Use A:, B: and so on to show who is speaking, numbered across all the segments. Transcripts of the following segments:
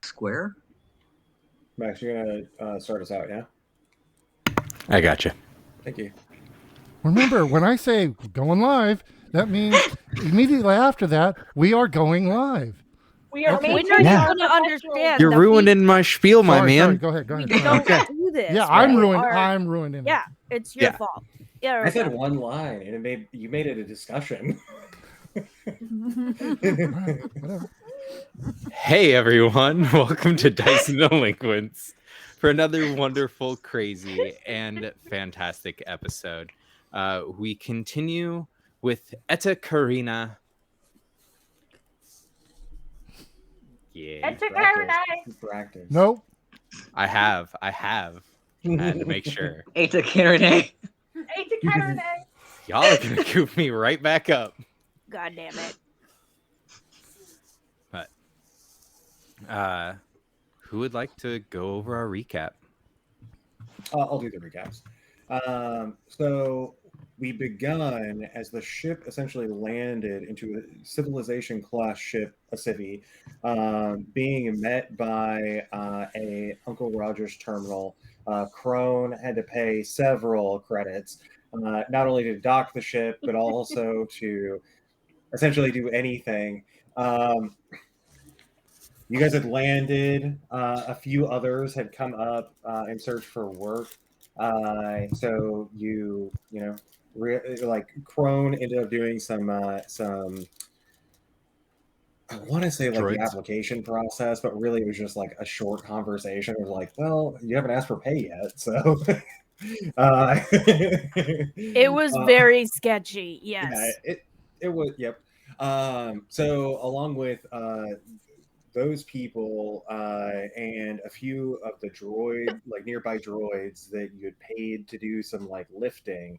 A: square.
B: Max, you're gonna start us out, yeah?
C: I gotcha.
B: Thank you.
D: Remember, when I say going live, that means immediately after that, we are going live.
E: We are
D: Okay.
F: When are you
C: Yeah.
F: going to understand?
C: You're
F: that
C: ruining my spiel, my
D: Sorry,
C: man.
D: go ahead.
F: We
D: Sorry.
F: don't
C: Okay.
F: do this.
D: Yeah, I'm
F: We
D: ruined.
F: are-
D: I'm ruining it.
F: Yeah, it's your
C: Yeah.
F: fault. Yeah.
B: I said one line, and you made it a discussion.
D: Whatever.
C: Hey, everyone. Welcome to Dice and Delinquents for another wonderful, crazy, and fantastic episode. We continue with Eta Carinae. Yeah.
E: Eta Carinae.
B: Practice.
D: Nope.
C: I have. I had to make sure.
A: Eta Carinae.
E: Eta Carinae.
C: Y'all are going to goof me right back up.
F: God damn it.
C: But, who would like to go over our recap?
B: I'll do the recaps. So we begun as the ship essentially landed into a civilization-class ship, a civvy, being met by a Uncle Roger's terminal. Crone had to pay several credits, not only to dock the ship, but also to essentially do anything. You guys had landed. A few others had come up in search for work. So like Crone ended up doing some. I want to say like
C: Droids.
B: the application process, but really it was just like a short conversation. It was like, well, you haven't asked for pay yet, so.
F: It was very sketchy. Yes.
B: Yeah, it was. Yep. So along with those people and a few of the nearby droids that you had paid to do some like lifting,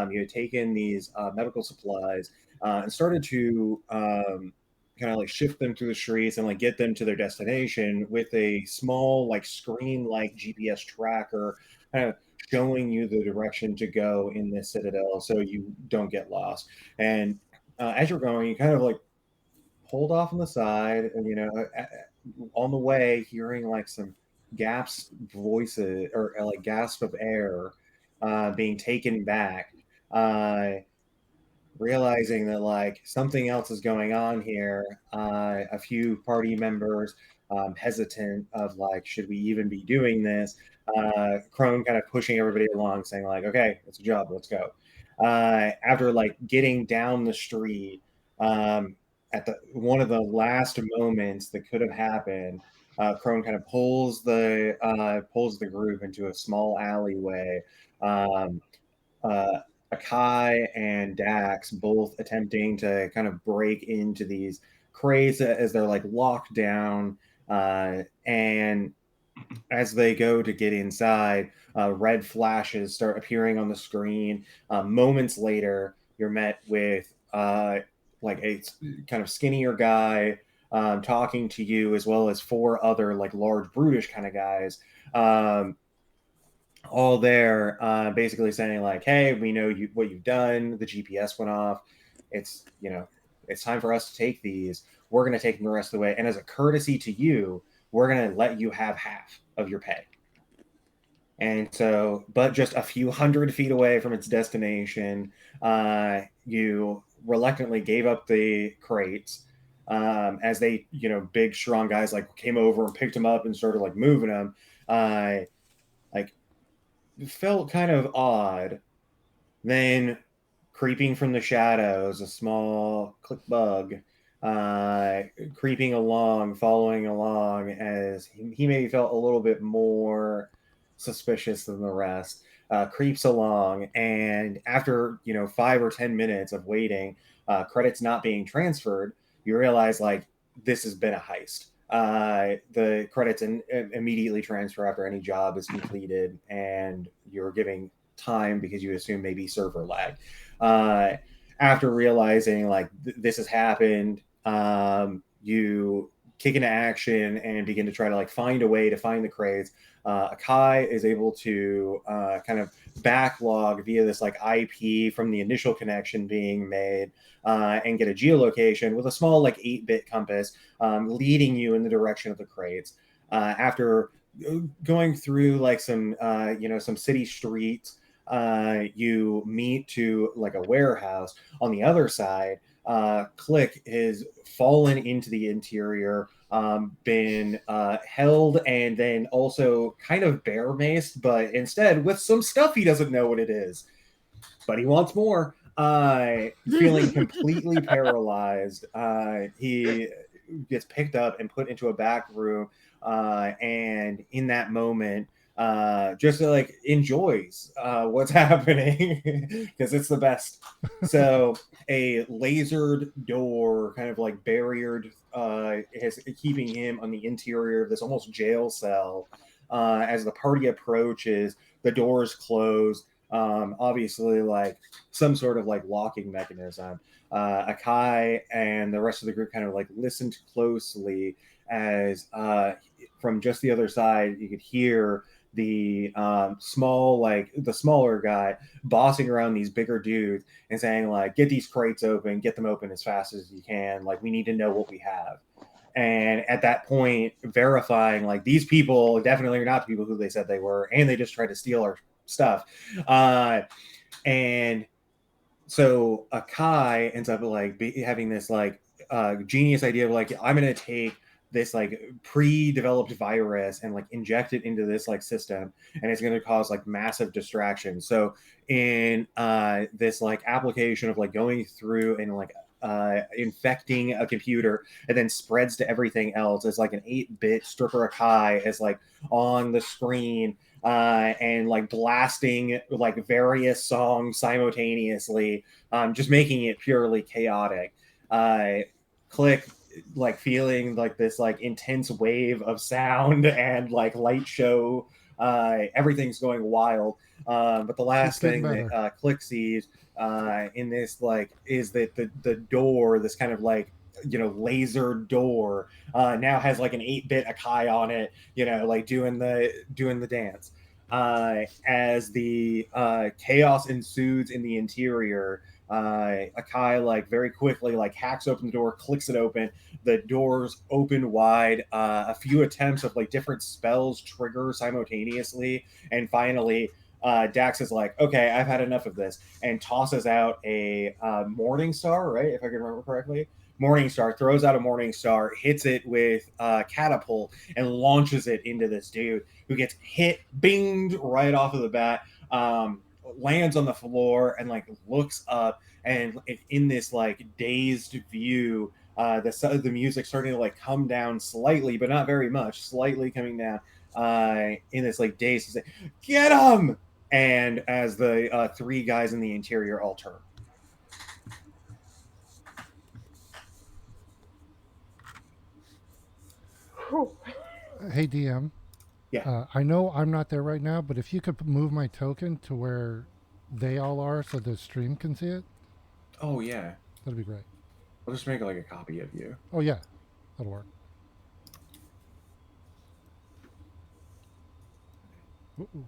B: you had taken these medical supplies and started to kind of like shift them through the streets and like get them to their destination with a small like screen like GPS tracker kind of showing you the direction to go in this citadel so you don't get lost. And as you're going, you kind of like pulled off on the side and on the way hearing like some gasp voices or like gasp of air being taken back, realizing that like something else is going on here. A few party members hesitant of like, should we even be doing this? Crone kind of pushing everybody along saying like, okay, it's a job, let's go. After like getting down the street, at one of the last moments that could have happened, Crone kind of pulls the group into a small alleyway. Akai and Dax both attempting to kind of break into these crates as they're like locked down, and as they go to get inside, red flashes start appearing on the screen. Moments later, you're met with like a kind of skinnier guy talking to you, as well as four other like large brutish kind of guys, all there, basically saying like, hey, we know what you've done. The GPS went off. It's time for us to take these. We're going to take them the rest of the way, and as a courtesy to you, we're going to let you have half of your pay. And so, but just a few hundred feet away from its destination, you reluctantly gave up the crates as they, big, strong guys like came over and picked them up and started like moving them. Like, felt kind of odd. Then, creeping from the shadows, a small click bug creeping along, following along, as he maybe felt a little bit more suspicious than the rest, creeps along, and after 5 or 10 minutes of waiting, credits not being transferred, you realize like this has been a heist. The credits immediately transfer after any job is completed, and you're giving time because you assume maybe server lag. After realizing like this has happened, you kick into action and begin to try to like find a way to find the crates. Akai is able to kind of backlog via this like IP from the initial connection being made and get a geolocation with a small like 8-bit compass leading you in the direction of the crates. After going through like some some city streets, you meet to like a warehouse. On the other side, Click has fallen into the interior, been held, and then also kind of bear maced, but instead with some stuff he doesn't know what it is, but he wants more. Feeling completely paralyzed, he gets picked up and put into a back room, and in that moment, just like enjoys what's happening because it's the best. So a lasered door, kind of like barriered, is keeping him on the interior of this almost jail cell. As the party approaches, the doors close. Obviously, like some sort of like locking mechanism. Akai and the rest of the group kind of like listened closely as from just the other side you could hear the smaller guy bossing around these bigger dudes and saying like, get these crates open, get them open as fast as you can, like we need to know what we have. And at that point, verifying like these people definitely are not the people who they said they were, and they just tried to steal our stuff. And so Akai ends up like having this like genius idea of like, I'm gonna take this like pre-developed virus and like inject it into this like system, and it's going to cause like massive distraction. So in this like application of like going through and like infecting a computer and then spreads to everything else, as like an 8-bit stripper Akai is like on the screen and like blasting like various songs simultaneously, just making it purely chaotic. Click like feeling like this like intense wave of sound and like light show, everything's going wild, but the last thing that Click sees in this like is that the door, this kind of like laser door, now has like an 8-bit Akai on it, like doing the dance. As the chaos ensues in the interior, Akai like very quickly like hacks open the door, clicks it open. The doors open wide. A few attempts of like different spells trigger simultaneously, and finally, Dax is like, "Okay, I've had enough of this," and tosses out a Morning Star. Right, if I can remember correctly. Morning Star throws out a Morning Star, hits it with catapult, and launches it into this dude who gets hit, binged right off of the bat. Lands on the floor and like looks up, and in this like dazed view, the music starting to like come down slightly, but not very much, slightly coming down, in this like dazed to say, "Get him!" And as the 3 guys in the interior all turn.
D: Hey DM.
B: Yeah.
D: I know I'm not there right now, but if you could move my token to where they all are so the stream can see it.
B: Oh yeah,
D: that'd be great.
B: I'll just make like a copy of you.
D: Oh yeah, that'll work. Ooh.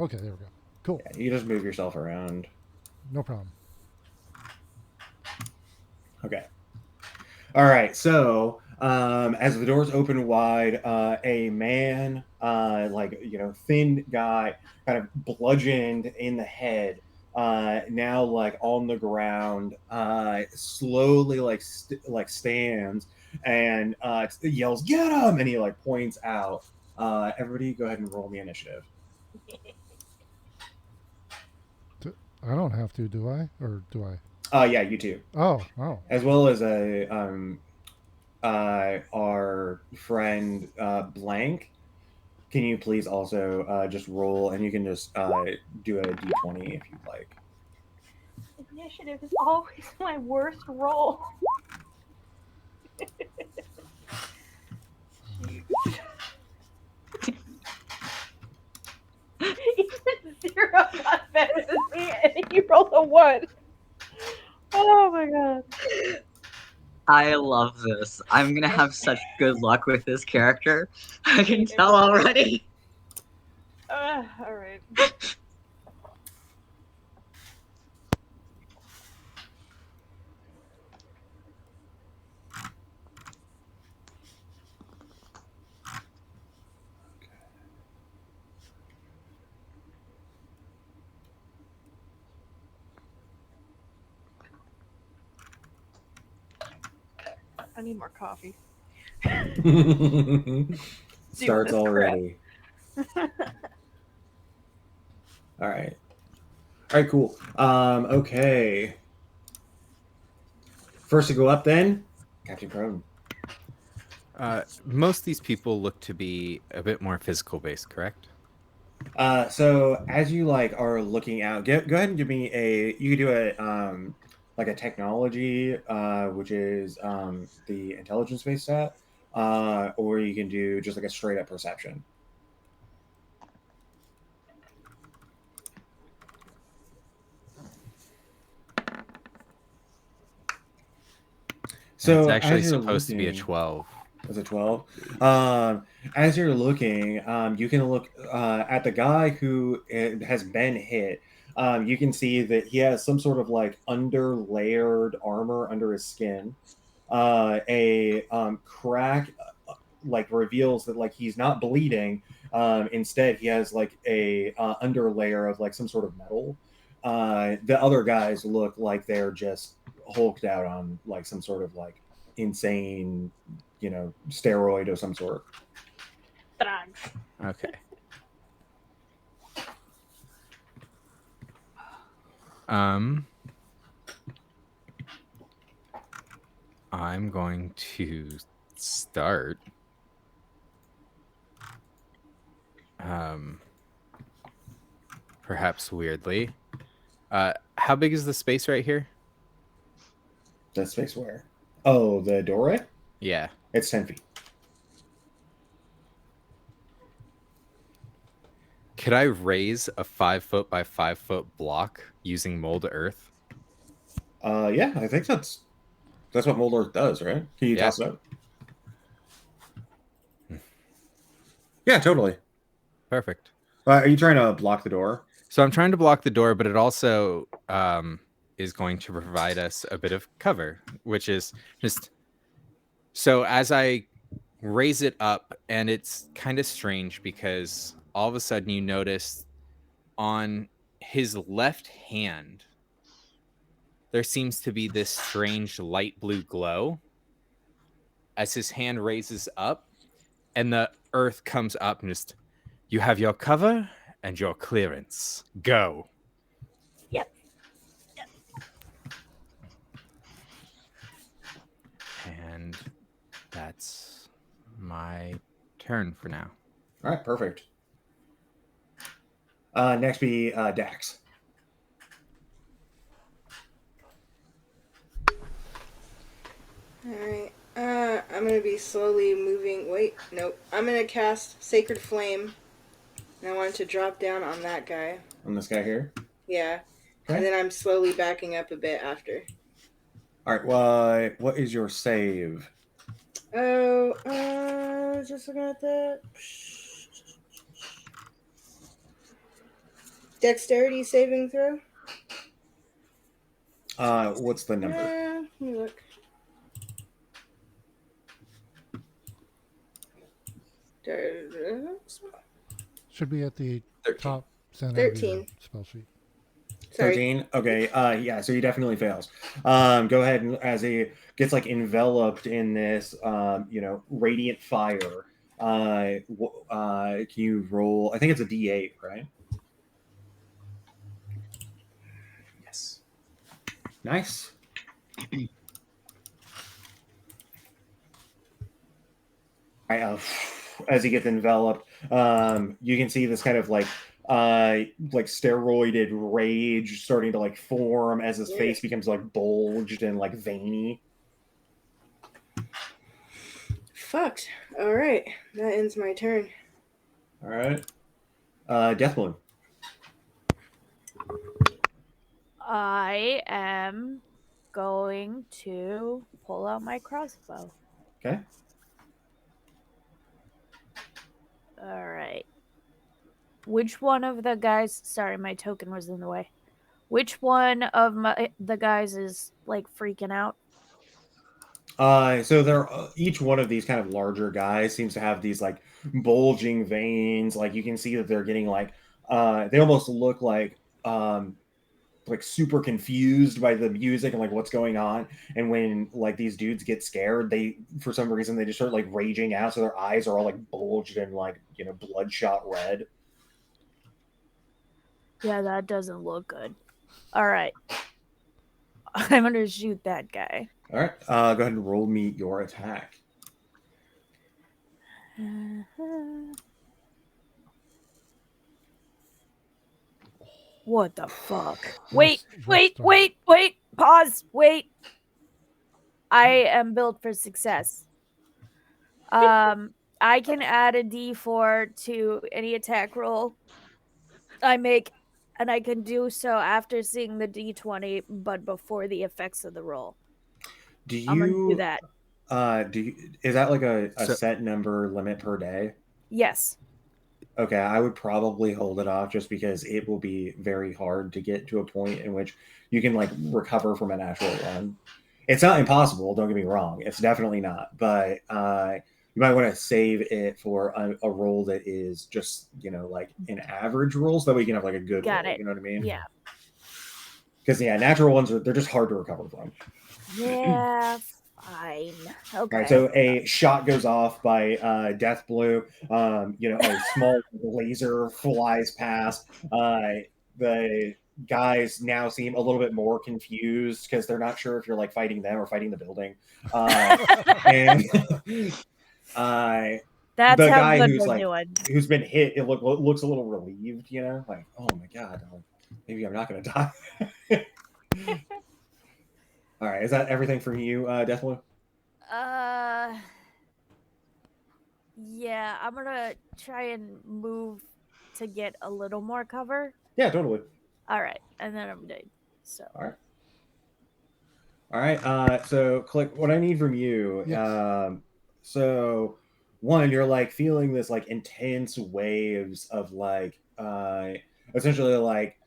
D: Okay, there we go. Cool.
B: Yeah, you just move yourself around.
D: No problem.
B: Okay. All right. So as the doors open wide, a man, thin guy, kind of bludgeoned in the head, now like on the ground, slowly like stands and yells, "Get him!" And he like points out. Everybody, go ahead and roll the initiative.
D: I don't have to, do I? Or do I?
B: Yeah, you too.
D: Oh.
B: As well as our friend Blank. Can you please also just roll, and you can just do a d20 if you'd like.
E: Initiative is always my worst roll. Even 0 got better than me, and he rolled a 1. Oh my god.
A: I love this. I'm gonna have such good luck with this character. I can tell already.
E: Alright. I need more coffee.
B: Starts
E: this
B: already. All right. All right, cool. Okay. First to go up then, Captain Crone.
C: Most of these people look to be a bit more physical based, correct?
B: So as you like are looking out, go ahead and give me a. You could do a like a technology, which is the intelligence based stat, or you can do just like a straight up perception. So
C: it's actually
B: as you're
C: supposed to be a
B: looking,
C: 12.
B: was it 12? As you're looking, you can look at the guy who has been hit. You can see that he has some sort of like under layered armor under his skin. A crack like reveals that like he's not bleeding. Instead, he has like a under layer of like some sort of metal. The other guys look like they're just hulked out on like some sort of like insane, steroid of some sort.
E: Drugs.
C: Okay. I'm going to start. Perhaps weirdly. How big is the space right here?
B: That space where? Oh, the doorway?
C: Yeah.
B: It's 10 feet.
C: Could I raise a 5-foot by 5-foot block using mold earth?
B: Yeah, I think that's what Mold Earth does, right? Can you toss it up? Yeah, totally.
C: Perfect.
B: Are you trying to block the door?
C: So I'm trying to block the door, but it also is going to provide us a bit of cover, which is just so as I raise it up, and it's kind of strange because all of a sudden you notice on his left hand there seems to be this strange light blue glow as his hand raises up, and the earth comes up and just, you have your cover and your clearance. Go.
E: Yep.
C: And that's my turn for now.
B: All right, perfect. Next be Dax.
G: Alright. I'm gonna be slowly moving. Wait, nope. I'm gonna cast Sacred Flame. And I want it to drop down on that guy.
B: On this guy here.
G: Yeah.
B: Okay.
G: And then I'm slowly backing up a bit after.
B: All right. Well, what is your save?
G: Oh, just looking at that. Dexterity saving throw?
B: What's the number?
G: Let me look.
D: Should be at the
C: 13.
D: top center of your
G: 13.
D: spell sheet.
G: Sorry.
B: 13. Okay. Yeah. So he definitely fails. Go ahead and as he gets like enveloped in this, radiant fire. Can you roll? I think it's a D8, right? Yes. Nice. As he gets enveloped, you can see this kind of like steroided rage starting to like form as his face becomes like bulged and like veiny.
G: Fucked. Alright. That ends my turn.
B: All right. Deathbloom.
F: I am going to pull out my crossbow.
B: Okay.
F: All right. Which one of the guys? Sorry, my token was in the way. Which one of the guys is like freaking out?
B: So they're each one of these kind of larger guys seems to have these like bulging veins. Like you can see that they're getting like they almost look like super confused by the music and like what's going on. And when like these dudes get scared, they for some reason they just start like raging out, so their eyes are all like bulged and like, you know, bloodshot red.
F: Yeah, that doesn't look good. All right. I'm going to shoot that guy.
B: All right. Go ahead and roll me your attack.
F: What the fuck?
D: Let's
F: Wait. Pause. Wait. I am built for success. I can add a D4 to any attack roll I make, and I can do so after seeing the D20, but before the effects of the roll.
B: Do
F: I'm gonna do
B: you
F: that.
B: is that like a
C: So-
B: set number limit per day?
F: Yes.
B: Okay, I would probably hold it off just because it will be very hard to get to a point in which you can like recover from a natural one. It's not impossible, don't get me wrong. It's definitely not, but you might want to save it for a roll that is just, you know, like an average roll, so that we can have like a good
F: Got
B: roll.
F: it.
B: You know what I mean?
F: Yeah.
B: Because yeah, natural ones they're just hard to recover from.
F: Yeah. Fine. Okay.
B: All right, so a shot goes off by Death Blue. You know, a small laser flies past. The guys now seem a little bit more confused because they're not sure if you're like fighting them or fighting the building. And
F: That's
B: the
F: how
B: guy
F: good
B: who's
F: we're
B: like
F: doing.
B: who's been hit, it looks a little relieved. You know, like, oh my god, maybe I'm not gonna die. All right, is that everything from you, Deathblue?
F: Yeah, I'm gonna try and move to get a little more cover.
B: Yeah, totally.
F: All right, and then I'm done. So.
B: All right. All right. So, Click, what I need from you.
D: Yes.
B: So, one, you're like feeling this like intense waves of like, essentially like,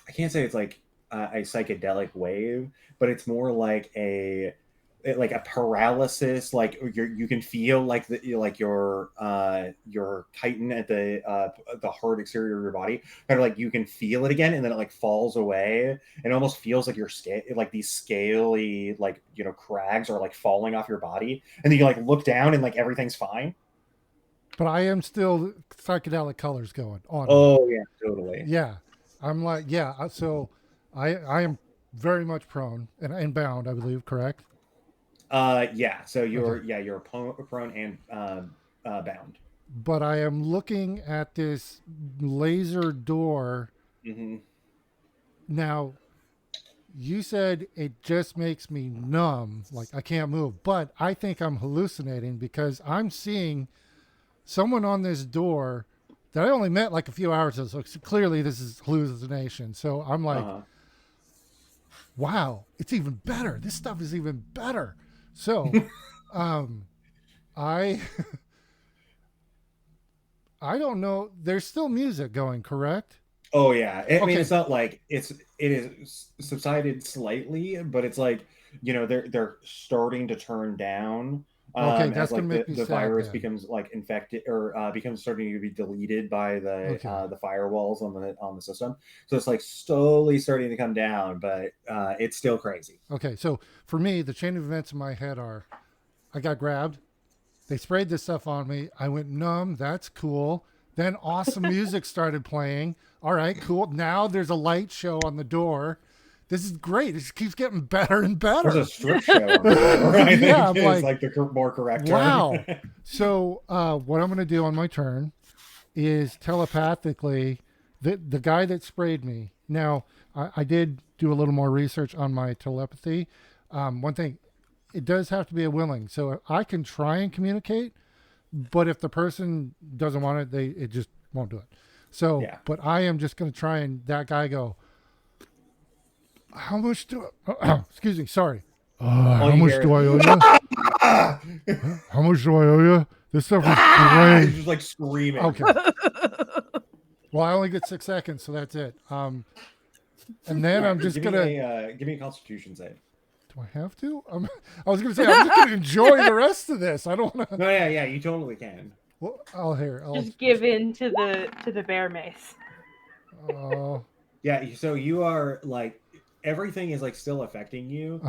B: I can't say it's like a psychedelic wave, but it's more like a paralysis. Like you can feel like your chitin at the hard exterior of your body, kind of like you can feel it again, and then it like falls away, and it almost feels like your scale, like these scaly like, you know, crags are like falling off your body, and then you like look down and like everything's fine.
D: But I am still psychedelic colors going on.
B: Oh yeah, totally.
D: Yeah. I'm like, yeah. So I am very much prone and bound, I believe, correct?
B: Yeah. So you're
D: Okay.
B: you're prone and bound.
D: But I am looking at this laser door.
B: Mm-hmm.
D: Now, you said it just makes me numb, like I can't move. But I think I'm hallucinating because I'm seeing someone on this door that I only met like a few hours ago. So clearly this is hallucination. So I'm like, wow, it's even better. This stuff is even better. So I I don't know. There's still music going, correct?
B: Oh yeah. I mean,
D: Okay.
B: it's not like it is subsided slightly, but it's like, you know, they're starting to turn down.
D: Okay,
B: As
D: that's
B: like
D: gonna make me
B: the
D: sad
B: virus
D: then.
B: becomes like infected or becomes starting to be deleted by
D: Okay.
B: the firewalls on the system. So it's like slowly starting to come down, but it's still crazy.
D: Okay, so for me, the chain of events in my head are I got grabbed. They sprayed this stuff on me. I went numb. That's cool. Then awesome music started playing. All right, cool. Now there's a light show on the door. This is great. This keeps getting better and better.
B: There's a strip show on the door, I
D: Yeah,
B: think
D: I'm
B: is
D: like,
B: like the more correct
D: wow.
B: term.
D: So what I'm going to do on my turn is telepathically the guy that sprayed me. Now I did do a little more research on my telepathy. One thing, it does have to be a willing. So I can try and communicate, but if the person doesn't want it, it just won't do it. So,
B: Yeah.
D: but I am just going to try and that guy go, How much do excuse me, sorry. How
B: you
D: much
B: hear
D: do I owe you? How much do I owe you? This stuff is
B: He's
D: great.
B: just like screaming.
D: Okay. Well, I only get 6 seconds, so that's it. And then I'm just
B: give
D: gonna.
B: give me a Constitution save.
D: Do I have to? I was gonna say I'm just gonna enjoy the rest of this. I don't want to.
B: No, yeah, you totally can.
D: Well, I'll hear.
E: Just give in to the bear mace.
D: Oh.
B: Yeah, so you are like everything is like still affecting you.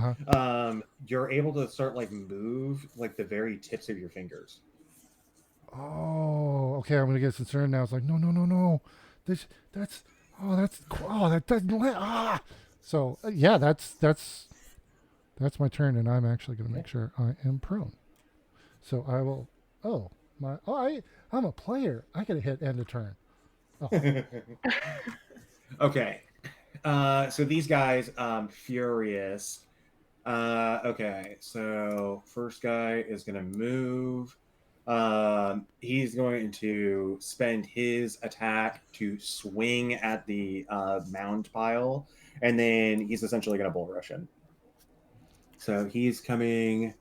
B: You're able to start like move like the very tips of your fingers.
D: Oh, okay. I'm gonna get concerned now. It's like, no. That doesn't let. So yeah, that's my turn, and I'm actually gonna make sure I am prone. So I will. I'm a player. I gotta hit end of turn. Oh.
B: Okay. So these guys, furious. Okay, so first guy is gonna move. He's going to spend his attack to swing at the mound pile, and then he's essentially gonna bull rush him. So he's coming.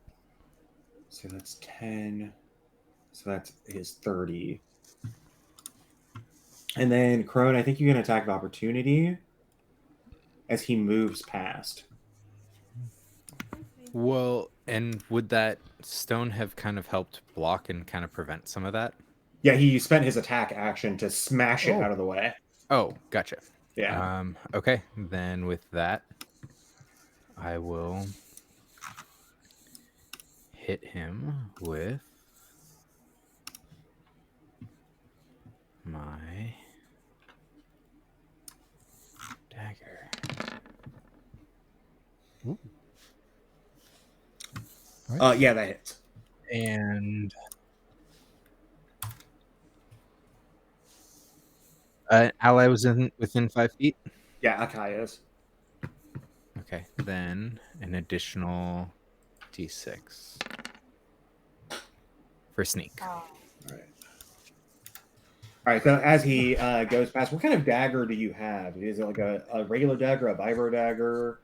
B: So that's 10. So that's his 30. And then Crone, I think you can attack of opportunity as he moves past.
C: Well, and would that stone have kind of helped block and kind of prevent some of that?
B: Yeah, he spent his attack action to smash it out of the way.
C: Oh, gotcha.
B: Yeah.
C: Okay, then with that, I will hit him with my dagger.
D: Ooh. Nice.
B: Yeah, that hits.
C: And ally was within 5 feet.
B: Yeah, Akai is.
C: Okay, then an additional d6 for sneak.
B: All right. So as he goes past, what kind of dagger do you have? Is it like a regular dagger, a vibro dagger?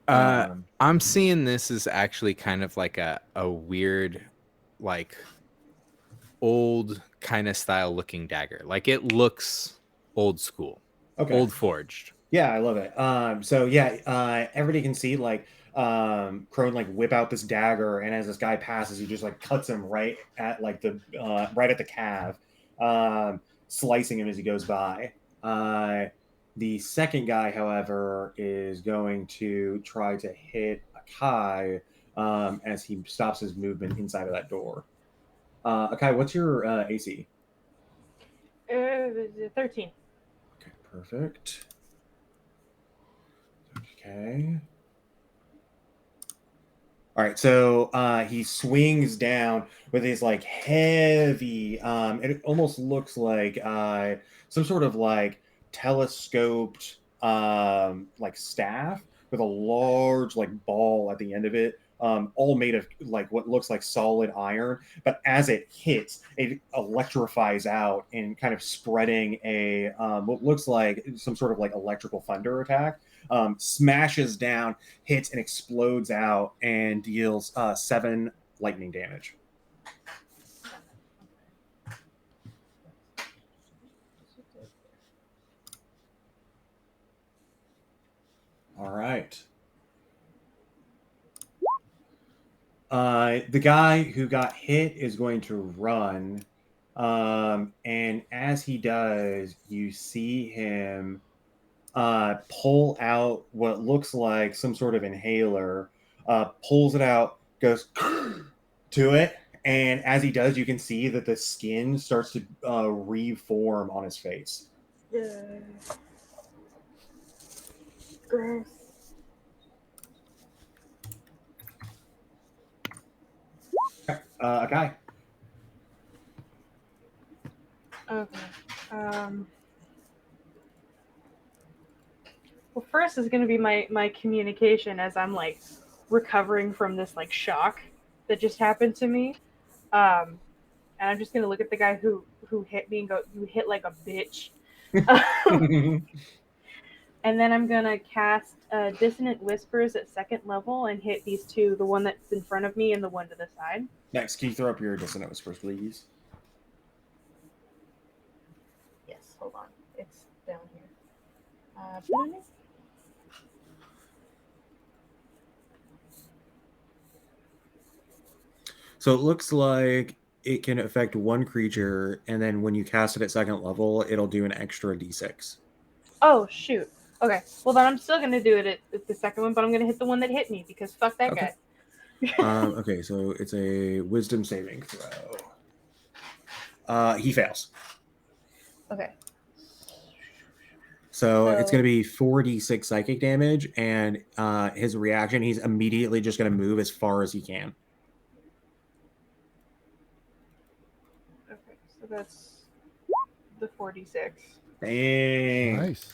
C: I'm seeing this as actually kind of like a weird, like old kind of style looking dagger. Like it looks old school, old forged.
B: Yeah, I love it. So yeah, everybody can see like Crone like whip out this dagger, and as this guy passes, he just like cuts him right at like the right at the calf, slicing him as he goes by. The second guy, however, is going to try to hit Akai as he stops his movement inside of that door. Akai, what's your AC?
E: 13.
B: Okay, perfect. Okay. All right, so he swings down with his like heavy. It almost looks like some sort of like telescoped like staff with a large like ball at the end of it, all made of like what looks like solid iron. But as it hits, it electrifies out and kind of spreading a what looks like some sort of like electrical thunder attack. Smashes down, hits, and explodes out, and deals 7 lightning damage. All right. The guy who got hit is going to run, and as he does, you see him pull out what looks like some sort of inhaler, pulls it out, goes to it, and as he does, you can see that the skin starts to reform on his face.
E: Gross.
B: A guy.
E: Okay. Well, first is going to be my communication as I'm like recovering from this like shock that just happened to me, and I'm just going to look at the guy who hit me and go, "You hit like a bitch," And then I'm gonna cast Dissonant Whispers at 2nd level and hit these two, the one that's in front of me and the one to the side.
B: Next, can you throw up your Dissonant Whispers, please?
E: Yes, hold on. It's down here.
B: So it looks like it can affect one creature, and then when you cast it at 2nd level, it'll do an extra d6.
E: Oh, shoot. Okay, well then I'm still gonna do it at the second one, but I'm gonna hit the one that hit me because fuck that
B: Okay.
E: guy.
B: Okay, so it's a Wisdom saving throw. He fails.
E: Okay.
B: So it's going to be 4d6 psychic damage, and his reaction, he's immediately just going to move as far as he can.
E: Okay, so that's the 46.
B: Dang.
D: Nice.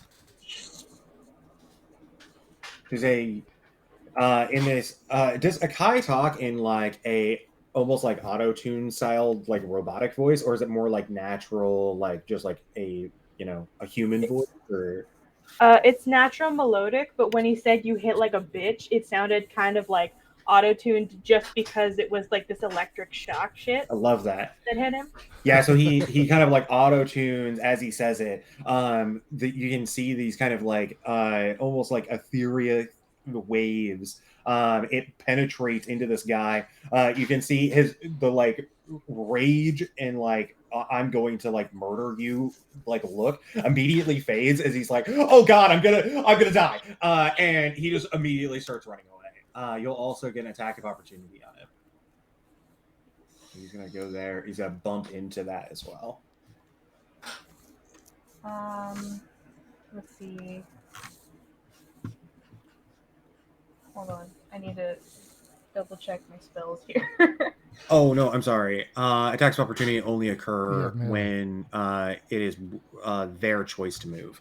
B: There's a in this does Akai talk in like a almost like auto-tune style like robotic voice, or is it more like natural, like just like a a human voice? Or
E: It's natural melodic, but when he said you hit like a bitch, it sounded kind of like auto-tuned just because it was like this electric shock shit
B: I love that.
E: that hit him.
B: Yeah, so he kind of like auto tunes as he says it. You can see these kind of like almost like ethereal waves. It penetrates into this guy. You can see the like rage and like I'm going to like murder you like look immediately fades as he's like, oh god, I'm gonna die. And he just immediately starts running away. You'll also get an attack of opportunity on him. He's gonna go there. He's gonna bump into that as well.
E: Let's see. Hold on. I need to double check my spells here.
B: Oh no, I'm sorry. Attacks of opportunity only occur
D: Yeah,
B: when it is their choice to move.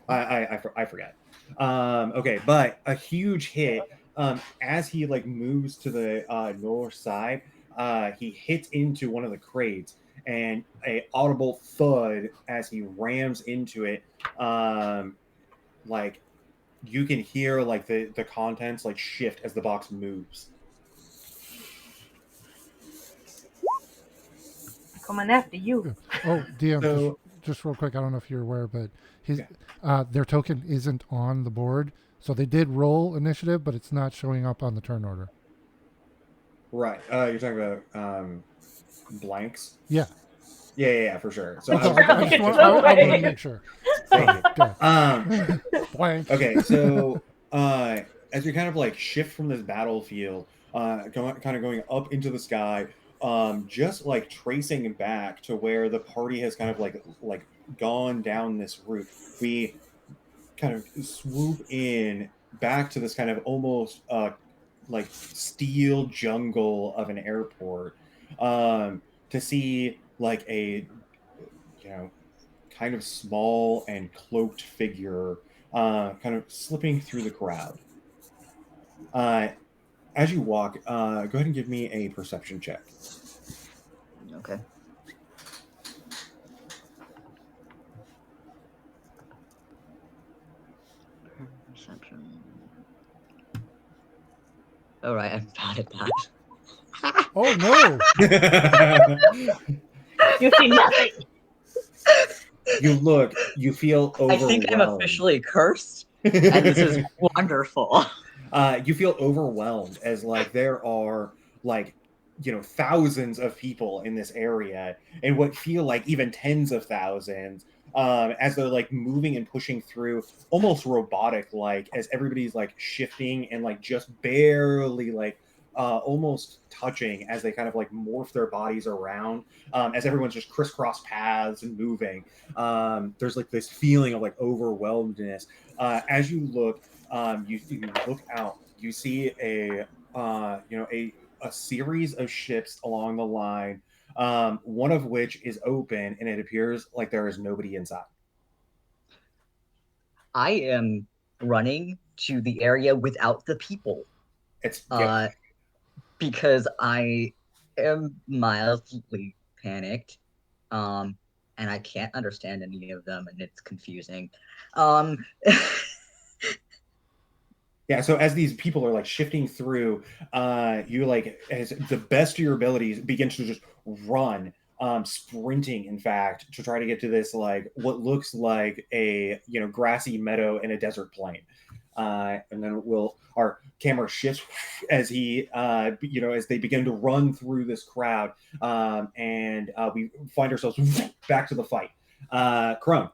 B: I forget. Okay, but a huge hit. As he like moves to the north side, he hits into one of the crates, and a audible thud as he rams into it. Like you can hear like the contents like shift as the box moves.
E: Coming after you.
D: Oh, DM,
B: So-
D: just real quick. I don't know if you're aware, but his
B: Yeah.
D: their token isn't on the board, so they did roll initiative, but it's not showing up on the turn order.
B: Right. You're talking about blanks.
D: Yeah.
B: Yeah, for sure. So
D: I
E: Blank.
D: just want
E: No
D: to
E: way.
D: make sure.
B: Thank you.
D: Good. Blank.
B: Okay, so as we kind of like shift from this battlefield, kind of going up into the sky, just like tracing back to where the party has kind of like gone down this route, we kind of swoop in back to this kind of almost like steel jungle of an airport, to see like a kind of small and cloaked figure kind of slipping through the crowd. As you walk, go ahead and give me a perception check.
A: Okay. Perception. All right, I'm bad at that.
D: Oh no!
E: You see nothing.
B: You look, you feel
A: I
B: overwhelmed.
A: think I'm officially cursed, and this is wonderful.
B: You feel overwhelmed as like there are like thousands of people in this area, and what feel like even tens of thousands, as they're like moving and pushing through almost robotic like, as everybody's like shifting and like just barely like almost touching as they kind of like morph their bodies around, as everyone's just crisscross paths and moving. There's like this feeling of like overwhelmedness. As you look, you look out, you see a series of ships along the line, one of which is open, and it appears like there is nobody inside.
A: I am running to the area without the people.
B: It's
A: Because I am mildly panicked, and I can't understand any of them, and it's confusing.
B: Yeah, so as these people are like shifting through, you like as the best of your abilities begin to just run, sprinting in fact, to try to get to this like what looks like a grassy meadow in a desert plain. And then our camera shifts as he as they begin to run through this crowd, and we find ourselves back to the fight. Crone.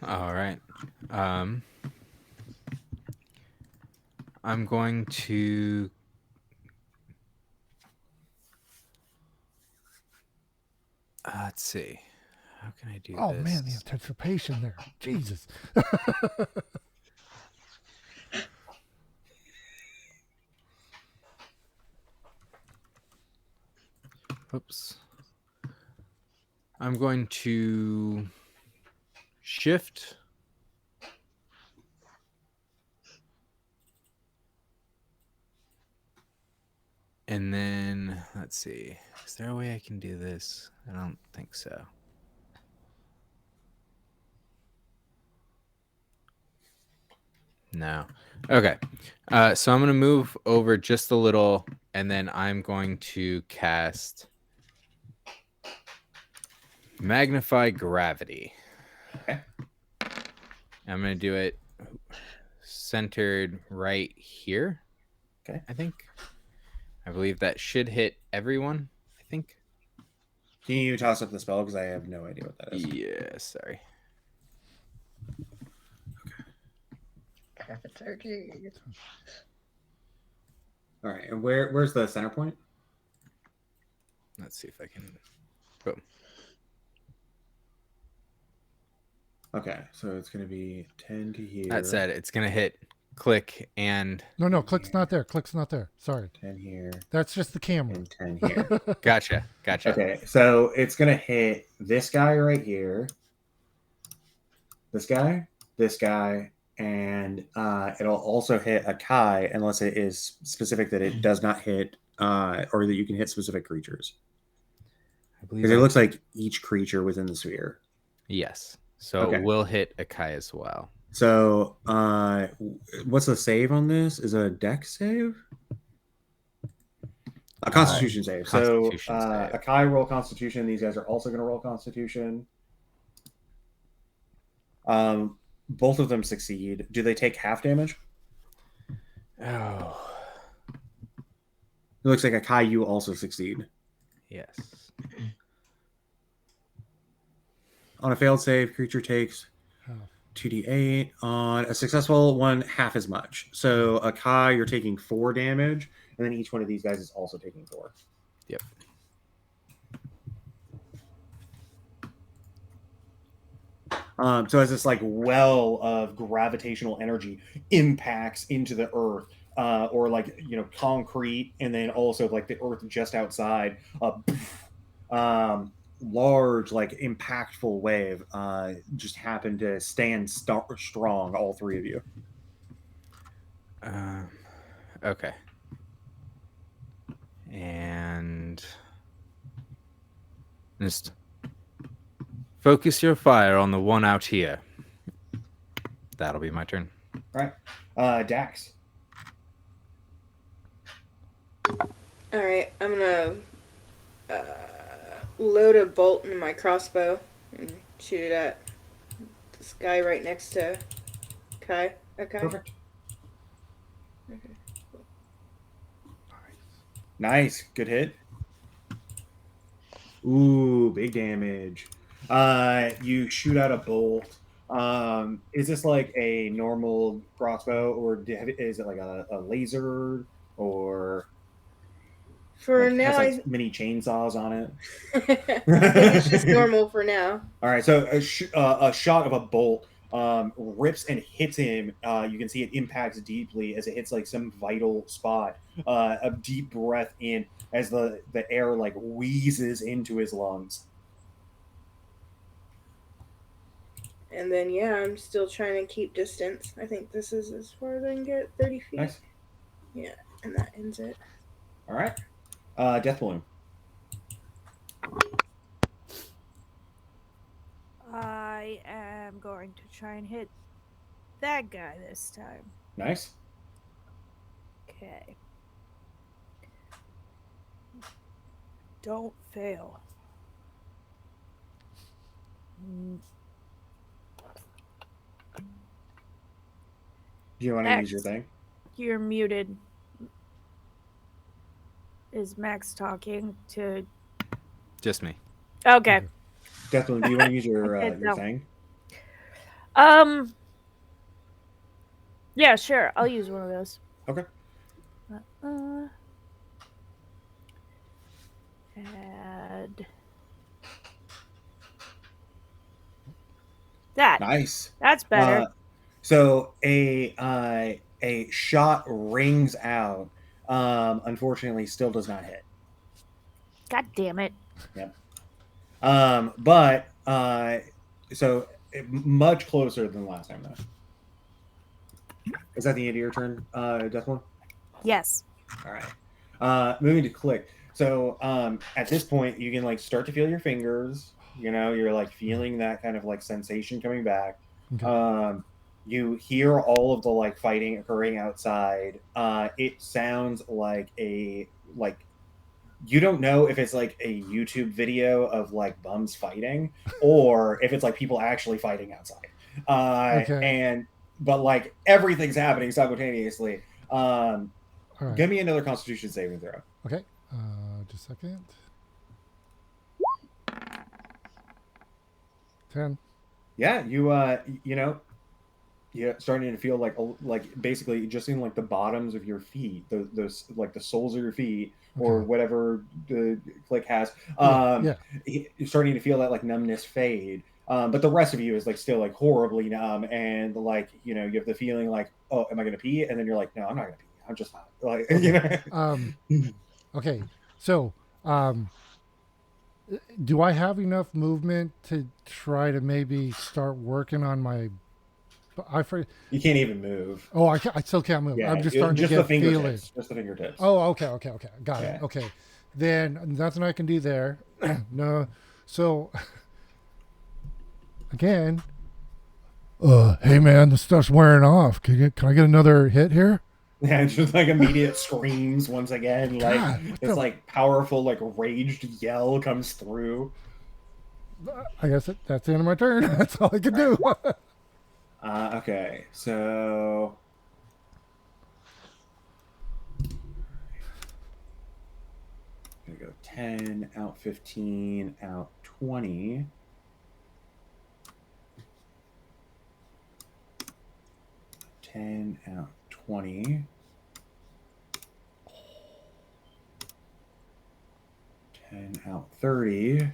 C: All right. I'm going to let's see. How can I do
D: Oh
C: this?
D: man, the anticipation there. Jesus.
C: Oops. I'm going to shift. And then, let's see. Is there a way I can do this? I don't think so. No. Okay. So I'm going to move over just a little, and then I'm going to cast Magnify Gravity.
B: Okay.
C: I'm going to do it centered right here.
B: Okay.
C: I believe that should hit everyone, I think.
B: Can you toss up the spell? Because I have no idea what that is.
C: Yeah, sorry.
A: Cafeteria.
B: All right. And where's the center point?
C: Let's see if I can. Boom.
B: Okay. So it's going to be 10 to here.
C: That said, it's going to hit click and.
D: No, click's not there. Click's not there. Sorry.
B: 10 here.
D: That's just the camera.
B: And 10 here.
C: Gotcha.
B: Okay. So it's going to hit this guy right here. This guy, and it'll also hit a Kai unless it is specific that it does not hit, or that you can hit specific creatures.
C: I believe
B: Because it looks like each creature within the sphere.
C: Yes. So
B: Okay.
C: it will hit a Kai as well.
B: So what's the save on this? Is it a dex save? A Constitution save.
C: Constitution save.
B: A Kai roll Constitution. These guys are also going to roll Constitution. Both of them succeed. Do they take half damage?
C: Oh.
B: It looks like a Kai, you also succeed.
C: Yes.
B: On a failed save, creature takes 2d8. On a successful one, half as much. So a Kai, you're taking 4 damage, and then each one of these guys is also taking 4.
C: Yep.
B: So as this like well of gravitational energy impacts into the earth, or like concrete, and then also like the earth just outside, large like impactful wave just happened to stand strong, all three of you.
C: Okay. And just focus your fire on the one out here. That'll be my turn.
B: All right. Dax.
G: All right, I'm gonna load a bolt in my crossbow and shoot it at this guy right next to Kai. Okay.
B: Perfect.
G: Okay.
B: Nice. Good hit. Ooh, big damage. You shoot out a bolt. Is this like a normal crossbow, or is it like a laser, or
G: For
B: like,
G: now,
B: has like mini chainsaws on it?
G: it's just normal for now.
B: All right, so a shot of a bolt rips and hits him. You can see it impacts deeply as it hits like some vital spot. A deep breath in as the air like wheezes into his lungs.
G: And then, yeah, I'm still trying to keep distance. I think this is as far as I can get, 30 feet.
B: Nice.
G: Yeah, and that ends it.
B: All right. Death Balloon.
F: I am going to try and hit that guy this time.
B: Nice.
F: Okay. Don't fail.
B: Do you want to use your thing?
F: You're muted. Is Max talking to?
C: Just me.
F: Okay.
B: Definitely. Do you want to use your
F: No.
B: thing?
F: Yeah, sure. I'll use one of those.
B: Okay.
F: Add that.
B: Nice.
F: That's better.
B: So a shot rings out. Unfortunately, still does not hit.
F: God damn it.
B: Yep. But so much closer than last time though. Is that the end of your turn, Deathblow?
F: Yes.
B: All right. Moving to Click. So at this point, you can like start to feel your fingers. You know, you're like feeling that kind of like sensation coming back.
D: Okay.
B: You hear all of the like fighting occurring outside. It sounds like you don't know if it's like a YouTube video of like bums fighting or if it's like people actually fighting outside.
D: Okay.
B: But like everything's happening simultaneously.
D: All right.
B: Give me another Constitution saving throw.
D: Okay. Just a second. 10.
B: Yeah, you're starting to feel like basically just in like the bottoms of your feet, those like the soles of your feet or
D: Okay.
B: whatever the Click has.
D: Yeah.
B: You're starting to feel that like numbness fade. But the rest of you is like still like horribly numb, and like you have the feeling like, oh, am I gonna pee? And then you're like, no, I'm not gonna pee. I'm just fine. Like,
D: Okay. Okay. So, do I have enough movement to try to maybe start working on my?
B: you can't even move.
D: Oh, I still can't move.
B: Yeah,
D: I'm just starting to
B: the
D: get
B: fingertips.
D: feeling.
B: Just the fingertips.
D: Oh, okay. Got
B: Yeah.
D: it. Okay. Then nothing I can do there. No. So again, hey man, this stuff's wearing off. Can I get another hit here?
B: Yeah, just like immediate screams once again. Like
D: God,
B: this like powerful like raged yell comes through.
D: I guess that's the end of my turn. That's all I can do.
B: Okay, so gonna go 10, out 15, out 20. 10, out 20. 10, out 30.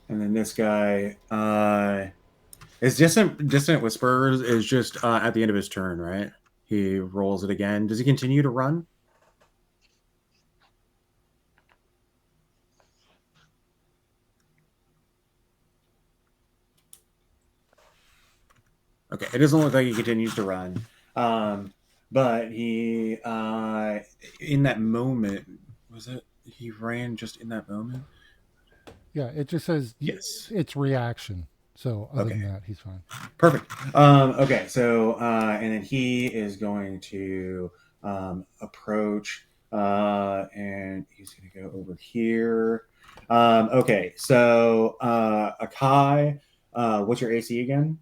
B: And then this guy is distant whispers is just at the end of his turn, right? He rolls it again. Does he continue to run? Okay, it doesn't look like he continues to run. But he in that moment, was it he ran just in that moment?
D: Yeah, it just says
B: Yes.
D: it's reaction. So other
B: Okay.
D: than that, he's fine.
B: Perfect. Okay, so and then he is going to approach, and he's going to go over here. Okay, so Akai, what's your AC again?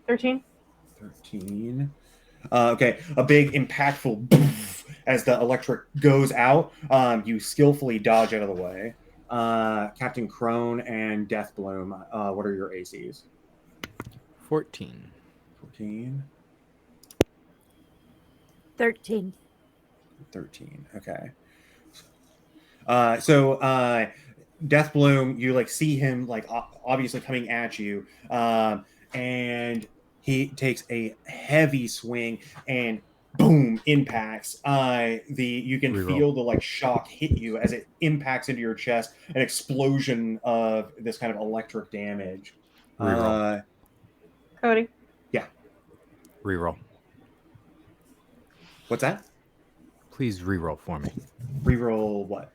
E: 13.
B: 13. Okay, a big impactful poof, as the electric goes out. You skillfully dodge out of the way. Captain Crone and Deathbloom, what are your ACs?
C: 14.
B: 14.
F: 13.
B: 13. Okay. Deathbloom, you like see him like obviously coming at you, and he takes a heavy swing and boom impacts. You can
C: Reroll.
B: feel the like shock hit you as it impacts into your chest, an explosion of this kind of electric damage.
C: Reroll.
E: Cody.
C: Reroll.
B: What's that?
C: Please reroll for me.
B: Reroll what?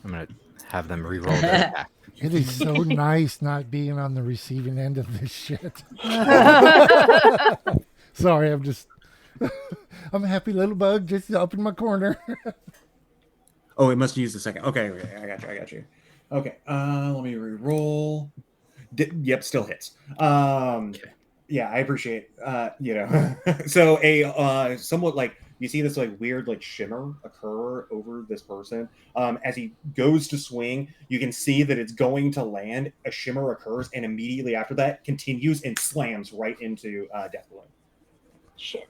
C: I'm gonna have them re-roll their attack.
D: It is so nice not being on the receiving end of this shit. Sorry, I'm a happy little bug just up in my corner.
B: Oh, it must use the second. Okay, I got you. Okay, let me re-roll. Yep, still hits.
C: Okay.
B: Yeah, I appreciate. So a somewhat like you see this like weird like shimmer occur over this person. As he goes to swing, you can see that it's going to land. A shimmer occurs, and immediately after that, continues and slams right into Death Balloon.
E: Shit.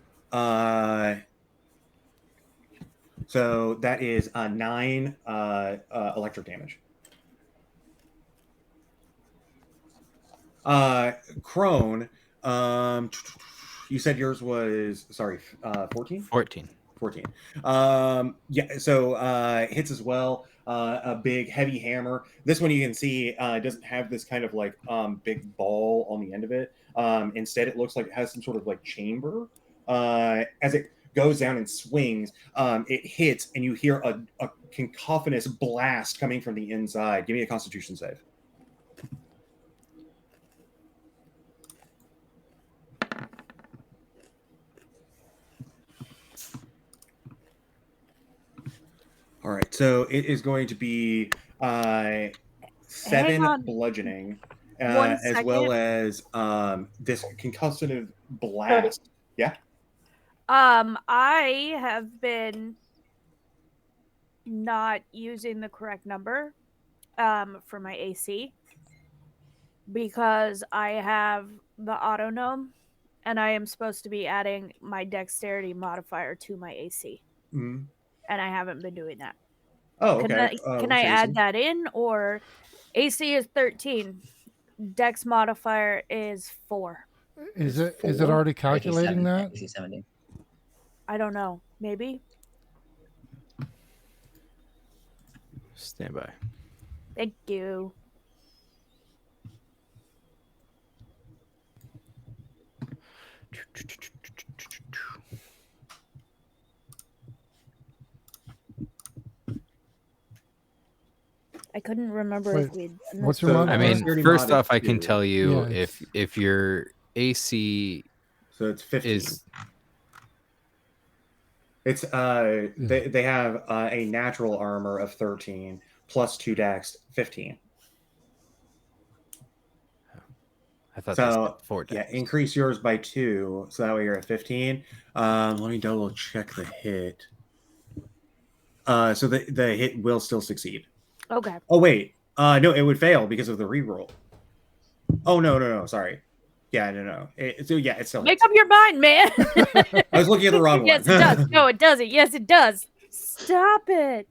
B: So that is 9 electric damage. Crone, you said yours was 14?
C: 14.
B: 14. Yeah, so hits as well. A big heavy hammer. This one you can see doesn't have this kind of like big ball on the end of it. Instead, it looks like it has some sort of like chamber. As it goes down and swings, it hits, and you hear a cacophonous blast coming from the inside. Give me a Constitution save. All right, so it is going to be 7 bludgeoning, as well as this concussive blast. Yeah.
F: I have been not using the correct number for my AC because I have the autonome and I am supposed to be adding my dexterity modifier to my AC.
B: Mm-hmm.
F: And I haven't been doing that.
B: Oh, okay.
F: Can I add that in, or AC is 13, dex modifier is 4?
D: Is it already calculating that?
A: AC 70.
F: I don't know. Maybe.
C: Stand by.
F: Thank you. I couldn't remember if we'd done
D: What's
F: this.
D: your mod?
C: I mean,
B: Dexterity
C: first
B: mod
C: off,
B: is
C: I can
B: 2.
C: tell you
D: Yeah,
C: if your AC
B: So it's 15.
C: is
B: It's they have a natural armor of 13 plus 2 dex 15.
C: I thought
B: So
C: that's 4
B: yeah,
C: dex.
B: increase yours by 2, so that way you're at 15. Let me double check the hit. So the hit will still succeed.
F: Okay.
B: Oh wait, no, it would fail because of the reroll. Oh no, sorry. Yeah, no. So yeah, it still
F: Make
B: hits.
F: up your mind, man.
B: I was looking at the wrong one.
F: Yes, it does. No, it doesn't. Yes, it does. Stop it.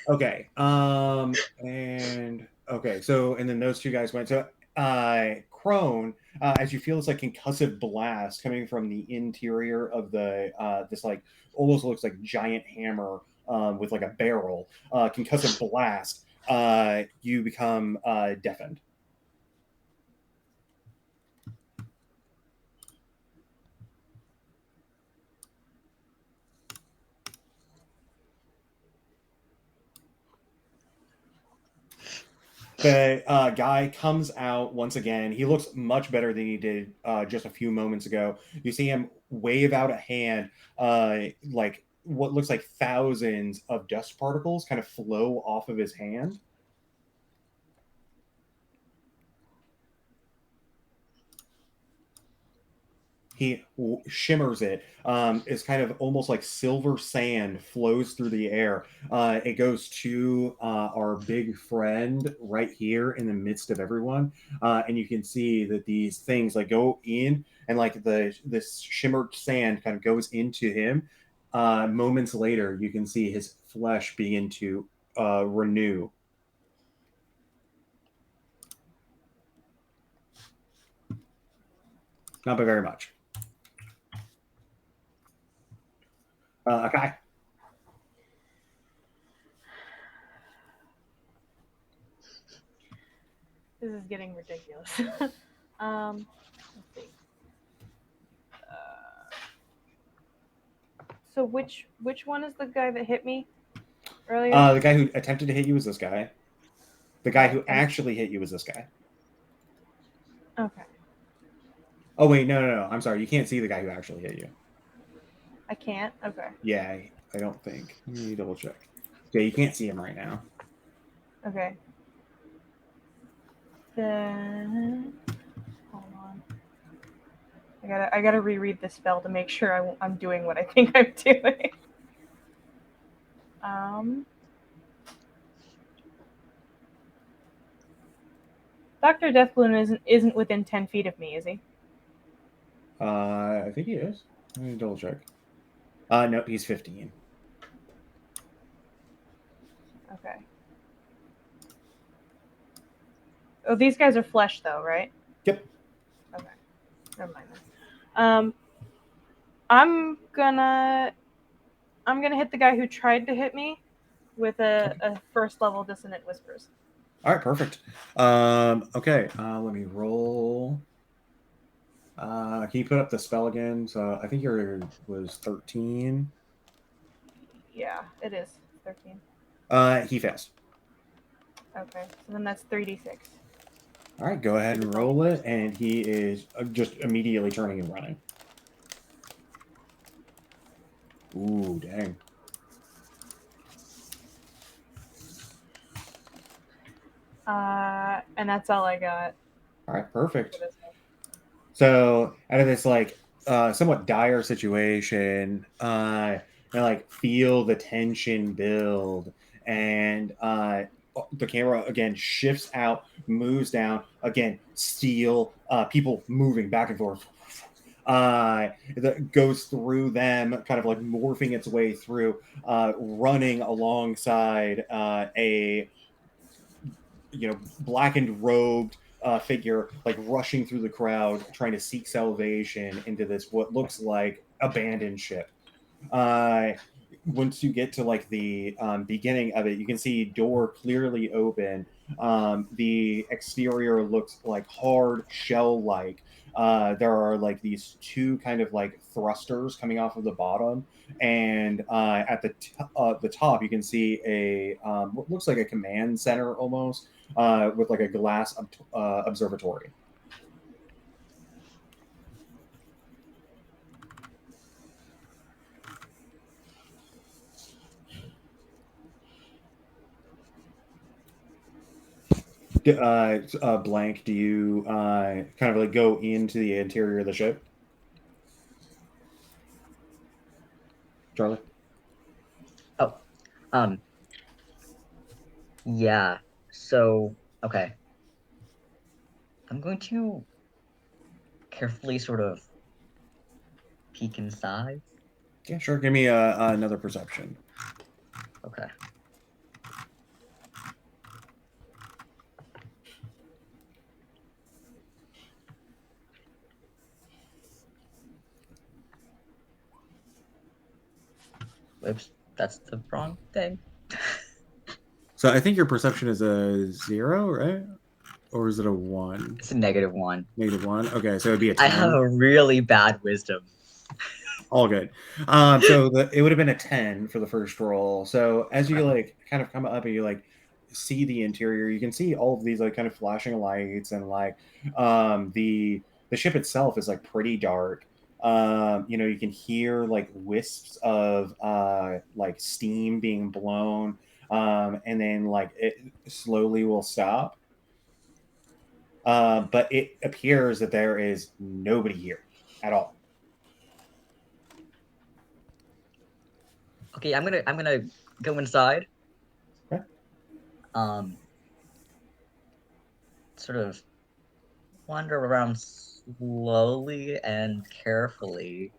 B: Okay. And okay, so and then those two guys went. So Crone, as you feel this like concussive blast coming from the interior of the this like almost looks like giant hammer with like a barrel, concussive blast, you become deafened. The guy comes out once again. He looks much better than he did just a few moments ago. You see him wave out a hand, like what looks like thousands of dust particles kind of flow off of his hand. He shimmers it. It's kind of almost like silver sand flows through the air. It goes to our big friend right here in the midst of everyone, and you can see that these things like go in, and like this shimmered sand kind of goes into him. Moments later, you can see his flesh begin to renew. Not by very much. Okay.
E: This is getting ridiculous. Let's see. So which one is the guy that hit me earlier?
B: The guy who attempted to hit you was this guy. The guy who
E: Okay.
B: actually hit you was this guy.
E: Okay.
B: Oh wait, no. I'm sorry. You can't see the guy who actually hit you.
E: I can't. Okay.
B: Yeah, I don't think. Let me double check. Yeah, you can't see him right now.
E: Okay. Then hold on. I gotta reread the spell to make sure I'm doing what I think I'm doing. Dr. Deathbloom isn't within 10 feet of me, is he?
B: I think he is. Let me double check. No, he's 15.
E: Okay. Oh, these guys are flesh though, right?
B: Yep.
E: Okay. Never mind then. I'm gonna hit the guy who tried to hit me with a first level dissonant whispers.
B: All right, perfect. Okay, let me roll. Can you put up the spell again? So I think your was 13.
E: Yeah, it is 13.
B: He fails.
E: Okay, so then that's 3d6.
B: All right, go ahead and roll it, and he is just immediately turning and running. Ooh, dang.
E: And that's all I got.
B: All right, perfect. So out of this like somewhat dire situation, and like feel the tension build, and the camera again shifts out, moves down, again steel, people moving back and forth. That goes through them, kind of like morphing its way through, running alongside a blackened robed figure, like rushing through the crowd trying to seek salvation into this what looks like abandoned ship. Once you get to like the beginning of it, you can see door clearly open. The exterior looks like hard shell like. There are like these two kind of like thrusters coming off of the bottom, and at the top you can see a what looks like a command center almost, with like a glass observatory. Blank, do you kind of like go into the interior of the ship? Charlie?
A: Oh, yeah. So, okay. I'm going to carefully sort of peek inside.
B: Yeah, sure. Give me another perception.
A: Okay. Oops, that's the wrong thing.
B: So I think your perception is a 0, right? Or is it a 1?
A: It's a -1.
B: -1? Okay, so it'd be a 10.
A: I have a really bad wisdom.
B: All good. So it would have been a 10 for the first roll. So as you like kind of come up and you like see the interior, you can see all of these like kind of flashing lights, and like the ship itself is like pretty dark. You can hear like wisps of like steam being blown, and then like it slowly will stop. But it appears that there is nobody here at all.
A: Okay, I'm gonna go inside.
B: Okay.
A: Sort of wander around slowly and carefully,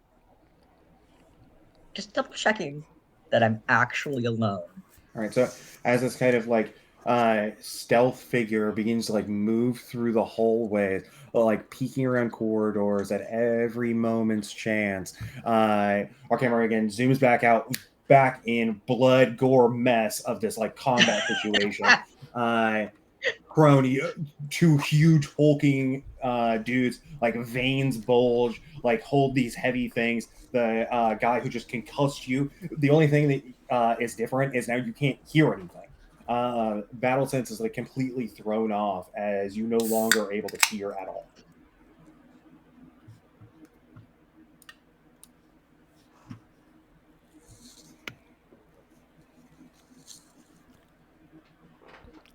A: just double checking that I'm actually alone.
B: All right, so as this kind of like stealth figure begins to like move through the hallways, like peeking around corridors at every moment's chance, our camera again zooms back in blood gore mess of this like combat situation. Crony, two huge hulking dudes, like veins bulge, like hold these heavy things. The guy who just concussed you. The only thing that is different is now you can't hear anything. battle sense is like completely thrown off as you no longer are able to hear at all.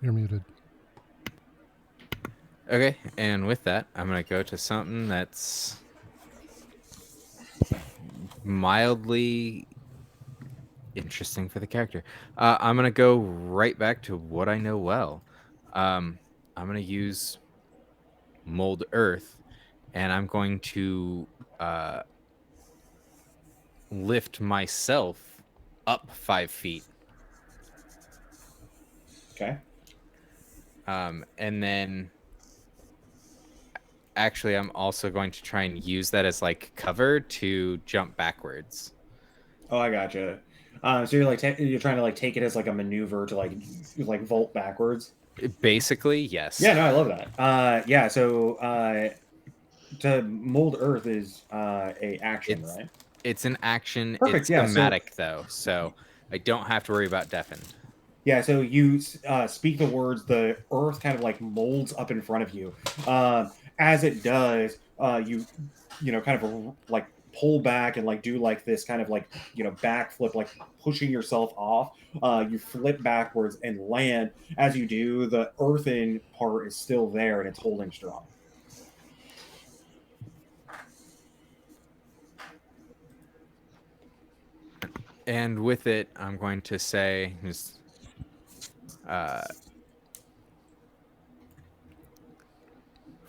D: You're muted.
C: Okay, and with that, I'm gonna go to something that's mildly interesting for the character. I'm gonna go right back to what I know well. I'm gonna use mold earth, and I'm going to lift myself up 5 feet.
B: Okay.
C: And then actually I'm also going to try and use that as like cover to jump backwards.
B: Oh, I gotcha. So you're like you're trying to like take it as like a maneuver to like vault backwards.
C: Basically, yes.
B: Yeah, no, I love that. Yeah, so to mold earth is a action, right?
C: It's an action.
B: Perfect,
C: It's
B: yeah, so-
C: thematic though, so I don't have to worry about deafened.
B: Yeah, so you speak the words, the earth kind of like molds up in front of you. As it does, you know, kind of like pull back and like do like this kind of like, you know, backflip, like pushing yourself off. You flip backwards and land. As you do, the earthen part is still there and it's holding strong.
C: And with it, I'm going to say,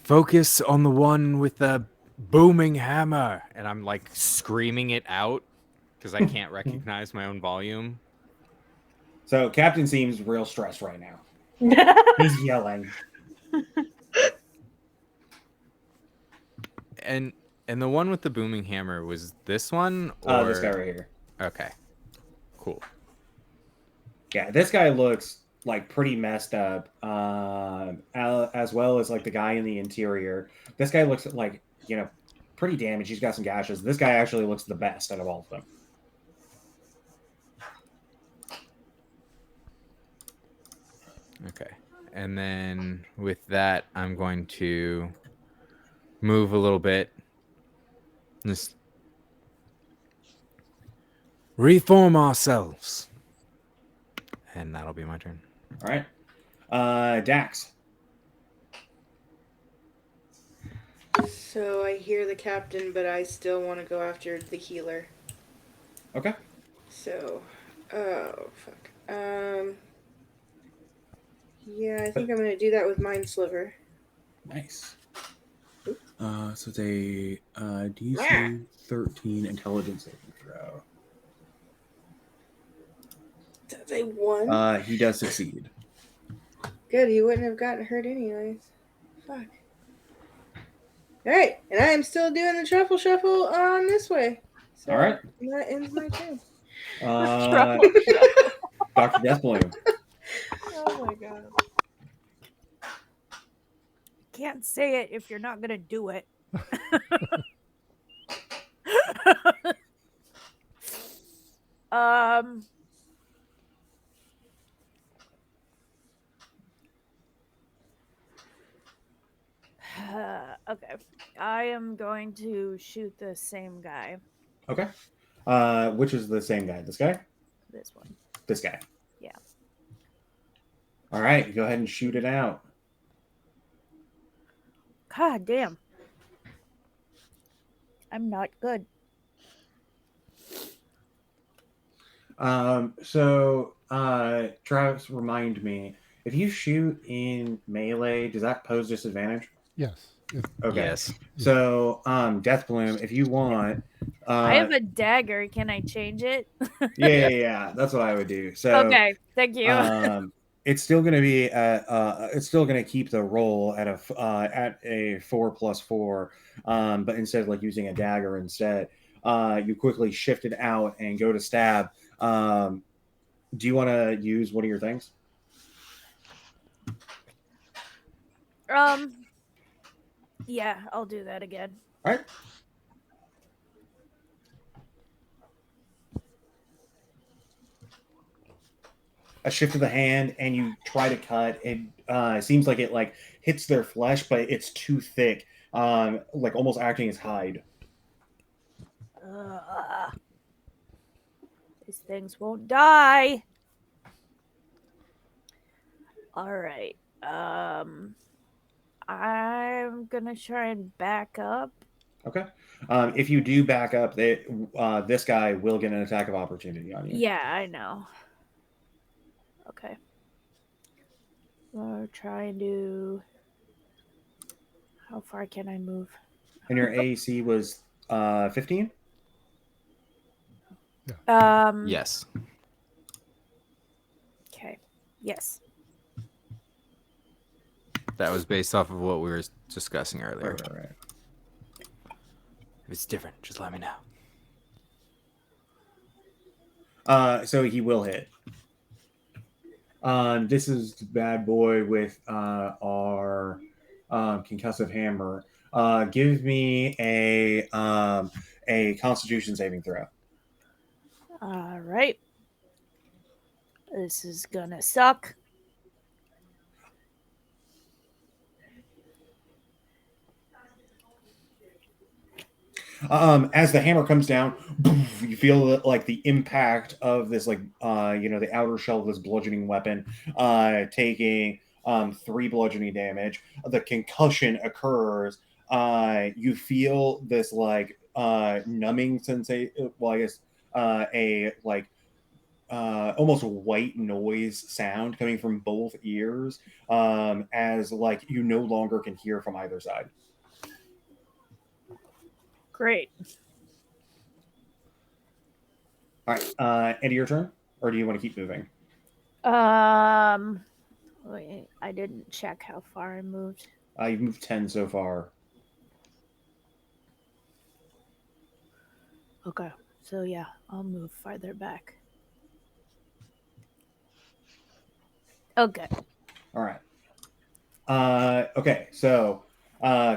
C: focus on the one with the booming hammer. And I'm like screaming it out because I can't recognize my own volume.
B: So Captain seems real stressed right now. He's yelling.
C: And the one with the booming hammer was this one, or
B: This guy right here.
C: Okay, cool.
B: Yeah, this guy looks like pretty messed up, as well as like the guy in the interior. This guy looks like, you know, pretty damaged. He's got some gashes. This guy actually looks the best out of all of them.
C: Okay, and then with that, I'm going to move a little bit. Just reform ourselves. And that'll be my turn.
B: All right. Dax.
G: So I hear the captain, but I still want to go after the healer.
B: Okay.
G: So, oh, fuck. Yeah, I think I'm going to do that with Mind Sliver.
B: Nice. So it's a DC 13 intelligence saving throw.
G: That's a 1.
B: He does succeed.
G: Good, he wouldn't have gotten hurt anyways. Fuck. Alright, and I am still doing the truffle shuffle on this way. So
B: All right.
G: that ends my turn.
B: Dr. Deathbloom.
E: Oh my god.
F: Can't say it if you're not gonna do it. Okay. I am going to shoot the same guy.
B: Okay. Which is the same guy? This guy?
F: This one.
B: This guy.
F: Yeah.
B: All right, go ahead and shoot it out.
F: God damn. I'm not good.
B: Travis, remind me, if you shoot in melee, does that pose disadvantage?
D: Yes.
B: Okay.
C: Yes.
B: So, Deathbloom, if you want,
F: I have a dagger. Can I change it?
B: yeah, that's what I would do. So,
F: Okay, thank you.
B: it's still going to be it's still going to keep the roll at a 4+4, but instead of like using a dagger instead, you quickly shift it out and go to stab. Do you want to use one of your things?
F: Yeah, I'll do that again.
B: All right. a shift of the hand, and you try to cut. It seems like it like hits their flesh, but it's too thick, like almost acting as hide.
F: These things won't die. All right. I'm gonna try and back up.
B: Okay. If you do back up, this guy will get an attack of opportunity on you.
F: Yeah, I know. Okay. I'll try and do. How far can I move?
B: And your AC was 15?
C: Yes.
F: Okay. Yes.
C: That was based off of what we were discussing earlier.
B: Right.
C: If it's different, just let me know.
B: So he will hit. This is the bad boy with our concussive hammer. Give me a Constitution saving throw.
F: All right. This is gonna suck.
B: As the hammer comes down, you feel like the impact of this, like the outer shell of this bludgeoning weapon, taking 3 bludgeoning damage. The concussion occurs. You feel this like numbing sensation. Well, I guess a like almost white noise sound coming from both ears, as like you no longer can hear from either side.
F: Great.
B: All right, end of your turn, or do you want to keep moving?
F: Wait, I didn't check how far I moved.
B: You've moved 10 so far.
F: Okay, so yeah, I'll move farther back. Okay.
B: All right. Okay, so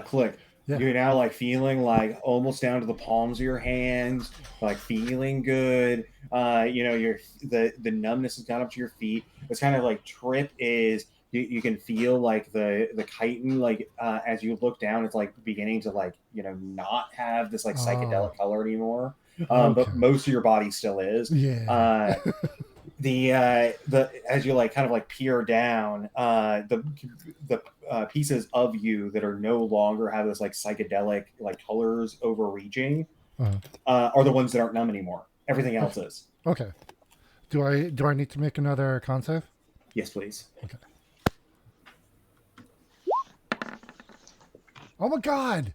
B: click.
D: Yeah.
B: You're now like feeling like almost down to the palms of your hands, like feeling good. You're the numbness has gone up to your feet. It's kind of like trip is you can feel like the chitin, like as you look down, it's like beginning to like not have this like psychedelic color anymore.
D: Okay.
B: But most of your body still is.
D: Yeah.
B: The as you like kind of like peer down, the pieces of you that are no longer have this like psychedelic like colors overreaching are the ones that aren't numb anymore. Everything else is.
D: Okay. Do I need to make another con save?
B: Yes, please.
D: Okay. Oh my god.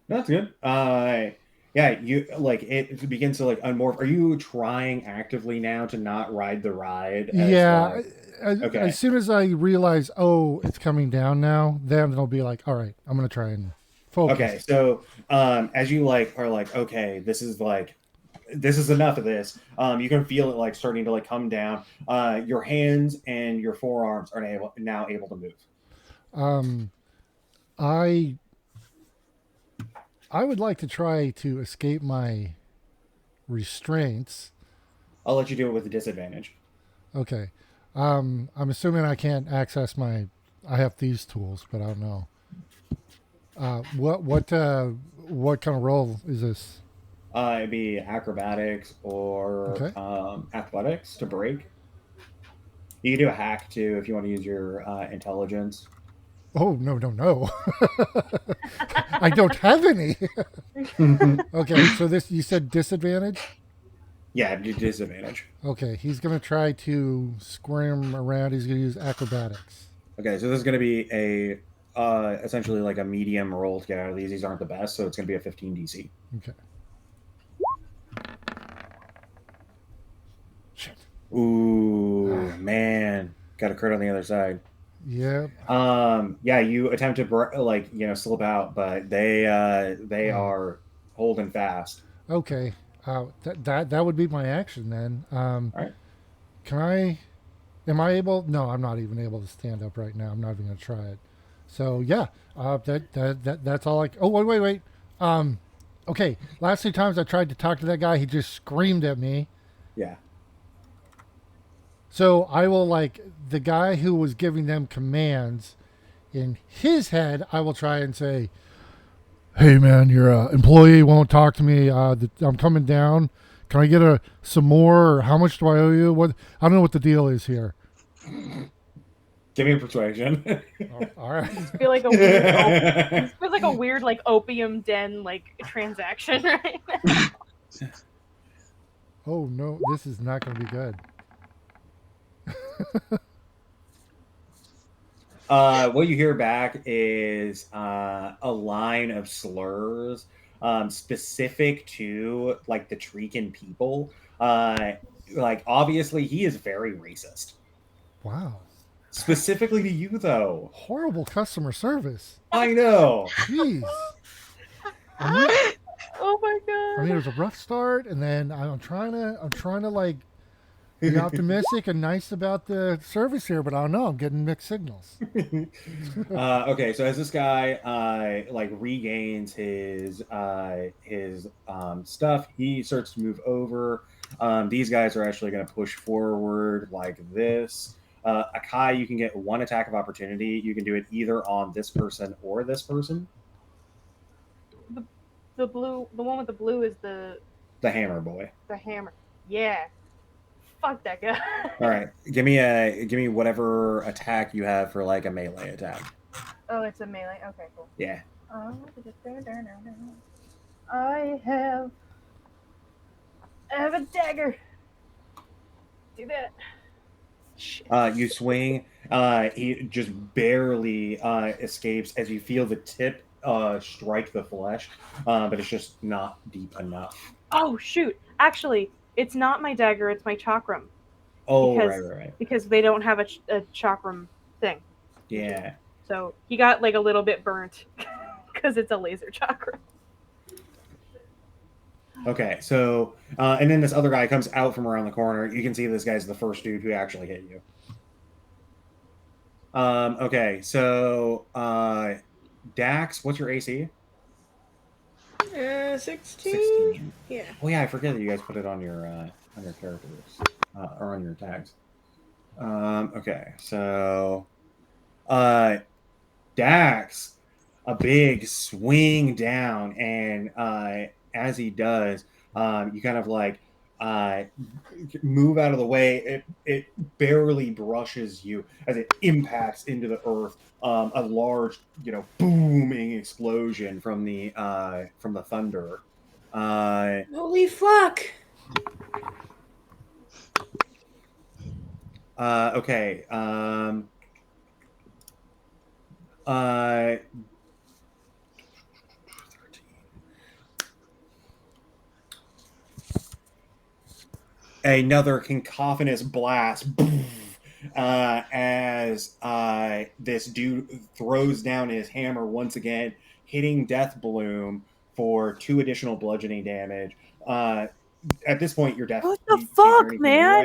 B: That's good. Yeah, you like it begins to like unmorph. Are you trying actively now to not ride the ride?
D: Yeah.
B: Okay.
D: As soon as I realize, oh, it's coming down now, then it'll be like, all right, I'm gonna try and focus.
B: Okay, so as you like are like, okay, this is enough of this. You can feel it like starting to like come down. Your hands and your forearms are now able to move.
D: I would like to try to escape my restraints.
B: I'll let you do it with a disadvantage.
D: Okay. I'm assuming I can't access I have these tools, but I don't know. What kind of roll is this?
B: It'd be acrobatics or athletics to break. You can do a hack too if you want to use your intelligence.
D: Oh, no. I don't have any. Okay, so you said disadvantage?
B: Yeah, do disadvantage.
D: Okay, he's going to try to squirm around. He's going to use acrobatics.
B: Okay, so this is going to be a essentially like a medium roll to get out of these. These aren't the best, so it's going to be a 15 DC.
D: Okay. Shit.
B: Ooh, man. Got a crit on the other side.
D: Yep.
B: Yeah, you attempt to slip out, but they are holding fast.
D: Okay. That would be my action then.
B: All right.
D: Am I able? No, I'm not even able to stand up right now. I'm not even going to try it. So yeah, that's all oh, wait. Okay. Last 2 times I tried to talk to that guy, he just screamed at me.
B: Yeah.
D: So I will like the guy who was giving them commands in his head. I will try and say, "Hey man, your employee won't talk to me. I'm coming down. Can I get some more? Or how much do I owe you? What I don't know what the deal is here."
B: Give me a persuasion.
D: Oh, all right.
E: This feel like a weird. This feels like a weird like opium den like transaction right now.
D: Oh no, this is not going to be good.
B: What you hear back is a line of slurs specific to like the Treekin people. Like obviously he is very racist.
D: Wow.
B: Specifically to you though.
D: Horrible customer service.
B: I know.
D: Jeez. I mean,
E: Oh my
D: I
E: god.
D: mean, it was a rough start, and then I'm trying to like be optimistic and nice about the service here, but I don't know. I'm getting mixed signals.
B: Okay, so as this guy like regains his stuff, he starts to move over. These guys are actually going to push forward like this. Akai, you can get one attack of opportunity. You can do it either on this person or this person.
E: The one with the blue is the
B: The hammer boy.
E: hammer. Yeah. Fuck that guy.
B: All right, give me whatever attack you have for like a melee attack.
E: Oh, it's a melee. Okay, cool.
B: Yeah.
E: I have a dagger. Do that. Shit.
B: You swing. He just barely escapes as you feel the tip strike the flesh, but it's just not deep enough.
E: Oh shoot! Actually, it's not my dagger. It's my chakram.
B: Oh,
E: Because-
B: right.
E: Because they don't have a chakram thing.
B: Yeah.
E: So he got like a little bit burnt because it's a laser chakra.
B: Okay, so and then this other guy comes out from around the corner. You can see this guy's the first dude who actually hit you. Okay, so Dax, what's your AC?
G: 16?
B: 16.
G: Yeah.
B: Oh yeah, I forget that you guys put it on your characters or on your tags. Okay, so Dax, a big swing down, and as he does, you kind of like move out of the way. It barely brushes you as it impacts into the earth. A large, booming explosion from the thunder.
G: Holy fuck!
B: Okay. Another cacophonous blast as this dude throws down his hammer once again, hitting Death Bloom for 2 additional bludgeoning damage. At this point, you're deaf.
F: What
B: You
F: the
B: can't hear
F: fuck,
B: anything
F: man?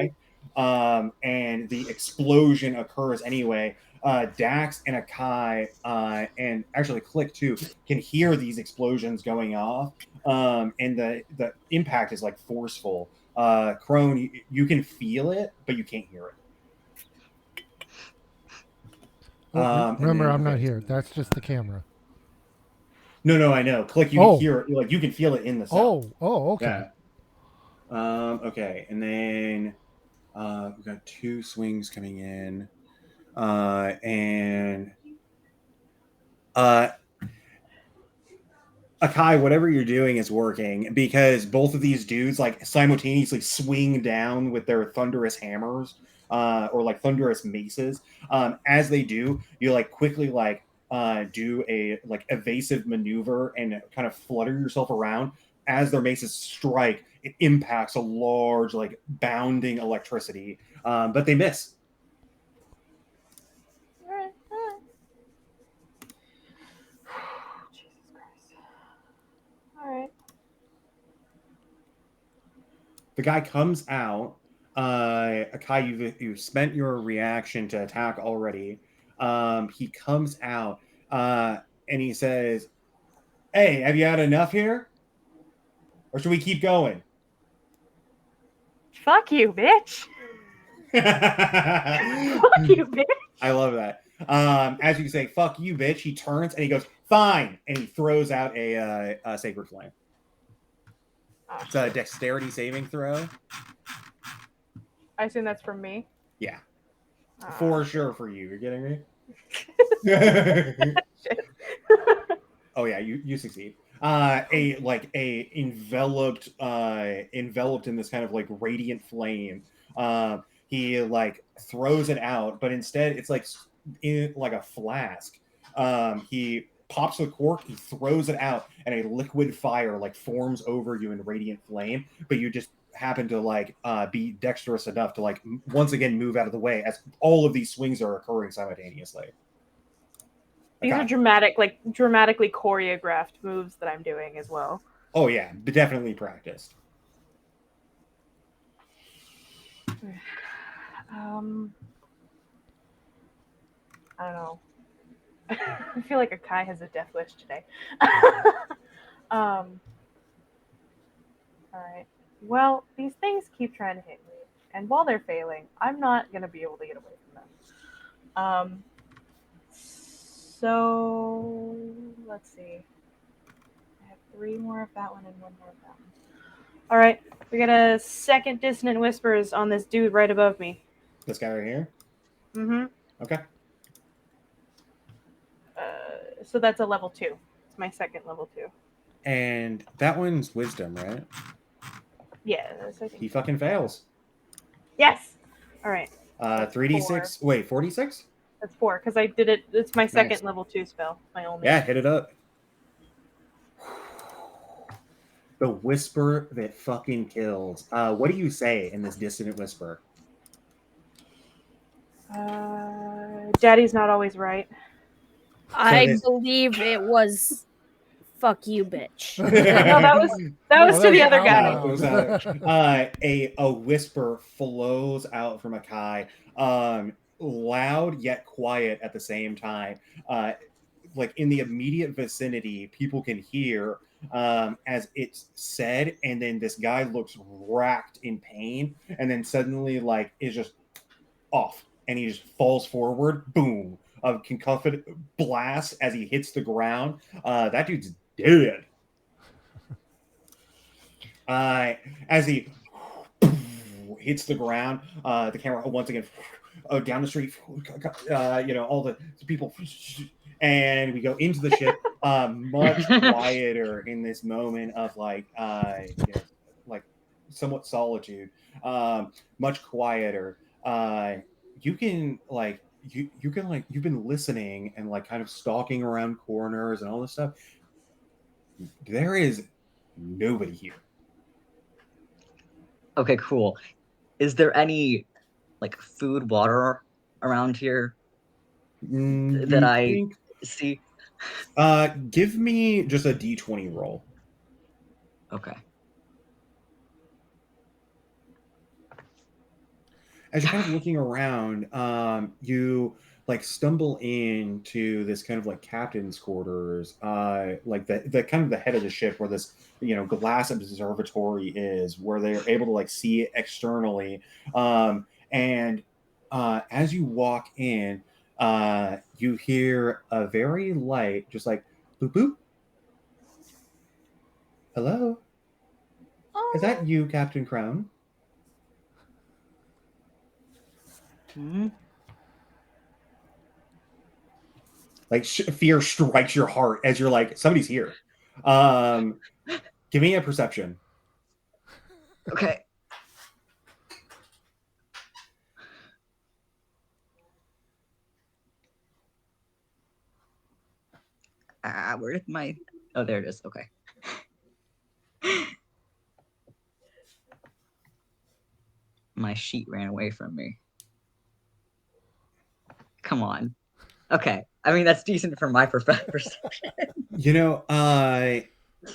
B: anyway. And the explosion occurs anyway. Dax and Akai, and actually Click too, can hear these explosions going off. And the impact is like forceful. Crone, you can feel it, but you can't hear it.
D: Remember, I'm not here. That's just the camera.
B: No, I know. Click, you can hear it. Like you can feel it in the sound.
D: Okay.
B: Yeah. Okay, and then we've got 2 swings coming in, and Akai, whatever you're doing is working because both of these dudes like simultaneously swing down with their thunderous hammers or like thunderous maces. As they do, you like quickly like do a like evasive maneuver and kind of flutter yourself around. As their maces strike, it impacts a large like bounding electricity, but they miss.
E: Alright. Jesus Christ. Alright.
B: The guy comes out. Akai, you've spent your reaction to attack already. He comes out and he says, "Hey, have you had enough here? Or should we keep going?"
E: Fuck you, bitch. Fuck you, bitch.
B: I love that. As you say, "Fuck you, bitch," he turns and he goes, "Fine," and he throws out a sacred flame. It's a dexterity saving throw.
E: I assume that's from me.
B: Yeah, for sure for you. You're kidding me? Oh yeah, you succeed. Enveloped in this kind of like radiant flame. He like throws it out, but instead it's like in like a flask. He pops the cork, he throws it out, and a liquid fire like forms over you in radiant flame. But you just happen to like be dexterous enough to like once again move out of the way as all of these swings are occurring simultaneously.
E: These are dramatically choreographed moves that I'm doing as well.
B: Oh yeah, definitely practiced.
E: I don't know. I feel like Akai has a death wish today. All right. Well, these things keep trying to hit me, and while they're failing, I'm not gonna be able to get away from them. So let's see. I have 3 more of that one and 1 more of that one. All right, we got a second dissonant whispers on this dude right above me.
B: This guy right here?
E: Mm-hmm.
B: Okay.
E: So that's a level 2. It's my second level 2.
B: And that one's wisdom, right?
E: Yeah,
B: He fucking fails.
E: Yes. All right.
B: 3d6. Wait, 46?
E: That's 4 because I did it. It's my second
B: Nice.
E: level 2 spell. My only.
B: Yeah, hit it up. The whisper that fucking kills. What do you say in this dissonant whisper?
E: Daddy's not always right.
F: I believe it was "fuck you, bitch."
E: No, that was to the other guy.
B: A whisper flows out from Akai, loud yet quiet at the same time. Like in the immediate vicinity, people can hear as it's said, and then this guy looks racked in pain, and then suddenly like is just off, and he just falls forward. Boom! A concussive blast as he hits the ground. That dude's dead. As he hits the ground, the camera once again down the street. All the people, and we go into the ship. Much quieter in this moment of like somewhat solitude. Much quieter. You can like you've been listening and like kind of stalking around corners and all this stuff. There is nobody here.
A: Okay, cool. Is there any like food, water around here that I see?
B: Give me just a D20 roll.
A: Okay.
B: As you're kind of looking around, you like stumble into this kind of like captain's quarters, like the kind of the head of the ship where this glass observatory is, where they're able to like see it externally. And as you walk in, you hear a very light, just like boop boop. Hello, is that you, Captain Crown?
A: Hmm?
B: Like fear strikes your heart as you're like, somebody's here. Give me a perception.
A: Okay. Where did my... Oh, there it is. Okay. My sheet ran away from me. Come on. Okay. I mean, that's decent for my perception.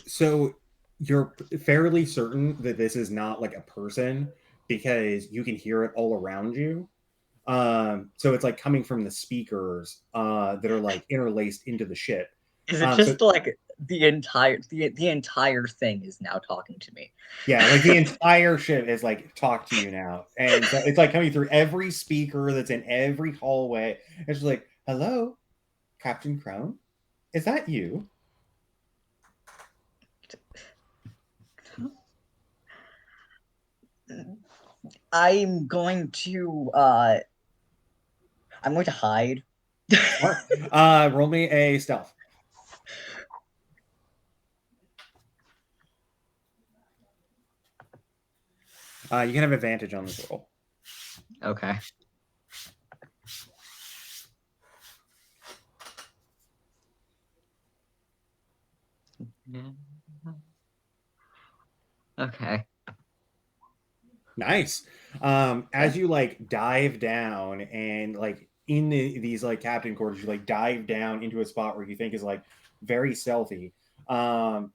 B: So you're fairly certain that this is not like a person because you can hear it all around you. So it's like coming from the speakers that are like interlaced into the ship.
A: Is it just like the entire thing is now talking to me.
B: Yeah, like the entire ship is like talk to you now, and so it's like coming through every speaker that's in every hallway. It's just like, hello, Captain Crone, is that you?
A: I'm going to hide.
B: Roll me a stealth. You can have advantage on this roll.
A: Okay. Okay.
B: Nice. As you like dive down and like in these like captain quarters, you like dive down into a spot where you think is like very stealthy. It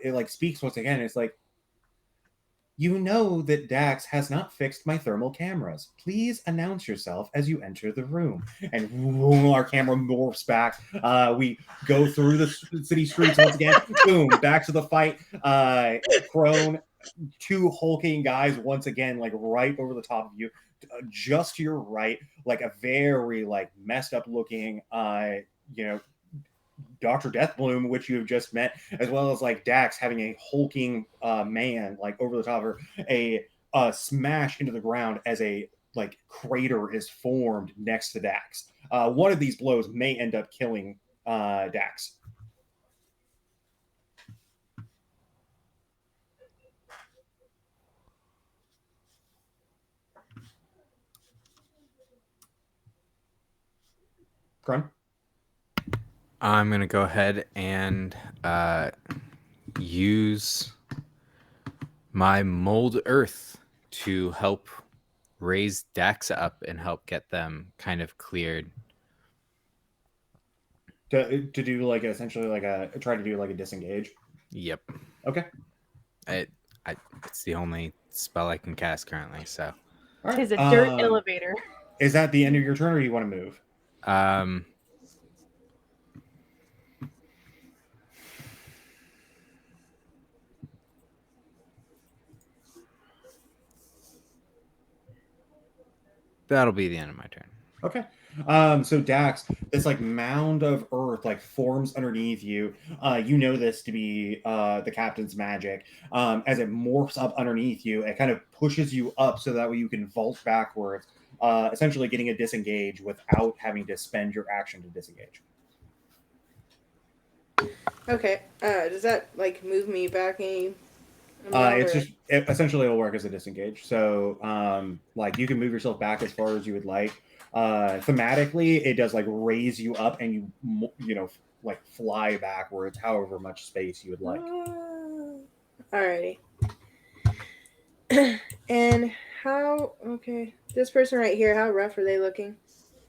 B: like speaks once again. It's like, you know that Dax has not fixed my thermal cameras. Please announce yourself as you enter the room. And boom, our camera morphs back. We go through the city streets once again. Boom, back to the fight. Crone, two hulking guys once again, like right over the top of you, just to your right, like a very like messed up looking, Dr. Deathbloom, which you have just met, as well as like Dax having a hulking man like over the top of her, a smash into the ground as a like crater is formed next to Dax. One of these blows may end up killing Dax. Crun?
C: I'm going to go ahead and use my mold earth to help raise Dax up and help get them kind of cleared.
B: To do like essentially like try to do like a disengage.
C: Yep.
B: Okay.
C: It's the only spell I can cast currently, so.
B: All right.
E: Tis a dirt elevator.
B: Is that the end of your turn, or do you want to move?
C: That'll be the end of my turn.
B: Okay. So Dax, this like mound of earth like forms underneath you. You know this to be the captain's magic. As it morphs up underneath you, it kind of pushes you up so that way you can vault backwards, essentially getting a disengage without having to spend your action to disengage.
G: Okay. Does that like move me back any?
B: It's just essentially it'll work as a disengage. So like you can move yourself back as far as you would like. Thematically, it does like raise you up and you like fly backwards, however much space you would like.
G: Alrighty. And how? Okay, this person right here. How rough are they looking?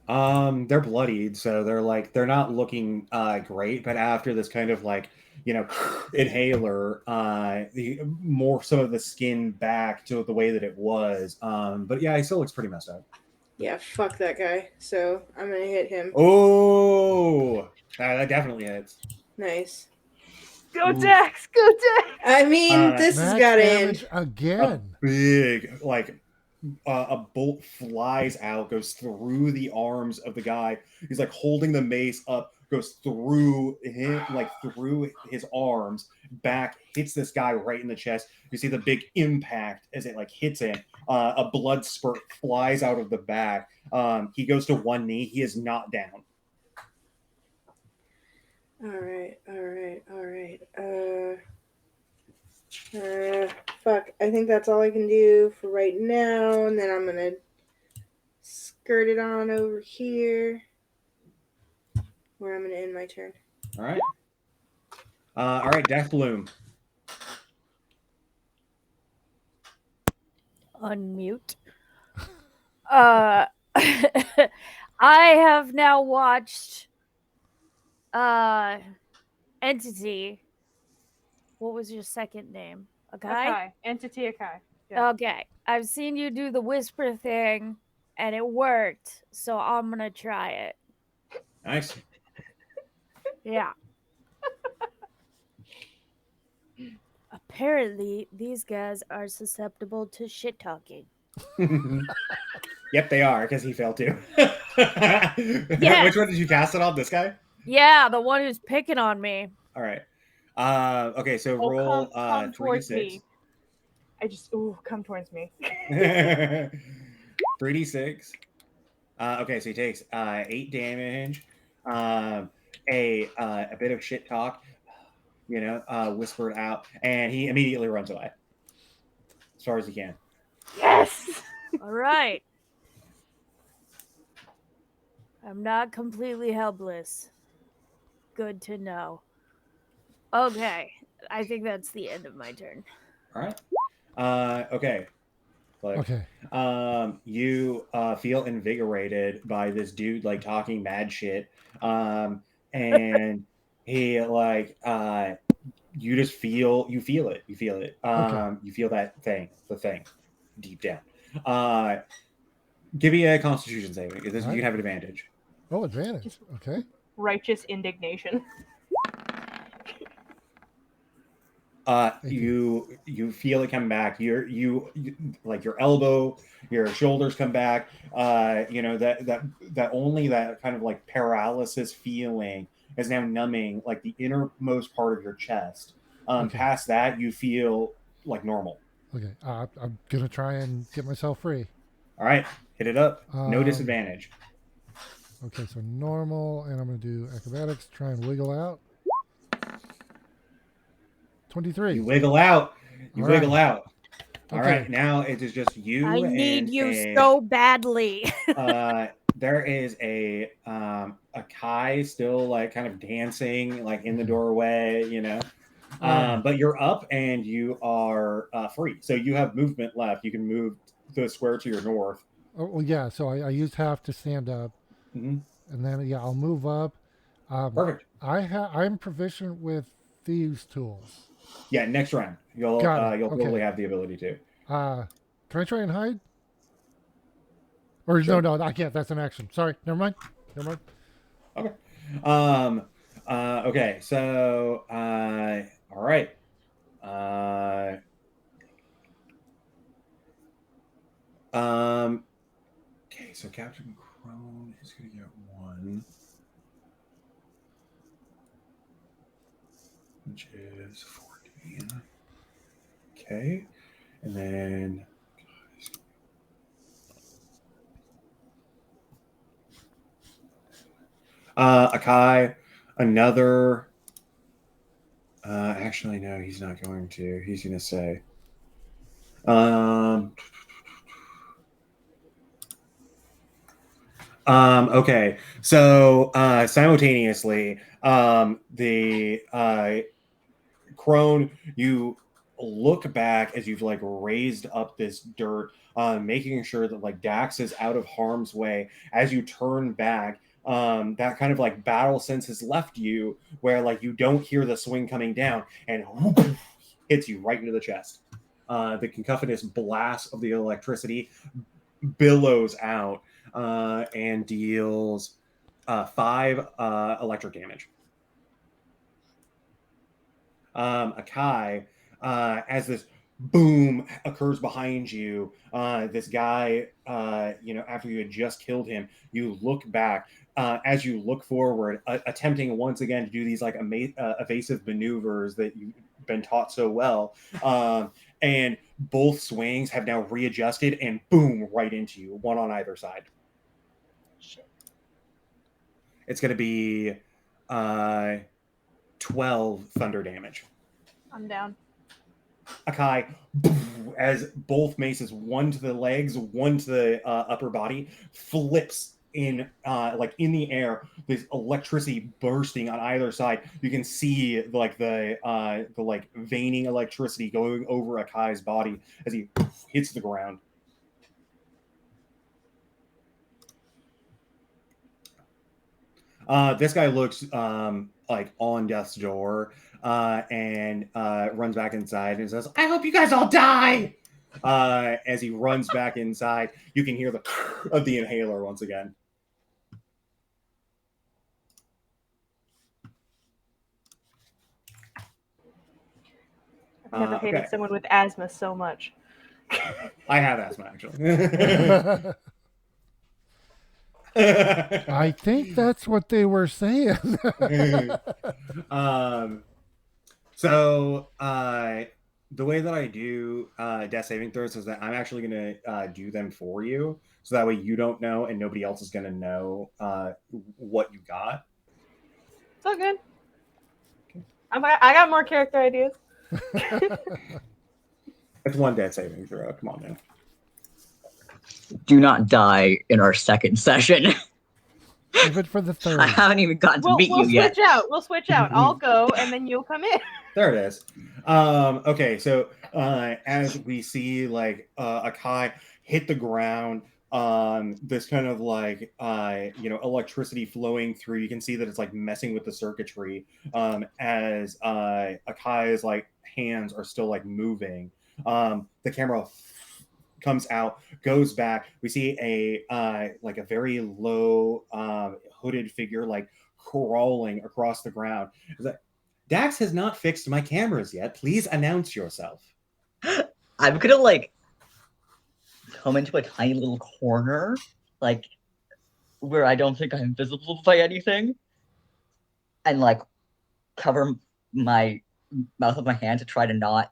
B: They're bloodied, so they're not looking great. But after this kind of like inhaler, more some of the skin back to the way that it was. But yeah, he still looks pretty messed up.
G: Yeah, fuck that guy. So I'm gonna hit him.
B: Oh, that definitely hits.
G: Nice.
E: Go Dax! Go Dax!
G: I mean, this has got to end
D: again.
B: A big like. A bolt flies out, goes through the arms of the guy. He's like holding the mace up, goes through him, like through his arms, back, hits this guy right in the chest. You see the big impact as it like hits him. A blood spurt flies out of the back. He goes to one knee. He is not down.
G: All right. Fuck. I think that's all I can do for right now, and then I'm gonna skirt it on over here, where I'm gonna end my turn.
B: All right. All right, Deathbloom.
F: Unmute. I have now watched Entity. What was your second name?
E: Akai. Entity Akai. Yeah.
F: Okay. I've seen you do the whisper thing and it worked, so I'm gonna try it.
B: Nice.
F: Yeah. Apparently, these guys are susceptible to shit talking.
B: Yep, they are, because he failed too.
F: Yes.
B: Which one did you cast it on? This guy?
F: Yeah, the one who's picking on me.
B: All right. Okay, so
E: Oh,
B: roll
E: come
B: 3d6.
E: towards me. Come towards me.
B: 3d6. Okay, so he takes 8 damage. A bit of shit talk, whispered out, and he immediately runs away as far as he can.
E: Yes.
F: All right. I'm not completely helpless. Good to know. Okay, I think that's the end of my turn.
B: All right. Okay. Like,
D: Okay.
B: you feel invigorated by this dude like talking mad shit, and he like you just you feel it, you feel that the thing deep down. Give me a Constitution saving. You can have an advantage.
D: Oh, advantage. Okay.
E: Righteous indignation.
B: You feel it come back. You like your elbow, your shoulders come back. That only that kind of like paralysis feeling is now numbing like the innermost part of your chest.
D: Okay.
B: Past that, you feel like normal.
D: Okay. I'm gonna try and get myself free.
B: All right, hit it up. No disadvantage.
D: Okay, so normal, and I'm gonna do acrobatics. Try and wiggle out. 23.
B: You wiggle out. You
D: All
B: wiggle
D: right.
B: out. All
D: Okay.
B: right, now it is just you.
F: I need
B: and
F: you so badly.
B: there is a Kai still like kind of dancing like in the doorway, but you're up and you are free, so you have movement left. You can move the square to your north.
D: Oh, well, yeah. So I used half to stand up,
B: Mm-hmm.
D: and then I'll move up.
B: Perfect.
D: I'm proficient with thieves' tools.
B: Yeah, next round you'll probably have the ability to.
D: Can I try and hide? Or
B: Sure.
D: no, I can't. That's an action. Sorry. Never mind.
B: Okay. Okay. So, all right. Okay. So Captain Crone is going to get 1, which is 14. Okay, and then. Akai, another. Actually, no, he's not going to. He's going to say. Okay, so simultaneously, the crone, you look back as you've like raised up this dirt, making sure that like Dax is out of harm's way. As you turn back, that kind of like battle sense has left you, where like you don't hear the swing coming down and whoop, hits you right into the chest. The cacophonous blast of the electricity billows out and deals 5 electric damage. Akai, as this boom occurs behind you, this guy, after you had just killed him, you look back. As you look forward, attempting once again to do these like evasive maneuvers that you've been taught so well, and both swings have now readjusted and boom right into you, one on either side.
E: Shit.
B: It's going to be 12 thunder damage.
E: I'm down.
B: Akai, as both maces, one to the legs, one to the upper body, flips in in the air. This electricity bursting on either side. You can see like the veining electricity going over Akai's body as he hits the ground. This guy looks like on death's door, and runs back inside and says, "I hope you guys all die." As he runs back inside, you can hear the of the inhaler once again.
E: I've never hated someone with asthma so much.
B: I have asthma, actually.
D: I think that's what they were saying.
B: So the way that I do death saving throws is that I'm actually going to do them for you, so that way you don't know and nobody else is going to know what you got.
E: It's all good. I got more character ideas.
B: It's one death saving throw. Come on now.
A: Do not die in our second session.
D: Save it for the third.
A: I haven't even gotten to meet you yet.
E: We'll switch out. I'll go, and then you'll come in.
B: There it is. Okay, so as we see like Akai hit the ground, this kind of like electricity flowing through, you can see that it's like messing with the circuitry as Akai's like hands are still like moving. The camera comes out, goes back. We see a like a very low hooded figure like crawling across the ground. It's like, Dax has not fixed my cameras yet. Please announce yourself.
A: I'm gonna like come into a tiny little corner, like where I don't think I'm visible by anything, and like cover my mouth with my hand to try to not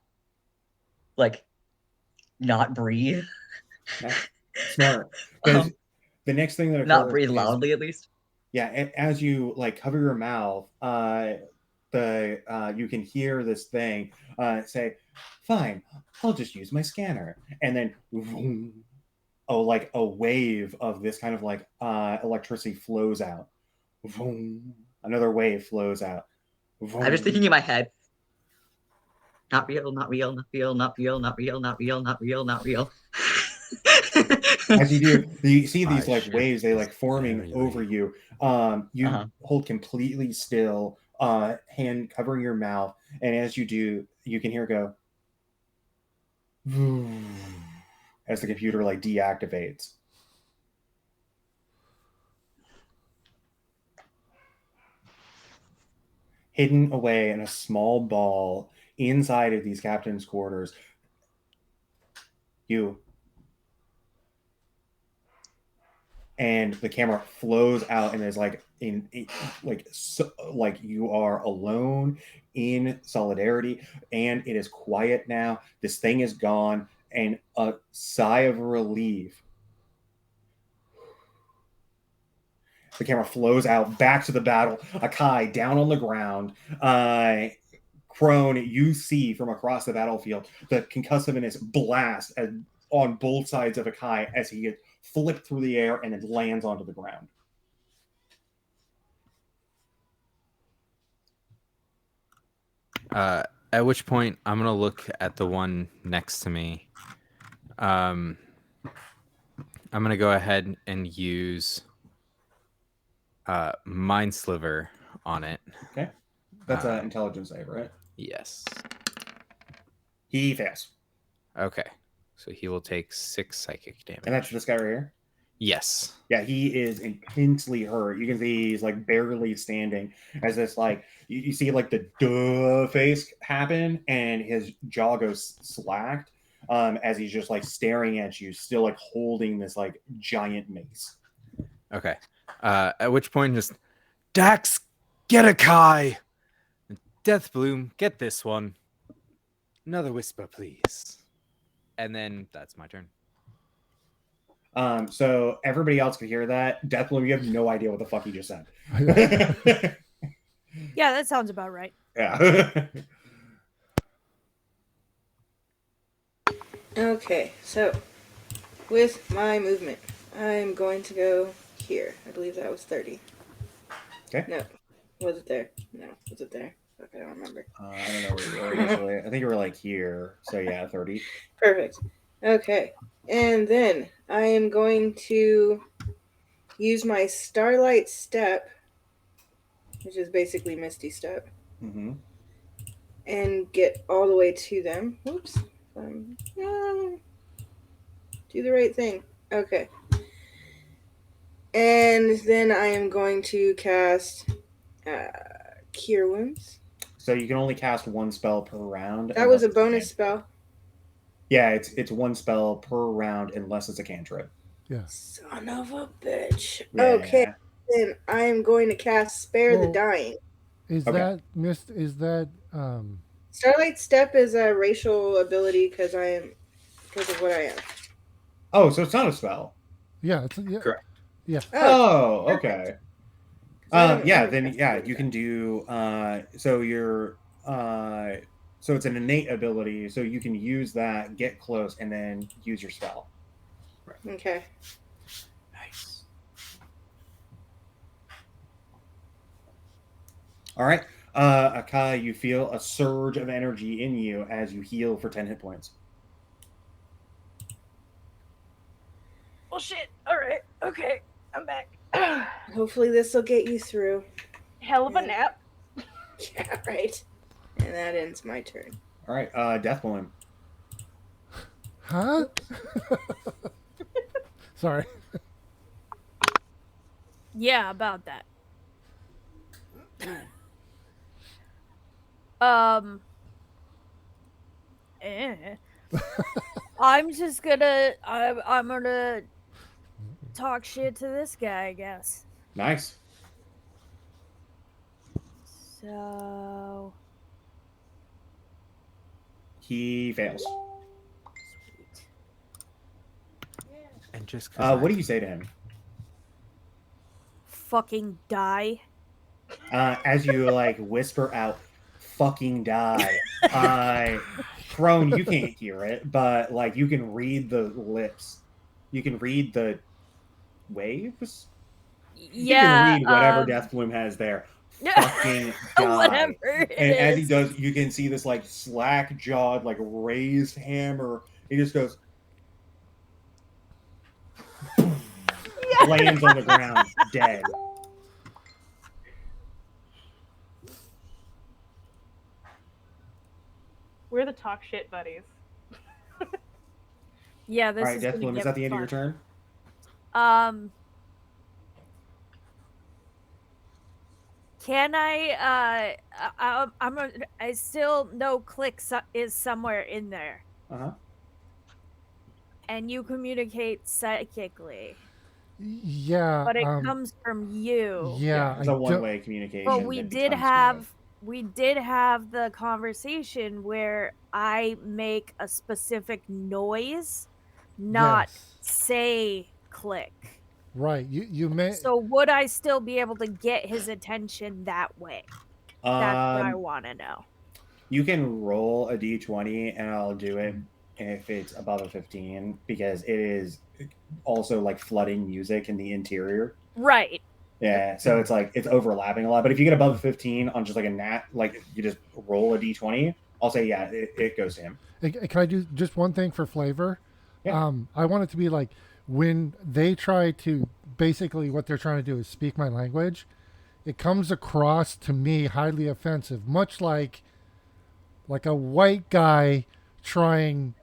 A: breathe.
B: Smart. Because the next thing that occurs
A: not breathe loudly, at least.
B: Yeah, as you like cover your mouth, you can hear this thing say, "Fine, I'll just use my scanner," and then vroom, like a wave of this kind of like electricity flows out. Vroom, another wave flows out. Vroom.
A: I'm just thinking in my head, not real, not real, not real, not real, not real, not real, not real, not real.
B: As you do, you see these like waves, they like forming over you. You hold completely still, hand covering your mouth, and as you do, you can hear it go as the computer like deactivates. Hidden away in a small ball inside of these captain's quarters, and the camera flows out and is like like you are alone in solidarity, and it is quiet now. This thing is gone, and a sigh of relief. The camera flows out back to the battle. Akai down on the ground. Crone, you see from across the battlefield the concussiveness blast on both sides of Akai as he gets flipped through the air and then lands onto the ground.
C: At which point, I'm going to look at the one next to me. I'm going to go ahead and use Mind Sliver on it.
B: Okay. That's an intelligence save, right?
C: Yes.
B: He fails.
C: Okay. So he will take 6 psychic damage.
B: And that's this guy right here?
C: Yes.
B: Yeah, he is intensely hurt. You can see he's like barely standing as this like you see like the duh face happen, and his jaw goes slacked as he's just like staring at you, still like holding this like giant mace.
C: Okay. At which point, just Dax, get a Kai. Deathbloom, get this one. Another whisper, please. And then that's my turn.
B: So everybody else could hear that. Deathbloom, you have no idea what the fuck he just said.
F: Yeah, that sounds about right.
B: Yeah.
G: Okay, so with my movement, I'm going to go here. I believe that was 30.
B: Okay.
G: No. Was it there? No. Was it there? Okay, I don't remember.
B: I don't know where you were initially. I think you were like here. So yeah, 30.
G: Perfect. Okay. And then I am going to use my Starlight Step, which is basically Misty Step, and get all the way to them. Whoops. Do the right thing. Okay. And then I am going to cast Cure Wounds.
B: So you can only cast one spell per round.
G: That was
B: unless
G: a
B: it's
G: bonus
B: cantrip.
G: spell.
B: Yeah, it's one spell per round unless it's a cantrip.
D: Yeah.
G: Son of a bitch.
B: Yeah.
G: Okay, then I am going to cast Spare the
D: Well-
G: Dying.
D: Is
B: Okay.
D: that missed? Is that
G: Starlight Step is a racial ability because of what I am.
B: Oh, so it's not a spell.
D: yeah? It's yeah.
C: Correct.
D: Yeah.
B: Oh, okay.
G: I don't
B: Yeah,
G: ever
B: then
G: cast
B: yeah,
G: Spare the
B: you can do so you're so it's an innate ability, so you can use that, get close, and then use your spell.
G: Dying. Okay.
B: Nice. All right. Akai, you feel a surge of energy in you as you heal for 10 hit points.
E: Well, shit. All right. Okay. I'm back.
G: Hopefully this will get you through.
E: Hell of a
G: Yeah.
E: nap.
G: Yeah, right. And that ends my turn.
B: All right, Death Bloom.
D: Huh? Sorry.
F: Yeah, about that. Um. I'm just gonna. I'm gonna talk shit to this guy, I guess.
B: Nice.
F: So
B: He fails.
F: sweet.
C: And just
B: What do you say to him?
F: Fucking die.
B: As you like whisper out, "Fucking die." Crone, you can't hear it, but like you can read the lips. You can read the waves. You can read whatever Death Bloom has there. Fucking die.
F: Whatever it
B: And as he
F: is.
B: does, you can see this like slack jawed, like raised hammer. He just goes, lands on the ground, dead.
E: We're the talk shit buddies.
F: Yeah, this
B: All right,
F: is
B: Death
F: gonna
B: Bloom, is
F: get
B: that the end of your
F: fun.
B: turn?
F: Can I still know Click is somewhere in there,
B: Uh-huh.
F: and you communicate psychically,
D: Yeah.
F: but it comes from you.
D: Yeah.
B: It's a one-way communication.
F: But we
B: that
F: did
B: becomes
F: have the conversation where I make a specific noise, not
D: Yes.
F: say click.
D: Right. You may.
F: So would I still be able to get his attention that way? That's what I want to know.
B: You can roll a d20 and I'll do it if it's above a 15 because it is also like flooding music in the interior.
F: Right.
B: Yeah, so it's like it's overlapping a lot. But if you get above a 15 on just like a nat, like you just roll a d20, I'll say yeah, it goes to him.
D: Can I do just one thing for flavor?
B: Yeah.
D: I want it to be like when they try to basically what they're trying to do is speak my language. It comes across to me highly offensive, much like a white guy trying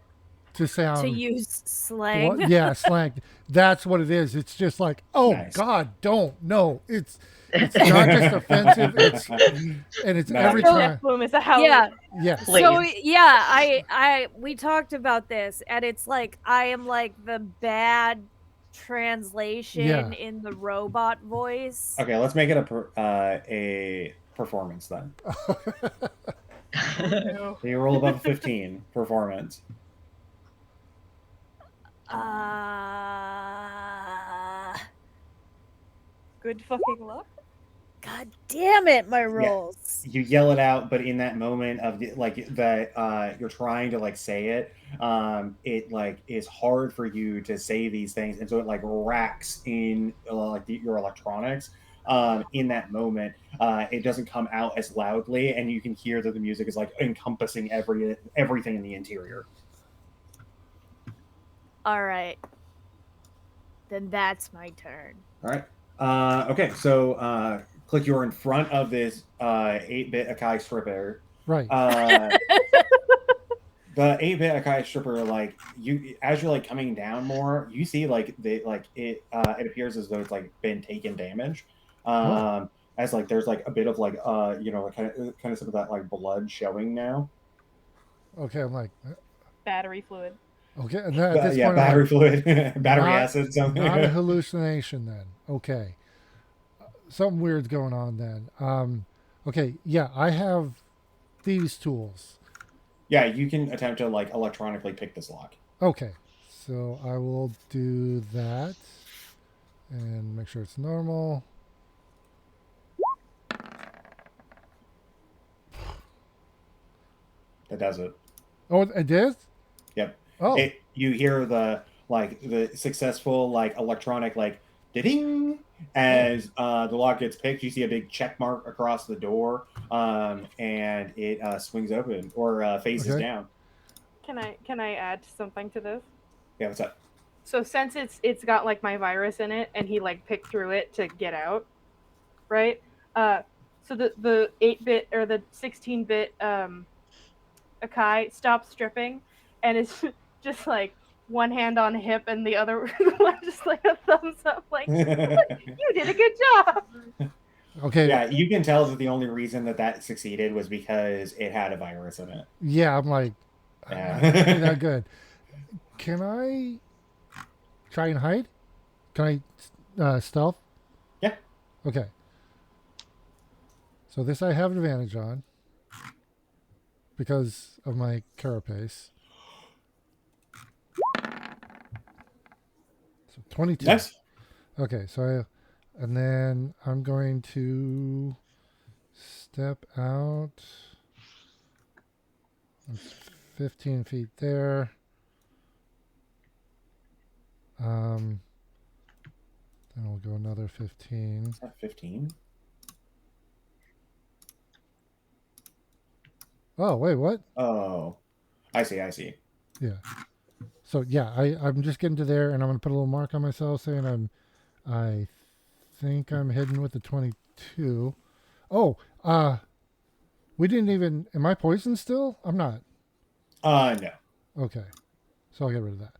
D: to sound
F: To use slang.
D: yeah, slang. That's what it is. It's just like, oh
B: Nice.
D: God, don't no. It's not just offensive. It's
B: Nice.
D: every
E: So
D: time.
E: Death Bloom is a howler.
F: Yeah.
D: Yeah.
F: So
A: Please.
F: yeah, we talked about this, and it's like I am like the bad translation
D: Yeah.
F: in the robot voice.
B: Okay, let's make it a performance then. So you roll above 15 performance.
E: Good fucking luck.
F: God damn it, my rolls.
B: You yell it out, but in that moment of that you're trying to like say it, it like is hard for you to say these things, and so it like racks in your electronics. In that moment, it doesn't come out as loudly, and you can hear that the music is like encompassing everything in the interior.
F: All right. Then that's my turn.
B: All right. Okay, so Click, you're in front of this 8-bit Akai stripper.
D: Right.
B: The 8-bit Akai stripper, like you, as you're like coming down more, you see like it appears as though it's like been taken damage. as like there's like a bit of like like kind of some of that like blood showing now.
D: Okay, I'm like,
E: Battery fluid.
D: okay. And then at this
B: Yeah,
D: point, I'm
B: battery
D: like,
B: fluid, battery
D: not,
B: acid, something.
D: not a hallucination then. Okay. Something weird's going on then. Okay, yeah, I have these tools.
B: Yeah, you can attempt to like electronically pick this lock.
D: Okay, so I will do that and make sure it's normal.
B: That does it.
D: Oh, it did?
B: Yep.
D: Oh,
B: You hear the successful like electronic like ding as the lock gets picked. You see a big check mark across the door, and it swings open or faces
D: Okay.
B: down.
E: Can I add something to this?
B: Yeah, what's up?
E: So since it's got like my virus in it, and he like picked through it to get out, right? So the 8-bit or the 16-bit Akai stops stripping, and it's just like one hand on hip and the other one just like a thumbs up, like you did a good job.
D: okay.
B: Yeah, you can tell that the only reason that succeeded was because it had a virus in it.
D: Yeah, I'm like,
B: Yeah.
D: not that good. Can I try and hide? Can I stealth?
B: Yeah.
D: Okay. So this I have advantage on because of my carapace. So 22.
B: Yes.
D: Okay, so and then I'm going to step out. It's 15 feet there. Then we'll go another 15.
B: 15.
D: Oh, wait, what?
B: Oh, I see.
D: Yeah. So yeah, I'm just getting to there, and I'm gonna put a little mark on myself saying I think I'm hidden with the 22. Oh, we didn't even. Am I poisoned still? I'm not.
B: No.
D: Okay, so I'll get rid of that.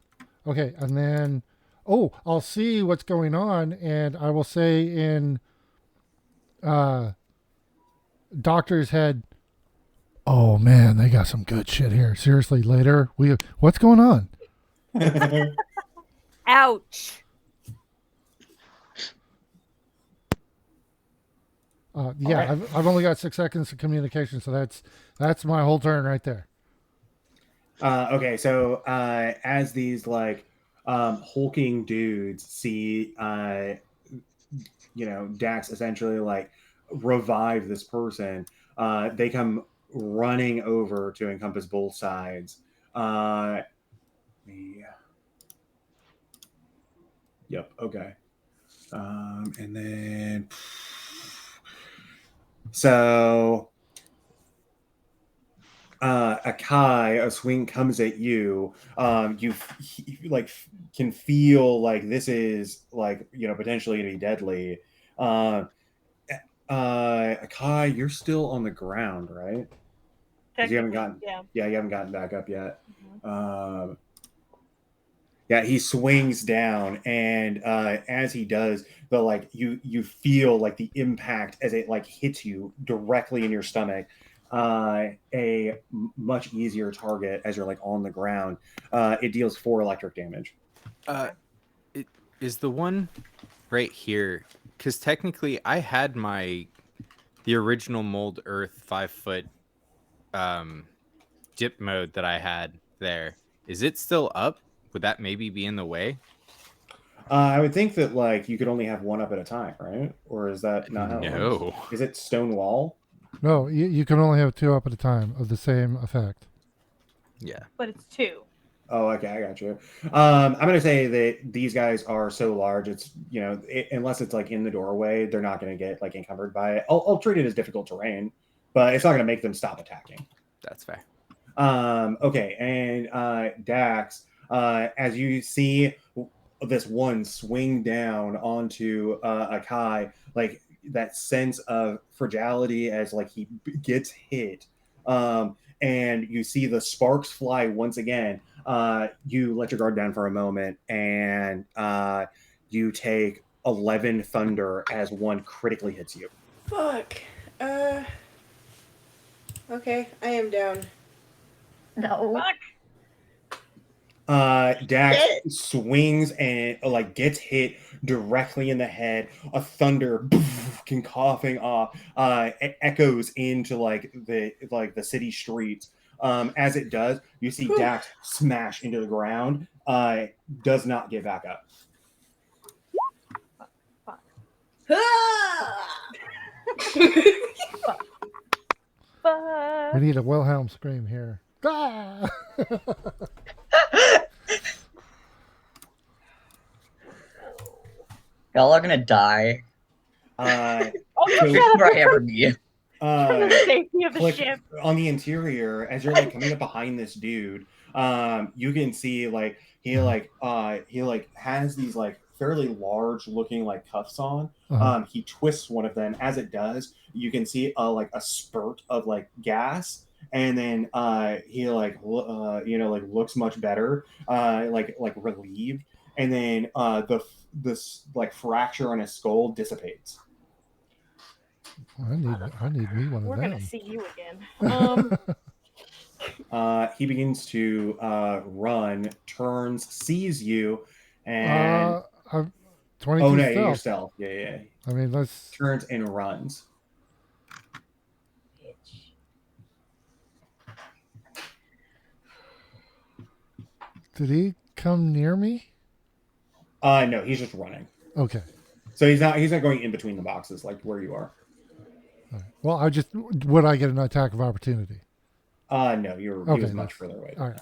D: Okay, and then I'll see what's going on, and I will say in doctor's head. Oh man, they got some good shit here. Seriously, later what's going on?
F: Ouch.
D: Yeah,
B: right.
D: I've only got 6 seconds of communication, so that's my whole turn right there.
B: Okay, so as these like hulking dudes see Dax essentially like revive this person, they come running over to encompass both sides. Yep. Okay. And then so Akai, a swing comes at you. You like can feel like this is like potentially to be deadly. Akai, you're still on the ground, right? Because you haven't gotten
E: Yeah.
B: you haven't gotten back up yet.
E: Mm-hmm.
B: Yeah, he swings down, and as he does, you feel like the impact as it like hits you directly in your stomach. Much easier target as you're like on the ground. It deals 4 electric damage.
C: It is the one right here, because technically I had the original mold earth 5-foot dip mode that I had there. Is it still up? Would that maybe be in the way?
B: I would think that like you could only have one up at a time, right? Or is that not how it
C: No.
B: works? Is it stone wall?
D: No, you can only have 2 up at a time of the same effect.
C: Yeah.
E: But it's 2.
B: Oh, okay, I got you. I'm gonna say that these guys are so large. It's unless it's like in the doorway, they're not gonna get like encumbered by it. I'll treat it as difficult terrain, but it's not gonna make them stop attacking.
C: That's fair.
B: Okay, and Dax, as you see this one swing down onto Akai, like that sense of fragility as like he gets hit, and you see the sparks fly once again. You let your guard down for a moment, and you take 11 thunder as one critically hits you.
G: Fuck. Okay, I am down.
A: No.
B: Dax
A: Shit.
B: swings and like gets hit directly in the head. A thunder can coughing off echoes into the city streets. As it does, you see
G: Whew.
B: Dax smash into the ground. Does not get back up.
D: We need a Wilhelm scream here. Ah!
A: Y'all are gonna die
B: Uh,
E: Oh,
B: So-
E: you shut up!
A: before I
E: You're
A: ever meet you.
E: from the safety of the
B: click
E: ship.
B: on the interior as you're like coming up behind this dude. You can see like he has these like fairly large looking like cuffs on.
D: Uh-huh.
B: He twists one of them. As it does, you can see like a spurt of like gas, and then he looks much better, like relieved, and then this like fracture on his skull dissipates.
D: I need me one of
E: We're
D: them.
E: gonna see you again.
B: He begins to run, turns, sees you, and
D: I'm 22
B: oh no,
D: stealth.
B: yourself. Yeah.
D: I mean, let's.
B: Turns and runs.
D: Did he come near me?
B: No, he's just running.
D: Okay.
B: So he's not going in between the boxes like where you are.
D: All right. Well, would I get an attack of opportunity?
B: No, he was much further away. All right.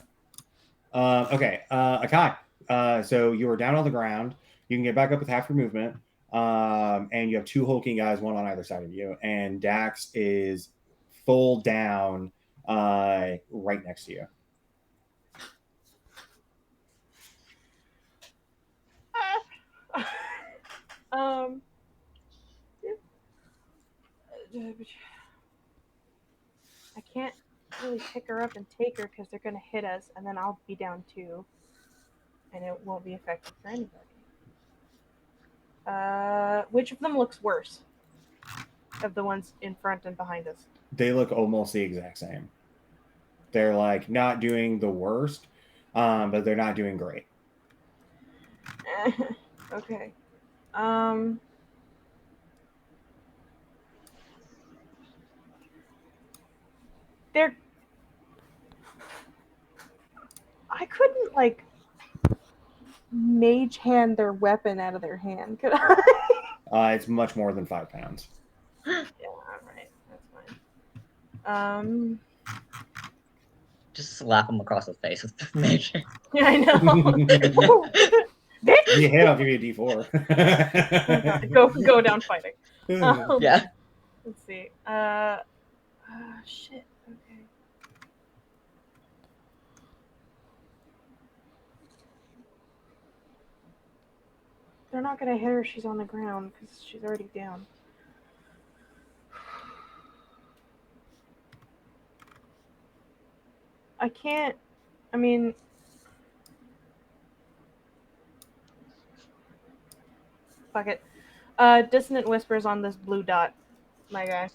B: Okay. Akai. So you are down on the ground. You can get back up with half your movement. And you have two hulking guys, one on either side of you, and Dax is full down, right next to you.
E: I can't really pick her up and take her because they're gonna hit us, and then I'll be down too, and it won't be effective for anybody. Which of them looks worse? Of the ones in front and behind us.
B: They look almost the exact same. They're like not doing the worst, but they're not doing great.
E: Okay. I couldn't like mage hand their weapon out of their hand, could I?
B: It's much more than 5 pounds.
E: Yeah, alright, that's fine.
A: Just slap him across the face with the major.
E: Yeah, I know.
B: Yeah, I'll give you a D4.
E: Go down fighting.
A: Yeah.
E: Let's see. Shit. Okay. They're not gonna hit her. She's on the ground because she's already down. I can't. I mean. Fuck it. Dissonant Whispers on this blue dot, my guy.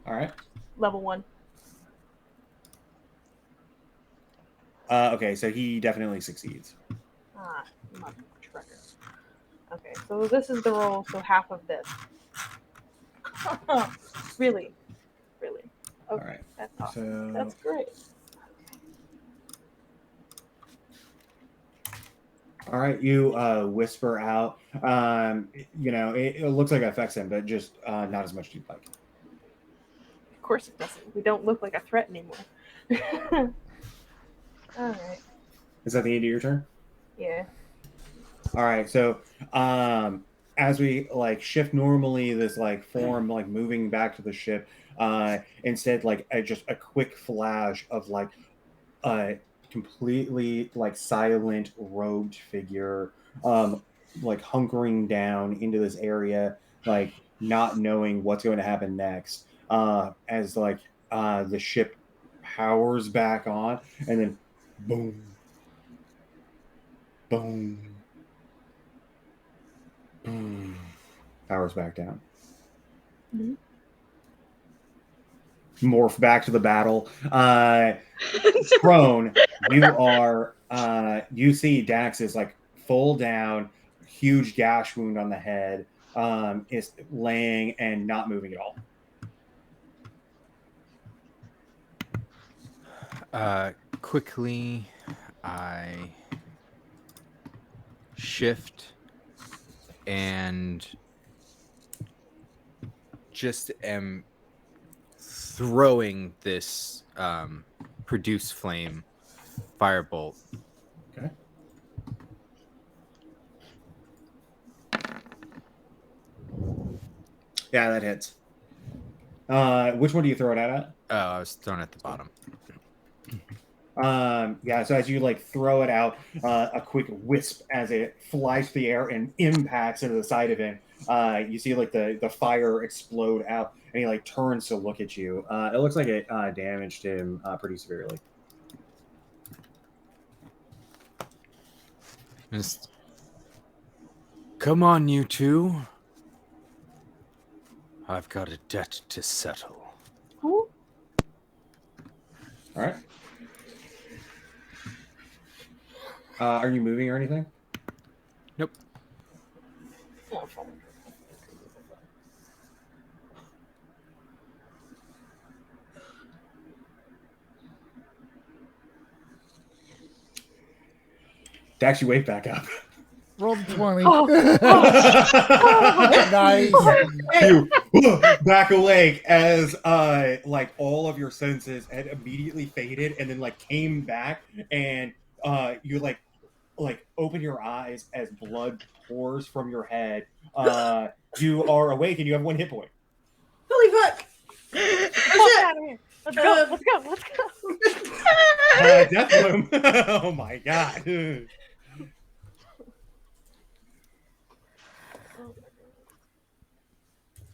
B: All right.
E: Level 1.
B: Okay, so he definitely succeeds.
E: Ah, mother trucker. Okay, so this is the roll, so half of this. Really? Okay,
B: All right.
E: that's awesome.
B: So
E: That's great.
B: all right, you whisper out. It looks like it affects him, but just not as much as you'd like.
E: Of course it doesn't. We don't look like a threat anymore. Alright.
B: Is that the end of your turn?
E: Yeah.
B: All right, so as we like shift normally this like form like moving back to the ship, instead like just a quick flash of like a completely like silent robed figure like hunkering down into this area, like not knowing what's going to happen next, as like the ship powers back on, and then boom, boom, powers back down. Morph back to the battle. Prone, you see Dax is like full down, huge gash wound on the head, is laying and not moving at all.
C: Quickly, I shift and just am throwing this produce flame firebolt.
B: Okay. Yeah, that hits. Which one do you throw it at?
C: Oh, I was thrown at the bottom.
B: Yeah, so as you like throw it out, a quick wisp as it flies through the air and impacts into the side of him. You see like the fire explode out, and he like turns to look at you. It looks like it damaged him pretty severely.
C: Just, come on, you two. I've got a debt to settle.
E: Who?
B: All right. Are you moving or anything?
C: Nope.
B: Dax, you wake back up.
D: Roll the 20.
B: Nice. You back awake as like all of your senses had immediately faded and then like came back, and you like open your eyes as blood pours from your head. You are awake and you have 1 hit point.
G: Holy fuck!
E: Get out of here. Let's go. Let's go. Let's go.
B: Death bloom. Oh my god.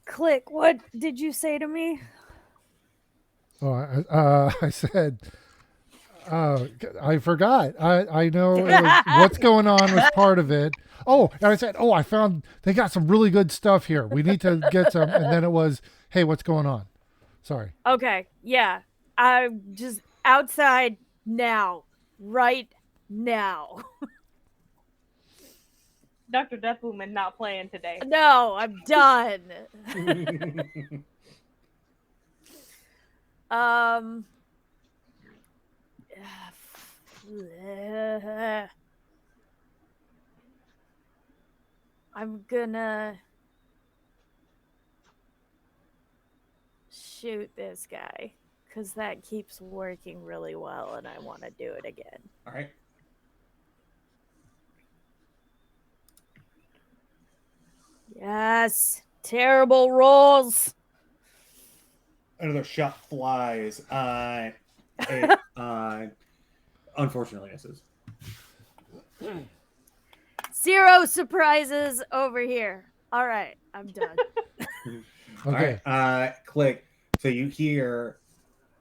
F: Click, what did you say to me?
D: Oh, I said, I forgot. I know what's going on was part of it. Oh, and I said, I found they got some really good stuff here. We need to get some. And then it was, hey, what's going on? Sorry.
F: Okay, yeah. I'm just outside now. Right now.
E: Dr. Deathwoman not playing today.
F: No, I'm done. I'm gonna shoot this guy because that keeps working really well and I want to do it again.
B: All right.
F: Yes. Terrible rolls.
B: Another shot flies. It unfortunately misses.
F: 0 surprises over here. All right, I'm done.
D: Okay.
B: All right. Click. So you hear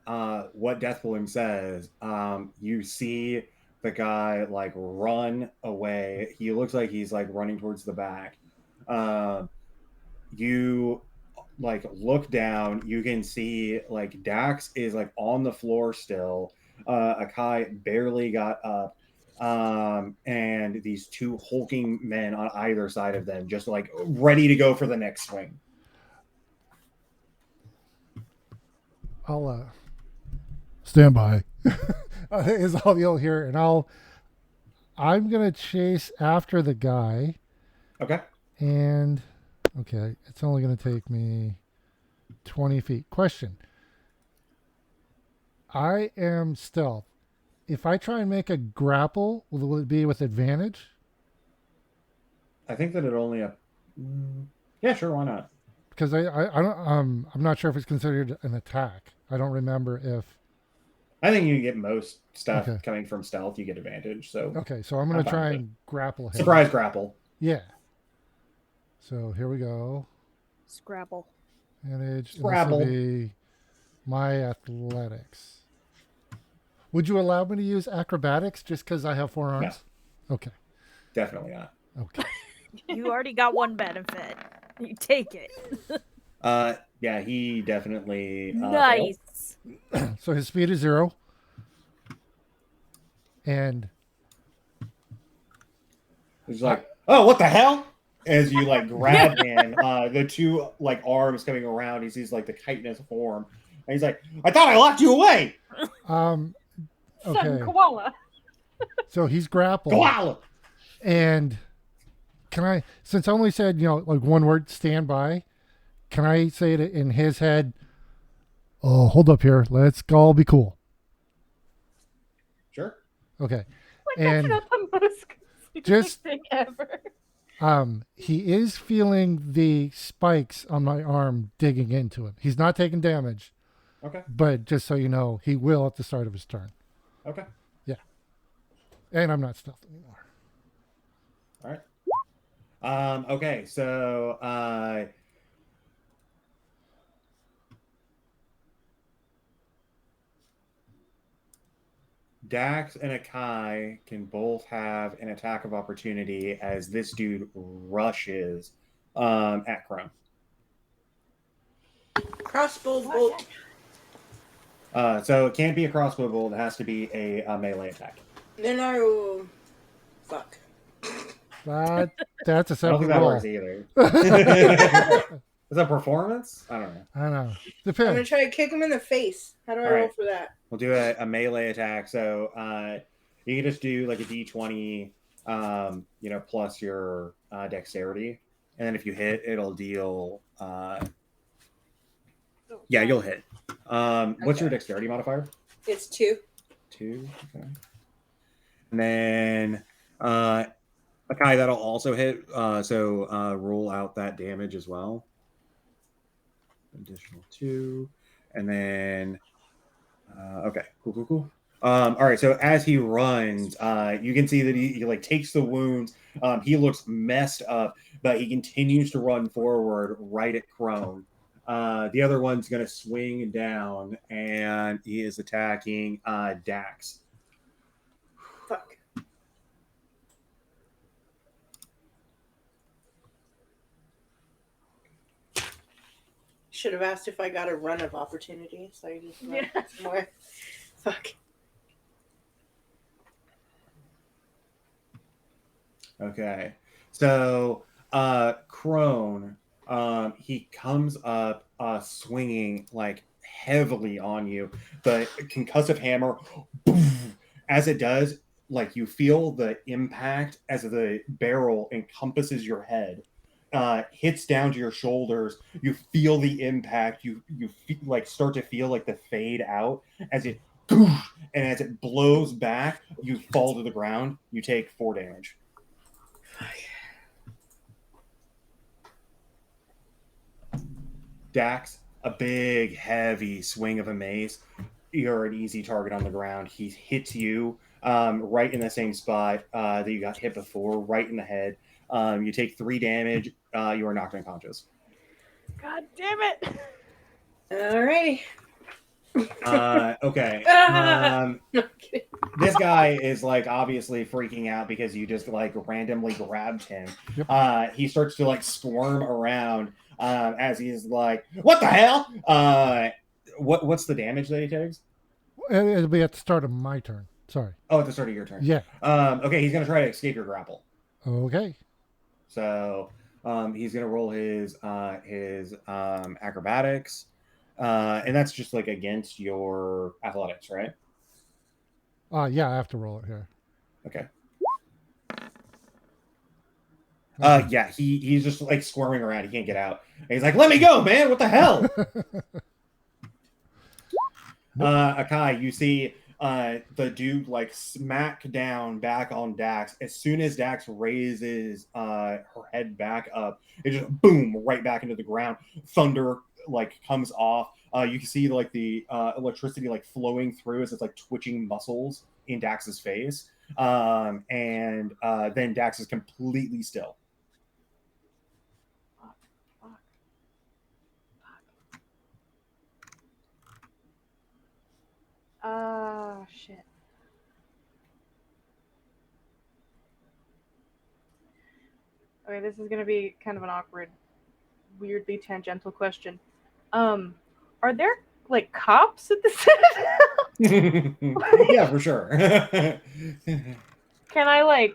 B: what Death Bloom says. You see the guy like run away. He looks like he's like running towards the back. You like look down. You can see like Dax is like on the floor still. Akai barely got up. And these 2 hulking men on either side of them just like ready to go for the next swing.
D: I'll stand by. Is all you'll hear, and I'm gonna chase after the guy.
B: Okay.
D: And okay, it's only gonna take me 20 feet. Question: I am stealth. If I try and make a grapple, will it be with advantage?
B: I think that it only yeah, sure, why not?
D: Because I don't I'm not sure if it's considered an attack. I don't remember if.
B: I think you get most stuff
D: Okay.
B: coming from stealth. You get advantage. So
D: Okay, so I'm gonna
B: I'm fine
D: try
B: with
D: and grapple him.
B: surprise grapple.
D: Yeah. So here we go.
F: Scrabble.
D: Advantage. And this
B: Scrabble.
D: will be my athletics. Would you allow me to use acrobatics just because I have 4 arms? Okay.
B: Definitely not.
D: Okay.
F: You already got one benefit. You take it.
B: Yeah, he definitely failed.
F: Nice.
D: So his speed is 0. And
B: He's like, oh, what the hell? As you like grab him, the two like arms coming around, he sees like the chitinous form, and he's like, I thought I locked you away.
D: okay.
E: Son koala.
D: So he's grappled.
B: Koala.
D: And can I, since I only said, like one word, stand by, can I say it in his head? Oh, hold up here. Let's all be cool.
B: Sure.
D: Okay.
E: Like,
D: And
E: that's not the most confusing
D: just-
E: thing ever.
D: he is feeling the spikes on my arm digging into him. He's not taking damage,
B: Okay.
D: but just so you know, he will at the start of his turn.
B: Okay.
D: And I'm not stealth anymore.
B: All right. Okay. So, Dax and Akai can both have an attack of opportunity as this dude rushes at Crone.
G: Crossbow bolt.
B: So it can't be a crossbow bolt. It has to be a melee attack.
G: Then I will. Fuck.
D: That's a
B: I don't think
D: separate
B: that
D: roll.
B: works either. Is that performance? I don't know.
D: I don't know.
G: I'm gonna
D: Depends.
G: try to kick him in the face. How do I
B: All
G: roll
B: right.
G: for that?
B: We'll do a melee attack. So you can just do like a d20, plus your dexterity, and then if you hit, it'll deal. Yeah, you'll hit. What's your dexterity modifier?
G: It's 2.
B: 2. Okay. And then Akai, that'll also hit. So roll out that damage as well. Additional 2, and then okay, cool. All right, so as he runs, you can see that he like takes the wounds. He looks messed up, but he continues to run forward right at Crone. The other one's going to swing down, and he is attacking Dax.
G: Fuck. Should have asked if I got a run of opportunity, so I just run somewhere. Fuck.
B: Okay, so Crone, he comes up swinging like heavily on you, but concussive hammer, boom, as it does, like you feel the impact as the barrel encompasses your head, hits down to your shoulders. You feel the impact. You like start to feel like the fade out as it, and as it blows back, you fall to the ground. You take 4 damage. Dax, a big, heavy swing of a mace. You're an easy target on the ground. He hits you right in the same spot that you got hit before, right in the head. You take 3 damage. You are knocked unconscious.
E: God damn it.
G: Alrighty.
B: Okay.
G: No, I'm kidding.
B: This guy is like obviously freaking out because you just like randomly grabbed him.
D: Yep.
B: He starts to like squirm around as he's like, "What the hell?" What's the damage that he takes?
D: It'll be at the start of my turn. Sorry.
B: Oh, at the start of your turn.
D: Yeah.
B: Okay, he's gonna try to escape your grapple.
D: Okay.
B: So he's gonna roll his acrobatics, and that's just like against your athletics, right?
D: Yeah, I have to roll it here.
B: Okay.
D: Okay.
B: Yeah, he's just like squirming around. He can't get out. And he's like, "Let me go, man! What the hell?" Akai, you see the dude like smack down back on Dax. As soon as Dax raises her head back up, it just boom right back into the ground. Thunder like comes off. You can see like the electricity like flowing through as it's like twitching muscles in Dax's face. And then Dax is completely still.
E: Oh, shit. Okay, this is going to be kind of an awkward, weirdly tangential question. Are there like cops at the Citadel?
B: Yeah, for sure.
E: Can I like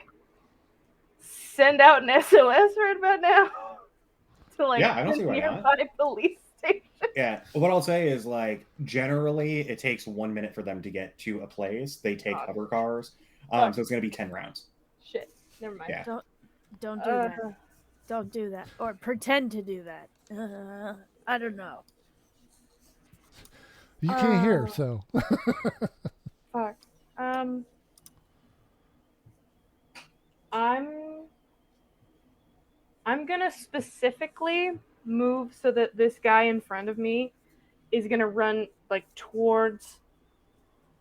E: send out an SOS right about now to like
B: Yeah, I don't
E: the
B: see why not.
E: nearby police station?
B: Yeah, what I'll say is like generally it takes 1 minute for them to get to a place. They take
E: Oh.
B: hover cars,
E: Fuck.
B: so it's gonna be 10 rounds.
E: Shit. Never mind.
B: Yeah.
F: Don't do that. Don't do that. Or pretend to do that. I don't know.
D: You can't hear, so.
E: Fuck. I'm gonna specifically move so that this guy in front of me is gonna run like towards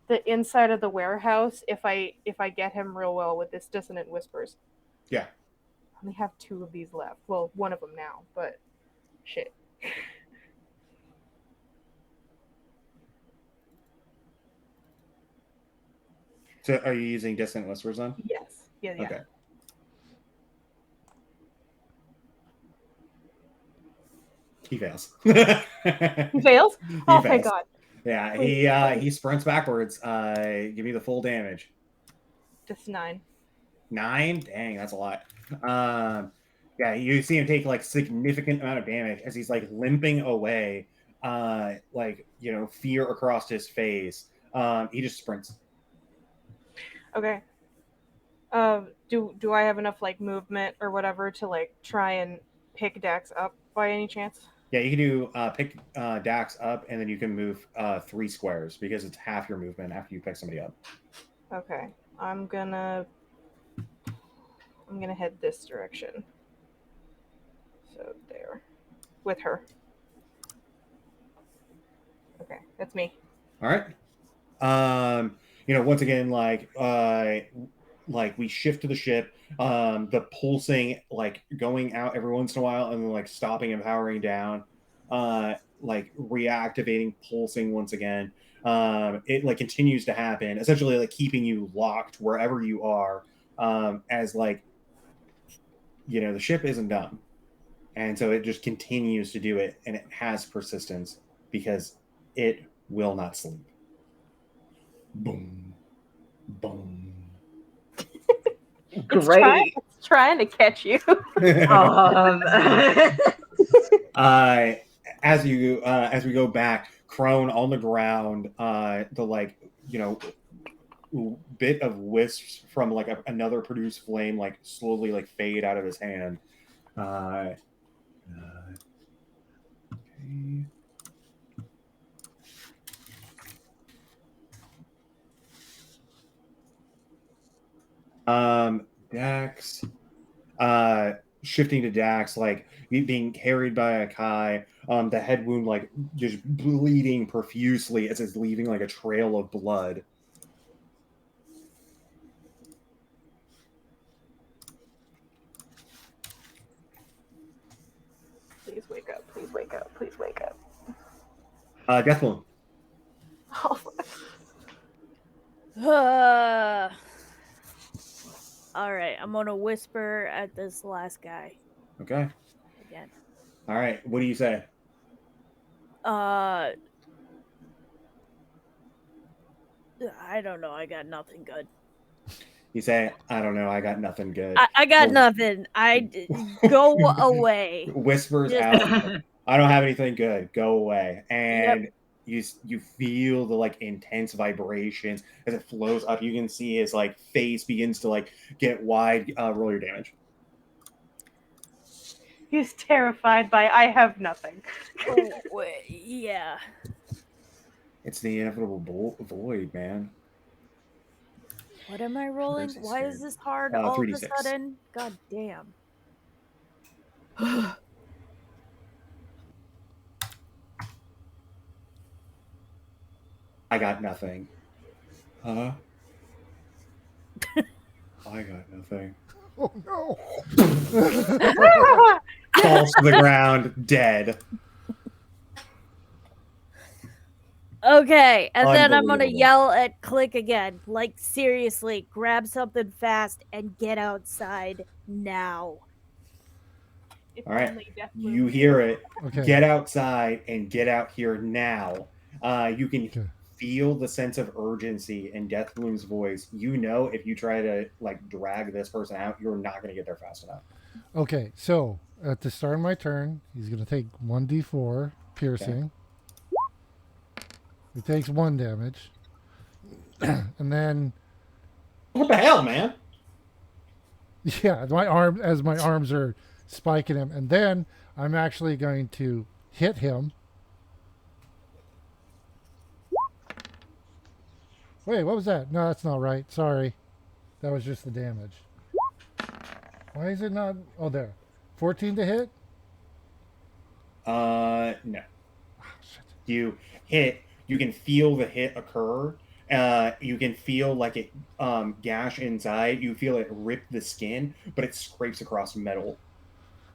E: the inside of the warehouse if I get him real well with this dissonant whispers.
B: Yeah.
E: I only have 2 of these left. Well, 1 of them now, but shit.
B: So are you using distant whispers then?
E: Yes. Yeah.
B: Okay. He fails.
E: He fails? Oh,
B: He
E: thank
B: fails.
E: God.
B: Yeah, he sprints backwards. Give me the full damage.
E: Just 9.
B: 9? Dang, that's a lot. Yeah, you see him take like significant amount of damage as he's like limping away, like fear across his face. He just sprints.
E: Okay. Do I have enough like movement or whatever to like try and pick Dax up by any chance?
B: Yeah, you can do pick Dax up, and then you can move 3 squares because it's half your movement after you pick somebody up.
E: Okay, I'm gonna head this direction. So there, with her. Okay, that's me.
B: All right. Once again, like we shift to the ship. The pulsing, like going out every once in a while, and then like stopping and powering down. Like reactivating pulsing once again. It like continues to happen, essentially like keeping you locked wherever you are. As like the ship isn't done, and so it just continues to do it, and it has persistence because it will not sleep. Boom, boom.
A: Great.
E: It's trying to catch you.
B: As we go back, Crone on the ground, the bit of wisps from like another produced flame like slowly like fade out of his hand. Okay. Dax, shifting to Dax, like being carried by a Kai, the head wound like just bleeding profusely as it's leaving like a trail of blood.
E: Please wake up, please wake up, please wake up.
B: Death wound.
F: All right, I'm gonna whisper at this last guy.
B: Okay.
F: Again.
B: All right. What do you say?
F: I don't know. I got nothing good.
B: You say, I don't know. I got nothing good.
F: I got nothing. Go away.
B: Whispers
F: Just-
B: out. I don't have anything good. Go away. And you feel the like intense vibrations as it flows up. You can see his like face begins to like get wide. Roll your damage.
E: He's terrified by I have nothing.
F: Yeah.
B: It's the inevitable void, man.
F: What am I rolling? Why is this hard all of a
B: 3d6.
F: sudden? God damn.
B: I got nothing. Huh? I got nothing.
D: Oh no!
B: Falls to the ground, dead.
F: Okay, and then I'm gonna
B: Unbelievable.
F: yell at Click again. Like, seriously, grab something fast and get outside now.
E: If
B: All right.
E: only Death
B: You
E: Bloom-
B: hear it.
D: Okay.
B: Get outside and get out here now. You can
D: Okay.
B: feel the sense of urgency in Death Bloom's voice. You know, if you try to like drag this person out, you're not going to get there fast enough.
D: Okay, so at the start of my turn, he's going to take 1d4 piercing. He takes 1 damage. And then,
B: What the hell, man?
D: yeah, my arms are spiking him. And then I'm actually going to hit him. Wait, what was that? No, that's not right. Sorry. That was just the damage. Why is it not? Oh, there. 14 to hit?
B: No.
D: Oh, shit.
B: You hit. You can feel the hit occur. You can feel like it gash inside. You feel it rip the skin, but it scrapes across metal.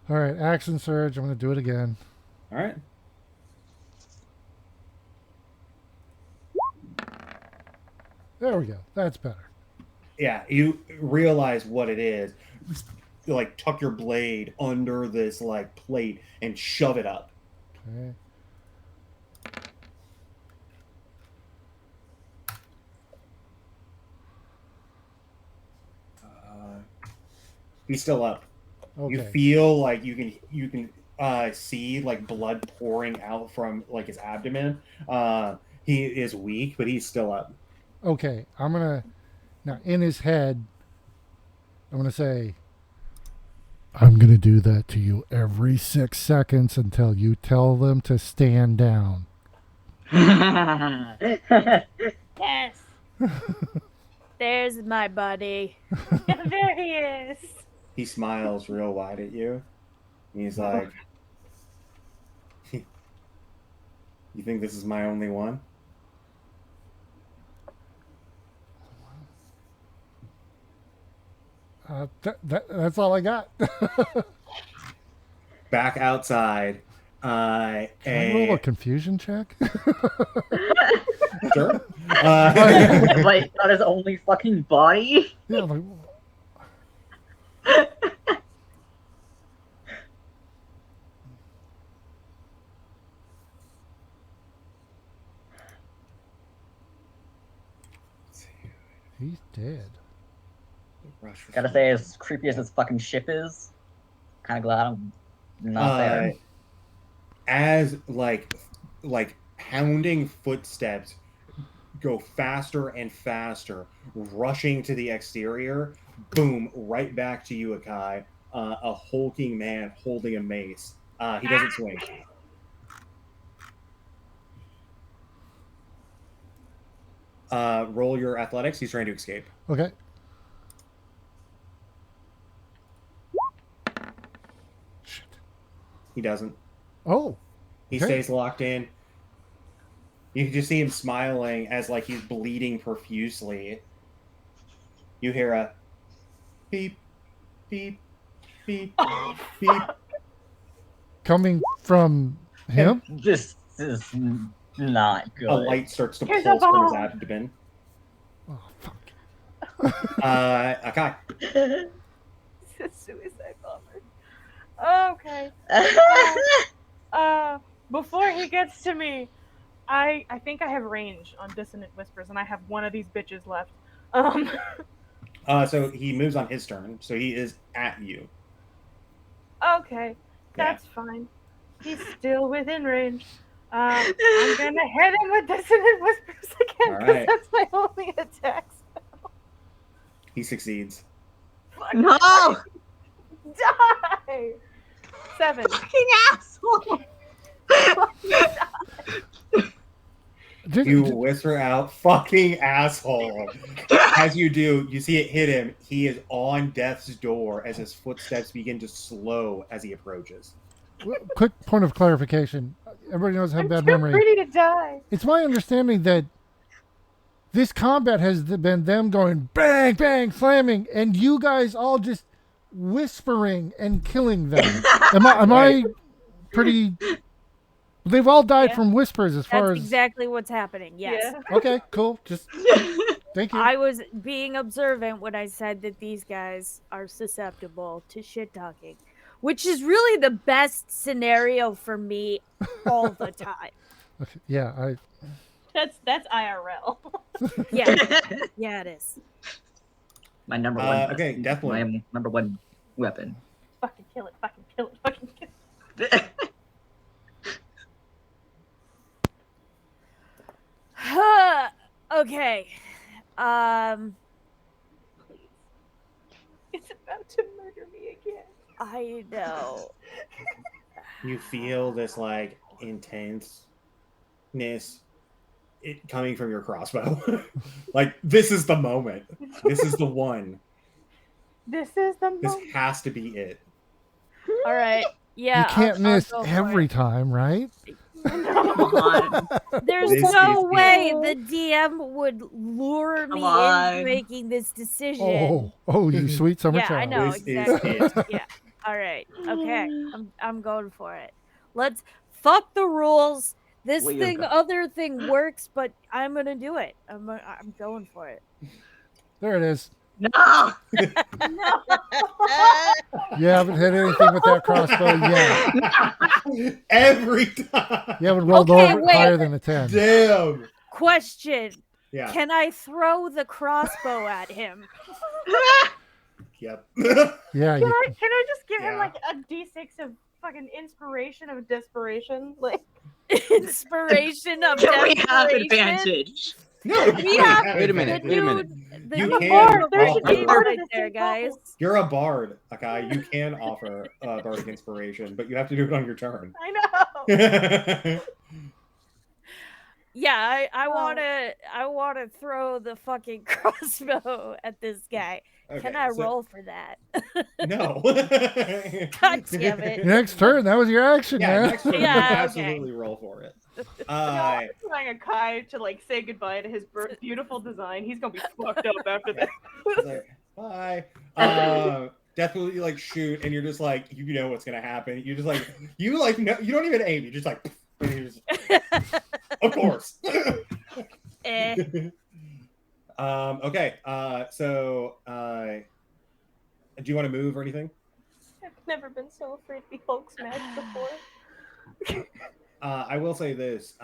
D: All right, action surge. I'm going to do it again.
B: All right.
D: There we go. That's better.
B: Yeah, you realize what it is. You, like, tuck your blade under this like plate and shove it up.
D: Okay.
B: He's still up. You
D: Okay.
B: feel like you can see like blood pouring out from like his abdomen. He is weak, but he's still up.
D: Okay. I'm going to, now in his head, I'm going to say, I'm going to do that to you every 6 seconds until you tell them to stand down.
F: Yes. There's my buddy.
E: There he is.
B: He smiles real wide at you. He's like, "You think this is my only one?"
D: That's all I got.
B: Back outside.
D: Can I roll a confusion check?
B: Sure.
A: Wait, not his only fucking body?
D: Yeah, like, he's dead.
A: Gotta say, as creepy as this fucking ship is, kind of glad I'm not there.
B: As like pounding footsteps go faster and faster, rushing to the exterior. Boom! Right back to you, Akai. A hulking man holding a mace. He doesn't swing. Roll your athletics. He's trying to escape.
D: Okay. Shit.
B: He doesn't.
D: Oh.
B: He
D: Okay.
B: stays locked in. You can just see him smiling as like he's bleeding profusely. You hear a beep, beep, beep, beep.
D: Coming from him?
A: This is not good.
B: A light starts to
E: Here's a
B: pulse from his
E: bomb.
B: abdomen.
D: Oh, fuck.
B: Akai.
E: It's a suicide bomber. Okay. Before he gets to me, I think I have range on dissonant whispers, and I have one of these bitches left.
B: So he moves on his turn, so he is at you.
E: Okay, that's fine. He's still within range. I'm gonna hit him with dissonant whispers again
B: All
E: because
B: right.
E: that's my only attack.
B: He succeeds.
E: Fuck,
A: No!
E: die! 7.
A: Fucking asshole!
B: You whisper out, "Fucking asshole." As you do, you see it hit him. He is on death's door as his footsteps begin to slow as he approaches.
D: Quick point of clarification. Everybody knows I have
E: I'm
D: bad
E: too
D: memory.
E: pretty to die.
D: It's my understanding that this combat has been them going bang, bang, slamming, and you guys all just whispering and killing them. Am I pretty? They've all died
F: Yeah.
D: from whispers as far
F: That's
D: as.
F: exactly what's happening. Yes.
E: Yeah.
D: Okay, cool. Just thank you.
F: I was being observant when I said that these guys are susceptible to shit talking, which is really the best scenario for me all the time.
D: Okay, yeah,
E: That's IRL.
F: Yeah, yeah, it is.
A: My number one.
B: Okay, definitely.
A: My number one weapon.
E: Fucking kill it. Fucking kill it. Fucking kill it.
F: Okay.
E: Please. It's about to murder me again.
F: I know.
B: You feel this like intenseness it coming from your crossbow. Like this is the moment. This is the one.
E: This is the
B: This
E: moment.
B: has to be it.
F: All right. Yeah.
D: you can't
F: I'll
D: miss
F: go for
D: every
F: it.
D: time, right?
A: Come on.
F: There's
B: This
F: no
B: is
F: way
E: it.
F: the DM would lure me
A: Come on.
F: into making this decision.
D: Oh, you sweet summer
F: Yeah, I
D: child.
F: know
B: This is
F: exactly.
B: it.
F: Yeah. All right. Okay. I'm going for it. Let's fuck the rules. This
A: Way to go.
F: other thing works, but I'm gonna do it. I'm going for it.
D: There it is.
A: No.
E: No.
D: You haven't hit anything with that crossbow yet.
B: Every time.
D: You haven't rolled
F: Okay,
D: over
F: wait.
D: higher than a 10.
B: Damn.
F: Question:
B: Yeah.
F: Can I throw the crossbow at him?
B: Yep.
D: Yeah,
E: Can I just give him
B: Yeah.
E: like a D6 of fucking inspiration of desperation? Like
F: Inspiration of
A: Can we have
F: desperation?
A: advantage?
B: No,
F: We
B: you
F: have-
B: can't
C: Wait a
B: have
C: minute,
F: The
C: wait a
B: advantage.
C: minute.
F: dude,
B: You
F: the
B: can
F: dude
E: there should be
F: name
E: part of
F: right
E: this
F: there,
E: in
F: guys.
B: You're a bard, okay? You can offer bardic inspiration, but you have to do it on your turn.
E: I know.
B: Okay.
F: Yeah, I
E: Oh.
F: wanna throw the fucking crossbow at this guy. Can I
B: so-
F: roll for that?
B: No.
F: God damn it.
D: next turn. That was your action,
B: Yeah,
D: man.
B: next turn, you
F: Yeah, okay.
B: absolutely roll for it.
E: No, I'm trying a Kai to like say goodbye to his beautiful design. He's gonna be fucked up after that.
B: It's like, bye. Definitely like shoot, and you're just like, you know what's gonna happen. You're just like, you like, no, you don't even aim. You're just like, and you're just, of course.
F: Eh.
B: Okay. So, do you want to move or anything?
E: I've never been so afraid to be Hulk smashed before.
B: I will say this: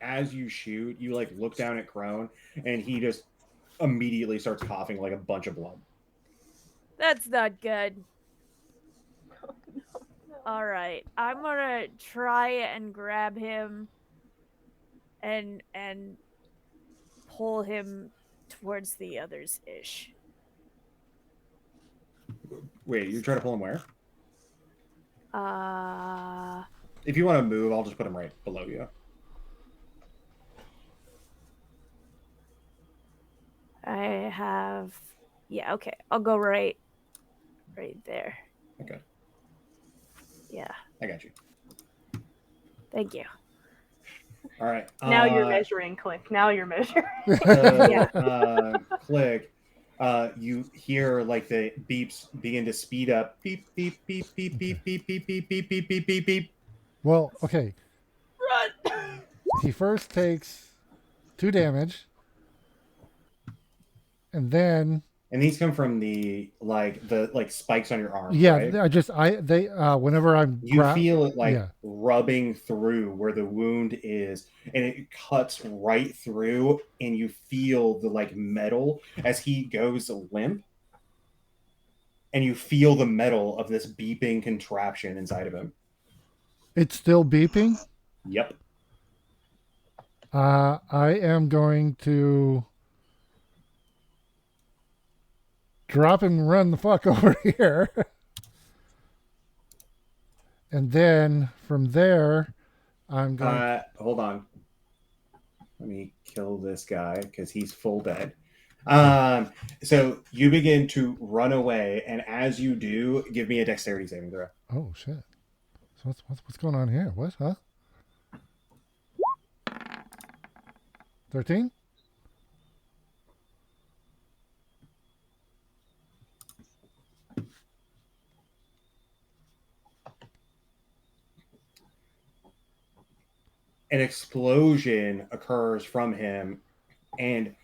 B: as you shoot, you like look down at Crone, and he just immediately starts coughing like a bunch of blood.
F: That's not good. All right, I'm gonna try and grab him and pull him towards the others ish.
B: Wait, you're trying to pull him where?
F: Uh,
B: If you want to move, I'll just put him right below you.
F: I have, yeah, okay. I'll go right there.
B: Okay,
F: Yeah,
B: I got you.
F: thank you.
B: All right.
E: Now you're measuring, Click. Now you're measuring.
B: So, Click. You hear like the beeps begin to speed up. Beep beep beep beep beep beep beep beep beep beep beep beep beep.
D: Well, okay.
E: Run!
D: He first takes 2 damage. And then
B: And these come from the spikes on your arm.
D: yeah,
B: right?
D: whenever I'm
B: You feel it like
D: yeah.
B: rubbing through where the wound is, and it cuts right through, and you feel the like metal as he goes limp, and you feel the metal of this beeping contraption inside of him.
D: It's still beeping.
B: Yep.
D: I am going to drop him and run the fuck over here. And then from there, I'm going.
B: Hold on. Let me kill this guy because he's full dead. So you begin to run away, and as you do, give me a dexterity saving throw.
D: Oh shit! So what's going on here? What? Huh? 13?
B: An explosion occurs from him and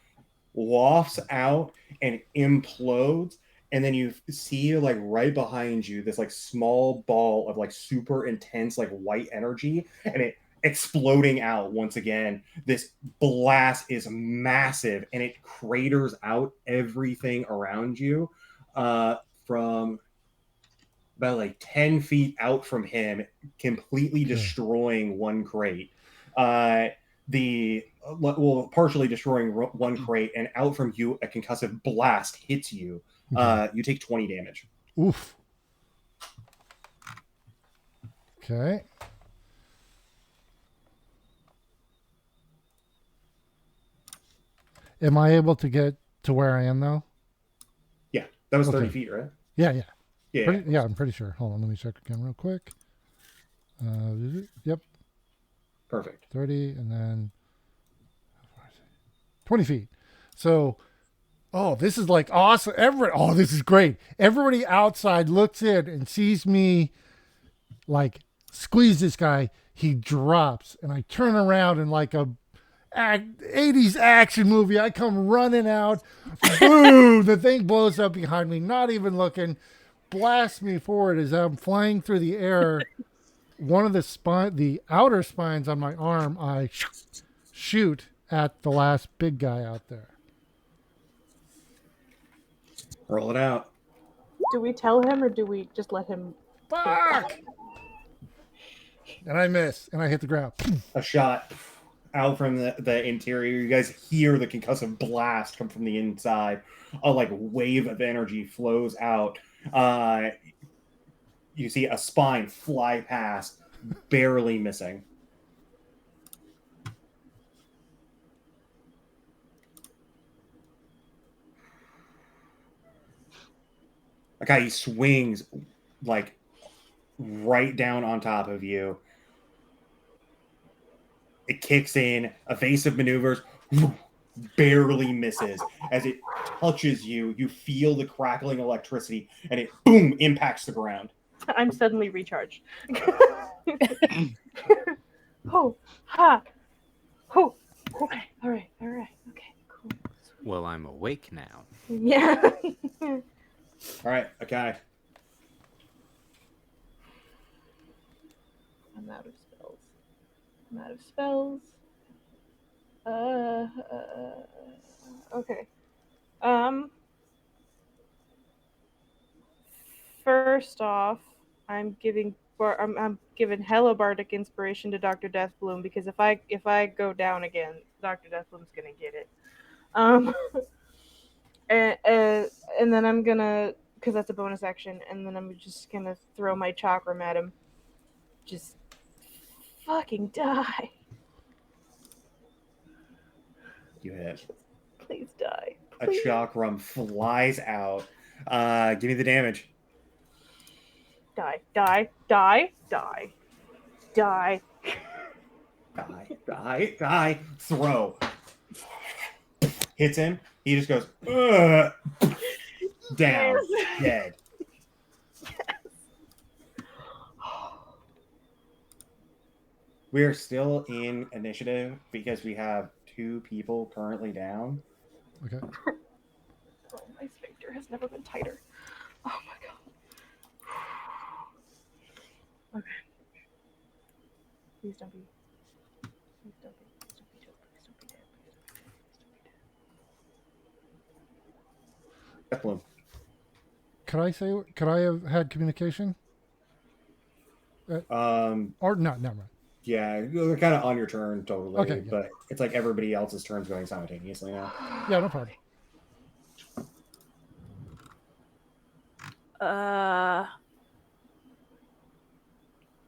B: wafts out and implodes, and then you see like right behind you this like small ball of like super intense like white energy, and it exploding out once again. This blast is massive, and it craters out everything around you, from about like 10 feet out from him, completely destroying one crate. Partially destroying one crate, and out from you, a concussive blast hits you. You take 20 damage.
D: Oof. Okay. Am I able to get to where I am though?
B: Yeah, that was 30
D: Okay.
B: feet, right?
D: Yeah, yeah.
B: Yeah.
D: Yeah, I'm pretty sure. Hold on, let me check again real quick. Yep,
B: Perfect.
D: 30, and then 20 feet. So, oh, this is like awesome. This is great. Everybody outside looks in and sees me like squeeze this guy. He drops, and I turn around and like a 80s action movie, I come running out. Boom! The thing blows up behind me, not even looking. Blasts me forward as I'm flying through the air. One of the outer spines on my arm, I shoot at the last big guy out there.
B: Roll it out.
E: Do we tell him or do we just let him?
D: Fuck! And I miss, and I hit the ground.
B: A shot out from the interior. You guys hear the concussive blast come from the inside. A like wave of energy flows out. You see a spine fly past, barely missing. A guy, he swings like right down on top of you. It kicks in, evasive maneuvers, barely misses. As it touches you, you feel the crackling electricity, and it boom impacts the ground.
E: I'm suddenly recharged. Oh, ha, oh, okay, all right, okay, cool.
C: Well, I'm awake now.
E: Yeah.
B: All right, okay.
E: I'm out of spells. Okay. First off, I'm giving Hella Bardic inspiration to Dr. Deathbloom, because if I go down again, Dr. Deathbloom's gonna get it. And then I'm gonna, because that's a bonus action, and then I'm just gonna throw my chakram at him. Just fucking die.
B: You hit.
E: Please die.
B: A
E: Please.
B: chakram flies out. Give me the damage.
E: Die.
B: Throw. Hits him. He just goes, ugh. Down.
E: Yes.
B: Dead. We are still in initiative because we have 2 people currently down.
D: Okay.
E: Oh, my sphincter has never been tighter. Oh my god. Okay. Please don't be. Please don't be. Please don't be dead. Please don't be dead. Please don't be dead.
B: Deathbloom.
D: Could I have had communication? Or not, never mind.
B: Yeah, you're kind of on your turn totally,
D: Okay, yeah.
B: but it's like everybody else's turns going simultaneously now.
D: Yeah, no problem.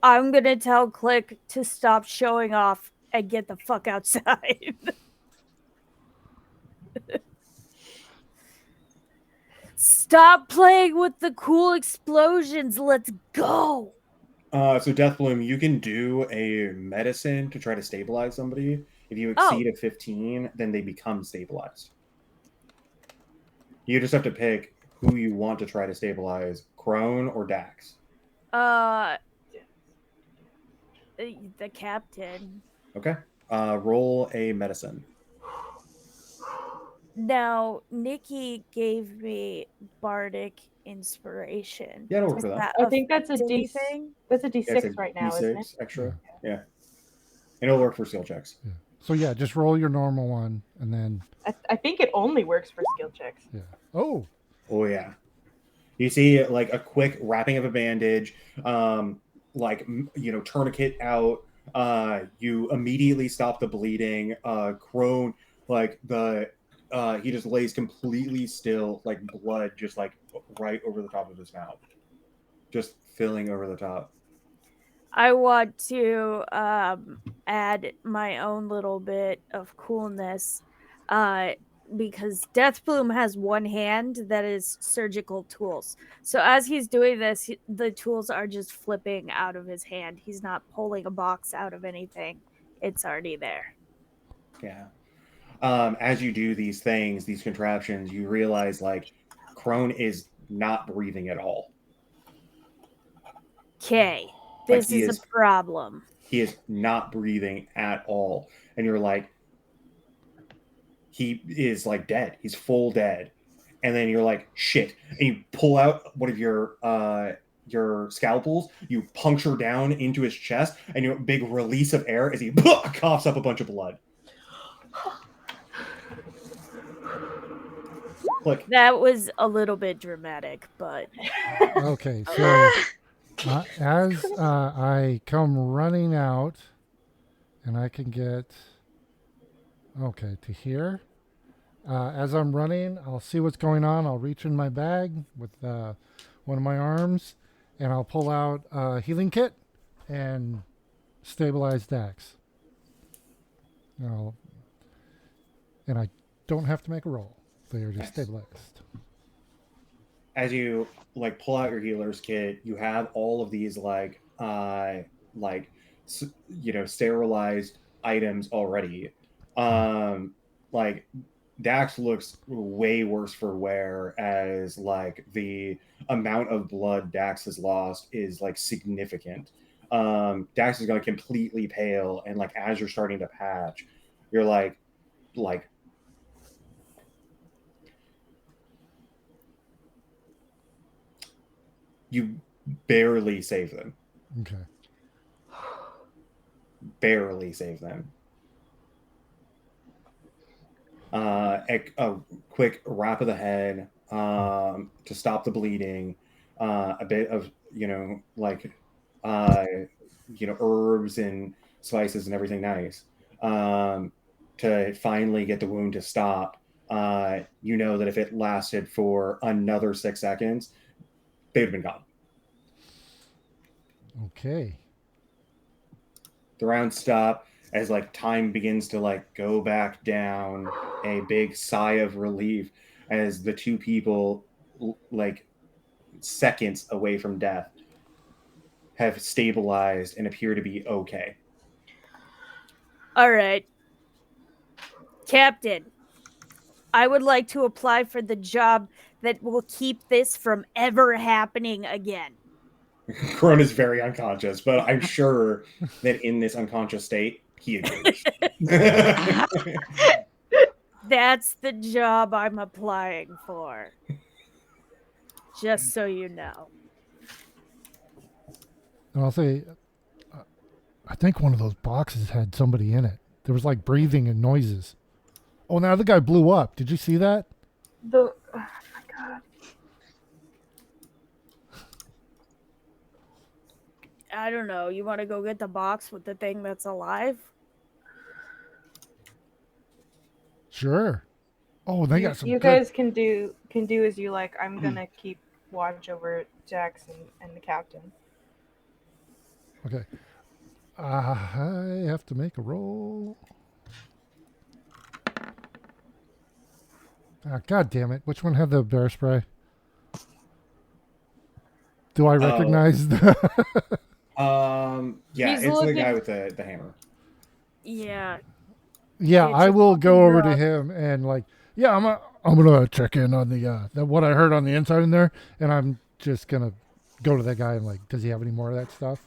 F: I'm gonna tell Click to stop showing off and get the fuck outside. Stop playing with the cool explosions. Let's go.
B: So Deathbloom, you can do a medicine to try to stabilize somebody. If you exceed a 15, then they become stabilized. You just have to pick who you want to try to stabilize, Crone or Dax.
F: The captain.
B: Okay. Roll a medicine.
F: Now, Nikki gave me bardic inspiration.
B: Yeah, it'll work
F: Does
B: for that.
E: I think that's a
F: affect
E: D.
F: anything?
E: That's a
B: Yeah, it's
E: D6
B: a
E: right now, isn't it?
B: D6 extra. Yeah. And it'll work for skill checks.
D: Yeah. So yeah, just roll your normal one, and then
E: I think it only works for skill checks.
D: yeah. Oh,
B: Oh yeah. You see like a quick wrapping of a bandage, tourniquet out. You immediately stop the bleeding. Crone, like the he just lays completely still, like blood just like right over the top of his mouth, just filling over the top.
F: I want to add my own little bit of coolness because Deathbloom has one hand that is surgical tools. So as he's doing this, the tools are just flipping out of his hand. He's not pulling a box out of anything. It's already there.
B: Yeah. As you do these things, these contraptions, you realize like Crone is not breathing at all.
F: Okay,
B: Like,
F: this is a problem.
B: He is not breathing at all. And you're like, he is like dead. He's full dead. And then you're like, shit. And you pull out one of your scalpels, you puncture down into his chest, and you big release of air as he coughs up a bunch of blood. Look.
F: That was a little bit dramatic, but
D: okay. So as I come running out, and I can get to here. As I'm running, I'll see what's going on. I'll reach in my bag with one of my arms, and I'll pull out a healing kit and stabilize Dax. And I don't have to make a roll. They are just stabilized.
B: As you like pull out your healer's kit, you have all of these sterilized items already. Like Dax looks way worse for wear, as like the amount of blood Dax has lost is like significant. Dax is going completely pale, and like as you're starting to patch, you're like you barely save them.
D: Okay.
B: Barely save them. A quick wrap of the head to stop the bleeding. A bit of herbs and spices and everything nice to finally get the wound to stop. You know that if it lasted for another 6 seconds, they would have been gone.
D: Okay.
B: The round stop as like time begins to like go back down. A big sigh of relief as the two people like seconds away from death have stabilized and appear to be okay.
F: All right. Captain, I would like to apply for the job that will keep this from ever happening again.
B: Crone is very unconscious, but I'm sure that in this unconscious state, he agrees.
F: That's the job I'm applying for. Just so you know.
D: And I'll say, I think one of those boxes had somebody in it. There was like breathing and noises. Oh, now the guy blew up. Did you see that?
E: Oh my god.
F: I don't know. You want to go get the box with the thing that's alive?
D: Sure. Oh, they got some.
E: You
D: good...
E: guys can do as you like. I'm gonna keep watch over Jax and the captain.
D: Okay. I have to make a roll. God damn it. Which one had the bear spray? Do I recognize the...
B: Yeah,
E: He's
B: it's
E: looking...
B: the guy with the hammer.
F: Yeah.
D: Yeah, I will go over to him and like, yeah, I'm gonna check in on the what I heard on the inside in there, and I'm just gonna go to that guy and like, does he have any more of that stuff?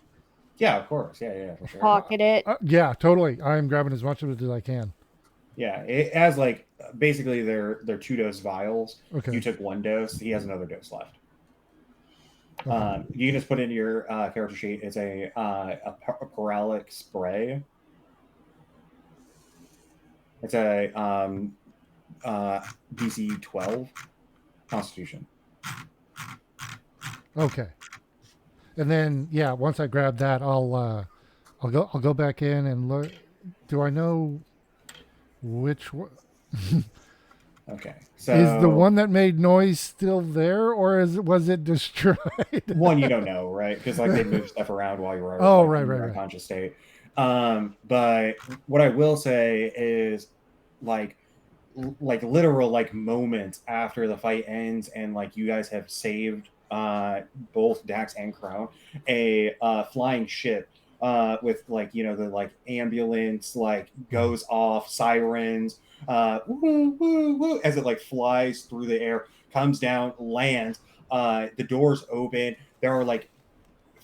B: Yeah, of course. Yeah, for sure.
F: Pocket it.
D: Yeah, totally. I'm grabbing as much of it as I can.
B: Yeah, it has like basically they're 2-dose vials.
D: Okay.
B: You took 1 dose. He has another dose left.
D: Okay.
B: You can just put in your character sheet. It's a paralic spray. It's a DC 12 Constitution.
D: Okay. And then yeah, once I grab that, I'll go back in and look. Do I know which one?
B: Okay, so
D: Is the one that made noise still there, or was it destroyed?
B: one you don't know, right? Because like they moved stuff around while you were
D: Oh,
B: like,
D: right,
B: in
D: right,
B: your
D: right.
B: unconscious state. But what I will say is like literal like moments after the fight ends and like you guys have saved both Dax and Crown, a flying ship with like the like ambulance like goes off, sirens woo, woo, woo, as it like flies through the air, comes down, lands, the doors open, there are like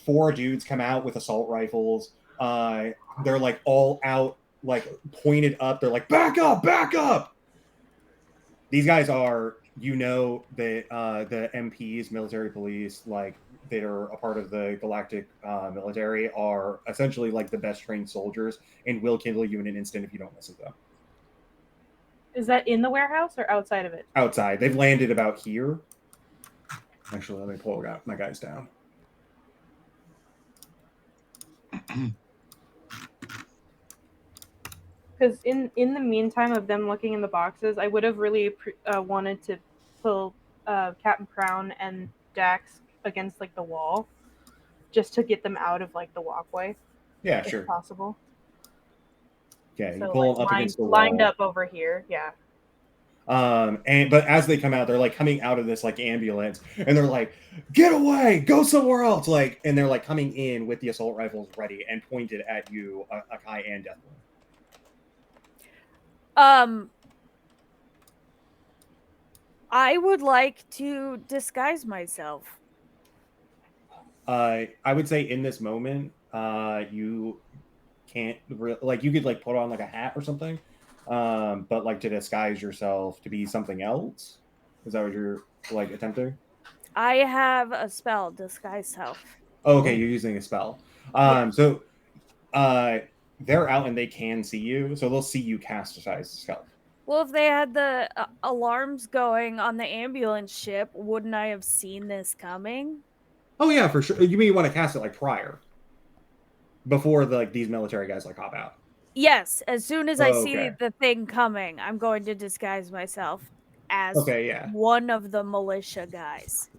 B: 4 dudes come out with assault rifles, they're like all out like pointed up, they're like back up, back up. These guys are, that the MPs, military police, like that are a part of the galactic military, are essentially like the best trained soldiers and will kill you in an instant if you don't listen to them.
E: Is that in the warehouse or outside of it?
B: Outside, they've landed about here. Actually, let me pull my guys down.
E: Because in the meantime of them looking in the boxes, I would have really wanted to pull Captain Crown and Dax against like the wall, just to get them out of like the walkway,
B: Yeah,
E: if
B: sure.
E: possible.
B: Yeah, you
E: So
B: pull
E: like
B: them up against the wall.
E: lined up over here, yeah.
B: But as they come out, they're like coming out of this like ambulance, and they're like, "Get away! Go somewhere else!" Like, and they're like coming in with the assault rifles ready and pointed at you, Akai and Deathbloom.
F: I would like to disguise myself.
B: I would say in this moment, you can't like you could like put on like a hat or something, but like to disguise yourself to be something else. Is that what you're like attempting?
F: I have a spell, disguise self.
B: Oh, okay, you're using a spell.
F: Yeah.
B: So they're out and they can see you, so they'll see you cast disguise self.
F: Well, if they had the alarms going on the ambulance ship, wouldn't I have seen this coming?
B: Oh yeah, for sure. You mean you want to cast it like prior, before these military guys like hop out?
F: Yes, as soon as I see
B: Okay.
F: the thing coming, I'm going to disguise myself as
B: Okay, yeah.
F: one of the militia guys.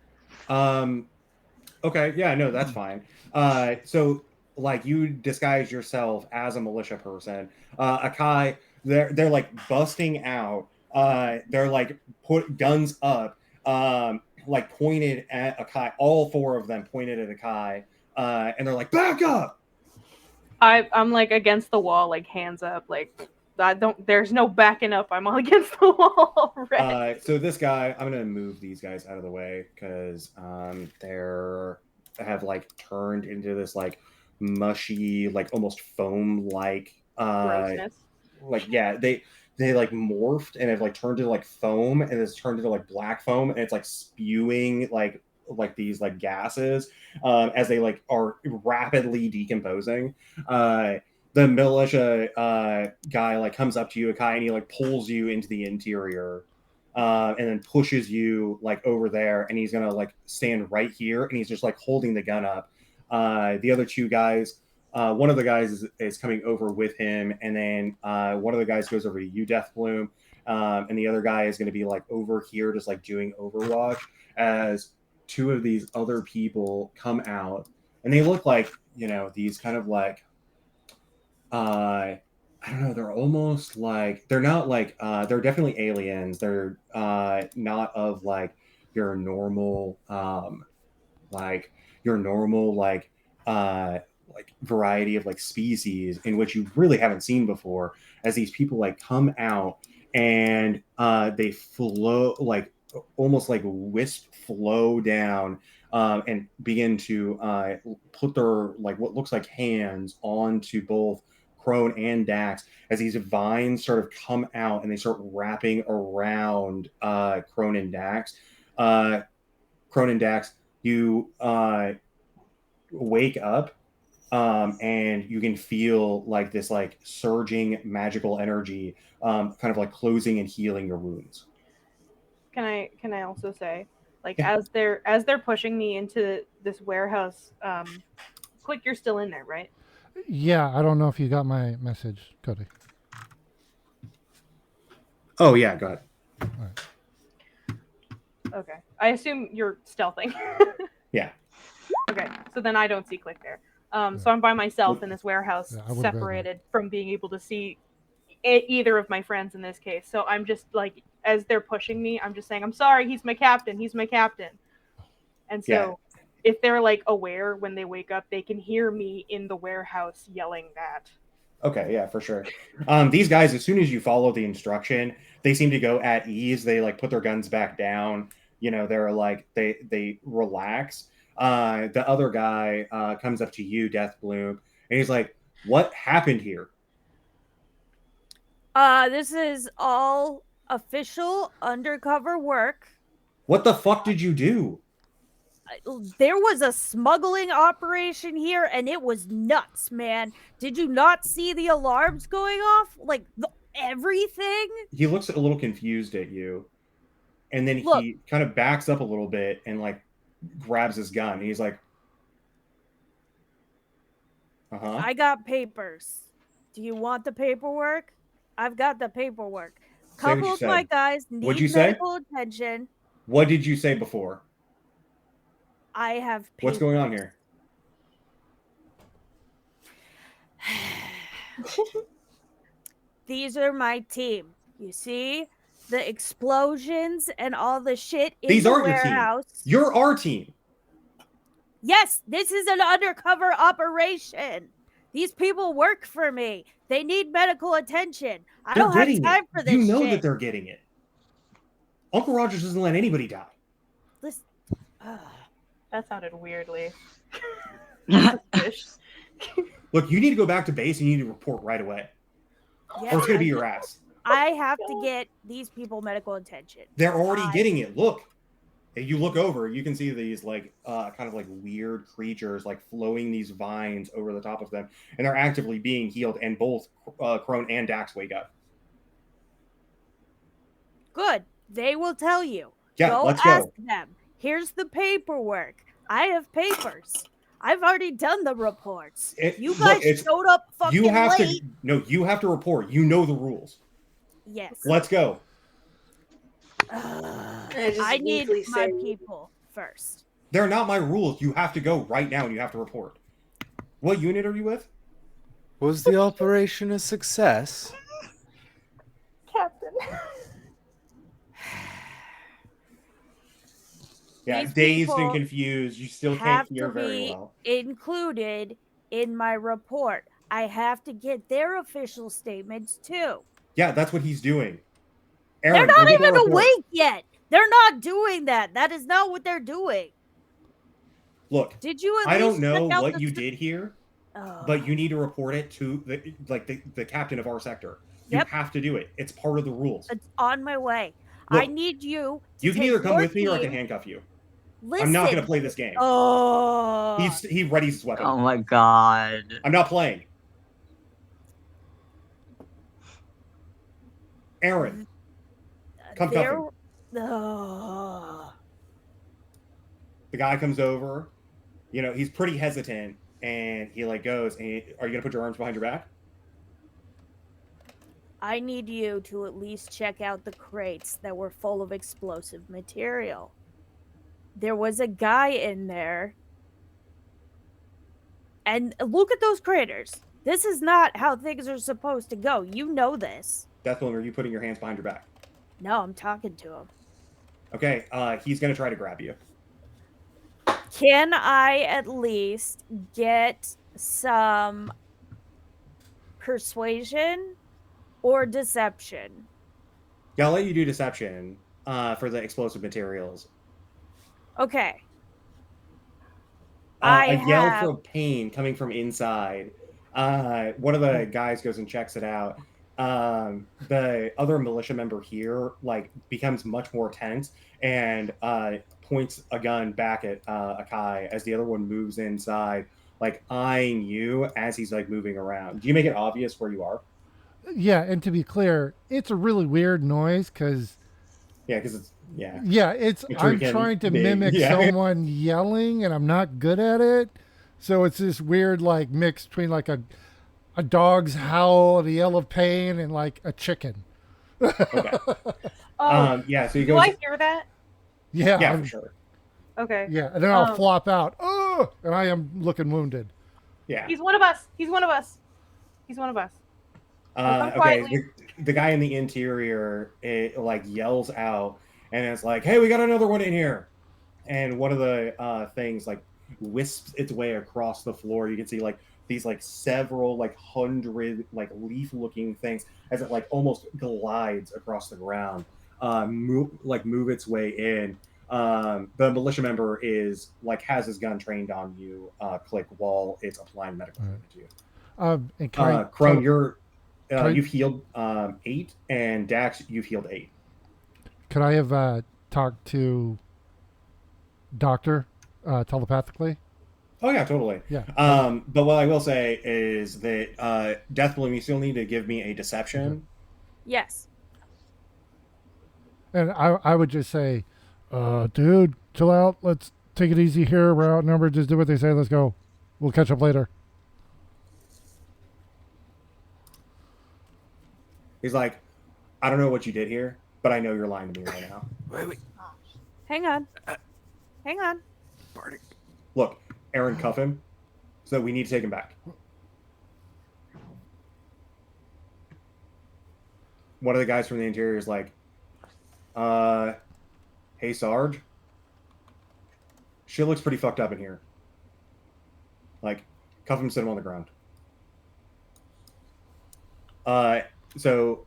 B: Okay, yeah, no, that's fine. So like you disguise yourself as a militia person. Akai, they're like busting out. They're like put guns up, like pointed at Akai. All 4 of them pointed at Akai, and they're like, "Back up!"
E: I'm like against the wall, like hands up, like there's no backing up. I'm all against the wall already.
B: So this guy, I'm gonna move these guys out of the way because they have like turned into this like mushy, like almost foam like
E: Grossness.
B: like yeah, they like morphed and have like turned into like foam, and it's turned into like black foam, and it's like spewing like these like gases as they like are rapidly decomposing. The militia guy like comes up to you, Akai, and he like pulls you into the interior, and then pushes you like over there, and he's gonna like stand right here, and he's just like holding the gun up. The other 2 guys, one of the guys is coming over with him, and then one of the guys goes over to you, Deathbloom, and the other guy is going to be like over here, just like doing Overwatch, as 2 of these other people come out, and they look like these kind of like I don't know, they're almost like they're not like they're definitely aliens. They're not of like your normal like your normal like variety of like species in which you really haven't seen before, as these people like come out and they flow like almost like wisp flow down, and begin to put their like what looks like hands onto both Crone and Dax as these vines sort of come out and they start wrapping around Crone and Dax. Crone and Dax, you wake up and you can feel like this like surging magical energy kind of like closing and healing your wounds.
E: Can I also say, like,
B: Yeah.
E: as they're pushing me into this warehouse, Click, you're still in there, right?
D: Yeah, I don't know if you got my message, Cody.
B: Oh yeah, go ahead.
D: All right.
E: Okay. I assume you're stealthing.
B: Yeah.
E: Okay, so then I don't see Click there. So I'm by myself in this warehouse,
D: Yeah, I would've read that.
E: separated from being able to see either of my friends in this case. So I'm just like, as they're pushing me, I'm just saying, I'm sorry, he's my captain, he's my captain. And so if they're like aware when they wake up, they can hear me in the warehouse yelling that.
B: Okay, yeah, for sure. These guys, as soon as you follow the instruction, they seem to go at ease. They like put their guns back down. You know, they're like they relax. The other guy comes up to you, Deathbloom, and he's like, "What happened here?"
F: This is all official undercover work.
B: What the fuck did you do?
F: There was a smuggling operation here and it was nuts, man. Did you not see the alarms going off? Like everything?
B: He looks a little confused at you, and then
F: Look.
B: he kind of backs up a little bit and like grabs his gun. And he's like, "Uh-huh."
F: I got papers. Do you want the paperwork? I've got the paperwork.
B: Say what
F: Couple
B: you
F: of my
B: said.
F: guys
B: What'd
F: need
B: you say?
F: medical attention.
B: What did you say before?
F: I have papers.
B: What's going on here?
F: These are my team. You see? The explosions and all the shit in
B: These
F: the
B: aren't your team.
F: warehouse.
B: You're our team.
F: Yes, this is an undercover operation. These people work for me. They need medical attention. I
B: They're
F: don't have
B: getting
F: time
B: it.
F: for this
B: You know
F: shit.
B: that they're getting it. Uncle Rogers doesn't let anybody die.
F: Listen.
E: That sounded weirdly.
B: Look, you need to go back to base and you need to report right away.
F: Yeah,
B: Or it's going to be your ass.
F: I have to get these people medical attention.
B: They're already getting it. Look. If you look over, you can see these like kind of like weird creatures like flowing these vines over the top of them, and they're actively being healed, and both Crone and Dax wake up.
F: Good. They will tell you.
B: Yeah, let's go.
F: Ask them. Here's the paperwork. I have papers. I've already done the reports. You guys showed up fucking late.
B: You have to report. You know the rules.
F: Yes.
B: Let's go.
F: I need my people first.
B: They're not my rules. You have to go right now and you have to report. What unit are you with?
C: Was the operation a success?
E: Captain.
B: Yeah,
F: These
B: dazed and
F: people
B: confused. You still
F: have
B: can't hear
F: to
B: very
F: be
B: well.
F: included in my report. I have to get their official statements too.
B: Yeah, that's what he's doing. Aaron,
F: They're not even awake yet. They're not doing that. That is not what they're doing.
B: Look,
F: did you?
B: I don't know what you did here,
F: Oh.
B: but you need to report it to the captain of our sector. You have to do it. It's part of the rules.
F: It's on my way.
B: Look,
F: I need you.
B: You can either come with me or I can handcuff you.
F: Listen.
B: I'm not going to play this game.
F: Oh.
B: He readies his weapon.
A: Oh my god.
B: I'm not playing. Aaron, come cuff him.
F: Oh.
B: The guy comes over. You know, he's pretty hesitant, and he like goes, and are you going to put your arms behind your back?
F: I need you to at least check out the crates that were full of explosive material. There was a guy in there. And look at those craters. This is not how things are supposed to go. You know this.
B: Deathbloom, are you putting your hands behind your back?
F: No, I'm talking to him.
B: Okay, he's going to try to grab you.
F: Can I at least get some persuasion or deception?
B: Yeah, I'll let you do deception for the explosive materials.
F: Okay.
B: A yell from pain coming from inside One of the guys goes and checks it out. The other militia member here like becomes much more tense and points a gun back at Akai as the other one moves inside, like eyeing you as he's like moving around. Do you make it obvious where you are?
D: Yeah, and to be clear, it's a really weird noise because
B: Yeah, because it's yeah,
D: I'm
B: freaking
D: trying to
B: big.
D: mimic
B: Yeah.
D: someone yelling and I'm not good at it. So it's this weird like mix between like a dog's howl and a yell of pain and like a chicken.
B: Okay.
E: Oh,
B: Yeah. So he
E: do
B: goes.
E: I hear that?
D: Yeah,
B: Yeah, for sure.
E: Okay.
D: yeah, and then I'll
E: Um,
D: flop out. Oh, and I am looking wounded.
B: Yeah.
E: He's one of us. He's one of us. He's one of us. Come
B: Okay.
E: quietly.
B: The guy in the interior like yells out, and it's like, "Hey, we got another one in here!" And one of the things like wisps its way across the floor. You can see like these like several like hundred like leaf-looking things as it like almost glides across the ground. Move its way in. The militia member is like has his gun trained on you, Click, while it's applying medical
D: All right.
B: treatment to you.
D: And can I
B: Crone, you're
D: can I-
B: you've healed 8, and Dax, you've healed 8.
D: could I have talked to Doctor telepathically?
B: Oh yeah, totally.
D: Yeah.
B: But what I will say is that Deathbloom, you still need to give me a deception.
F: Yes.
D: And I would just say, dude, chill out. Let's take it easy here. We're outnumbered. Just do what they say. Let's go. We'll catch up later.
B: He's like, I don't know what you did here, but I know you're lying to me right now.
C: Wait.
F: Hang on. Hang on.
C: Bardic.
B: Look, Aaron, cuff him. So we need to take him back. One of the guys from the interior is like, hey, Sarge. Shit looks pretty fucked up in here. Like, cuff him, sit him on the ground. So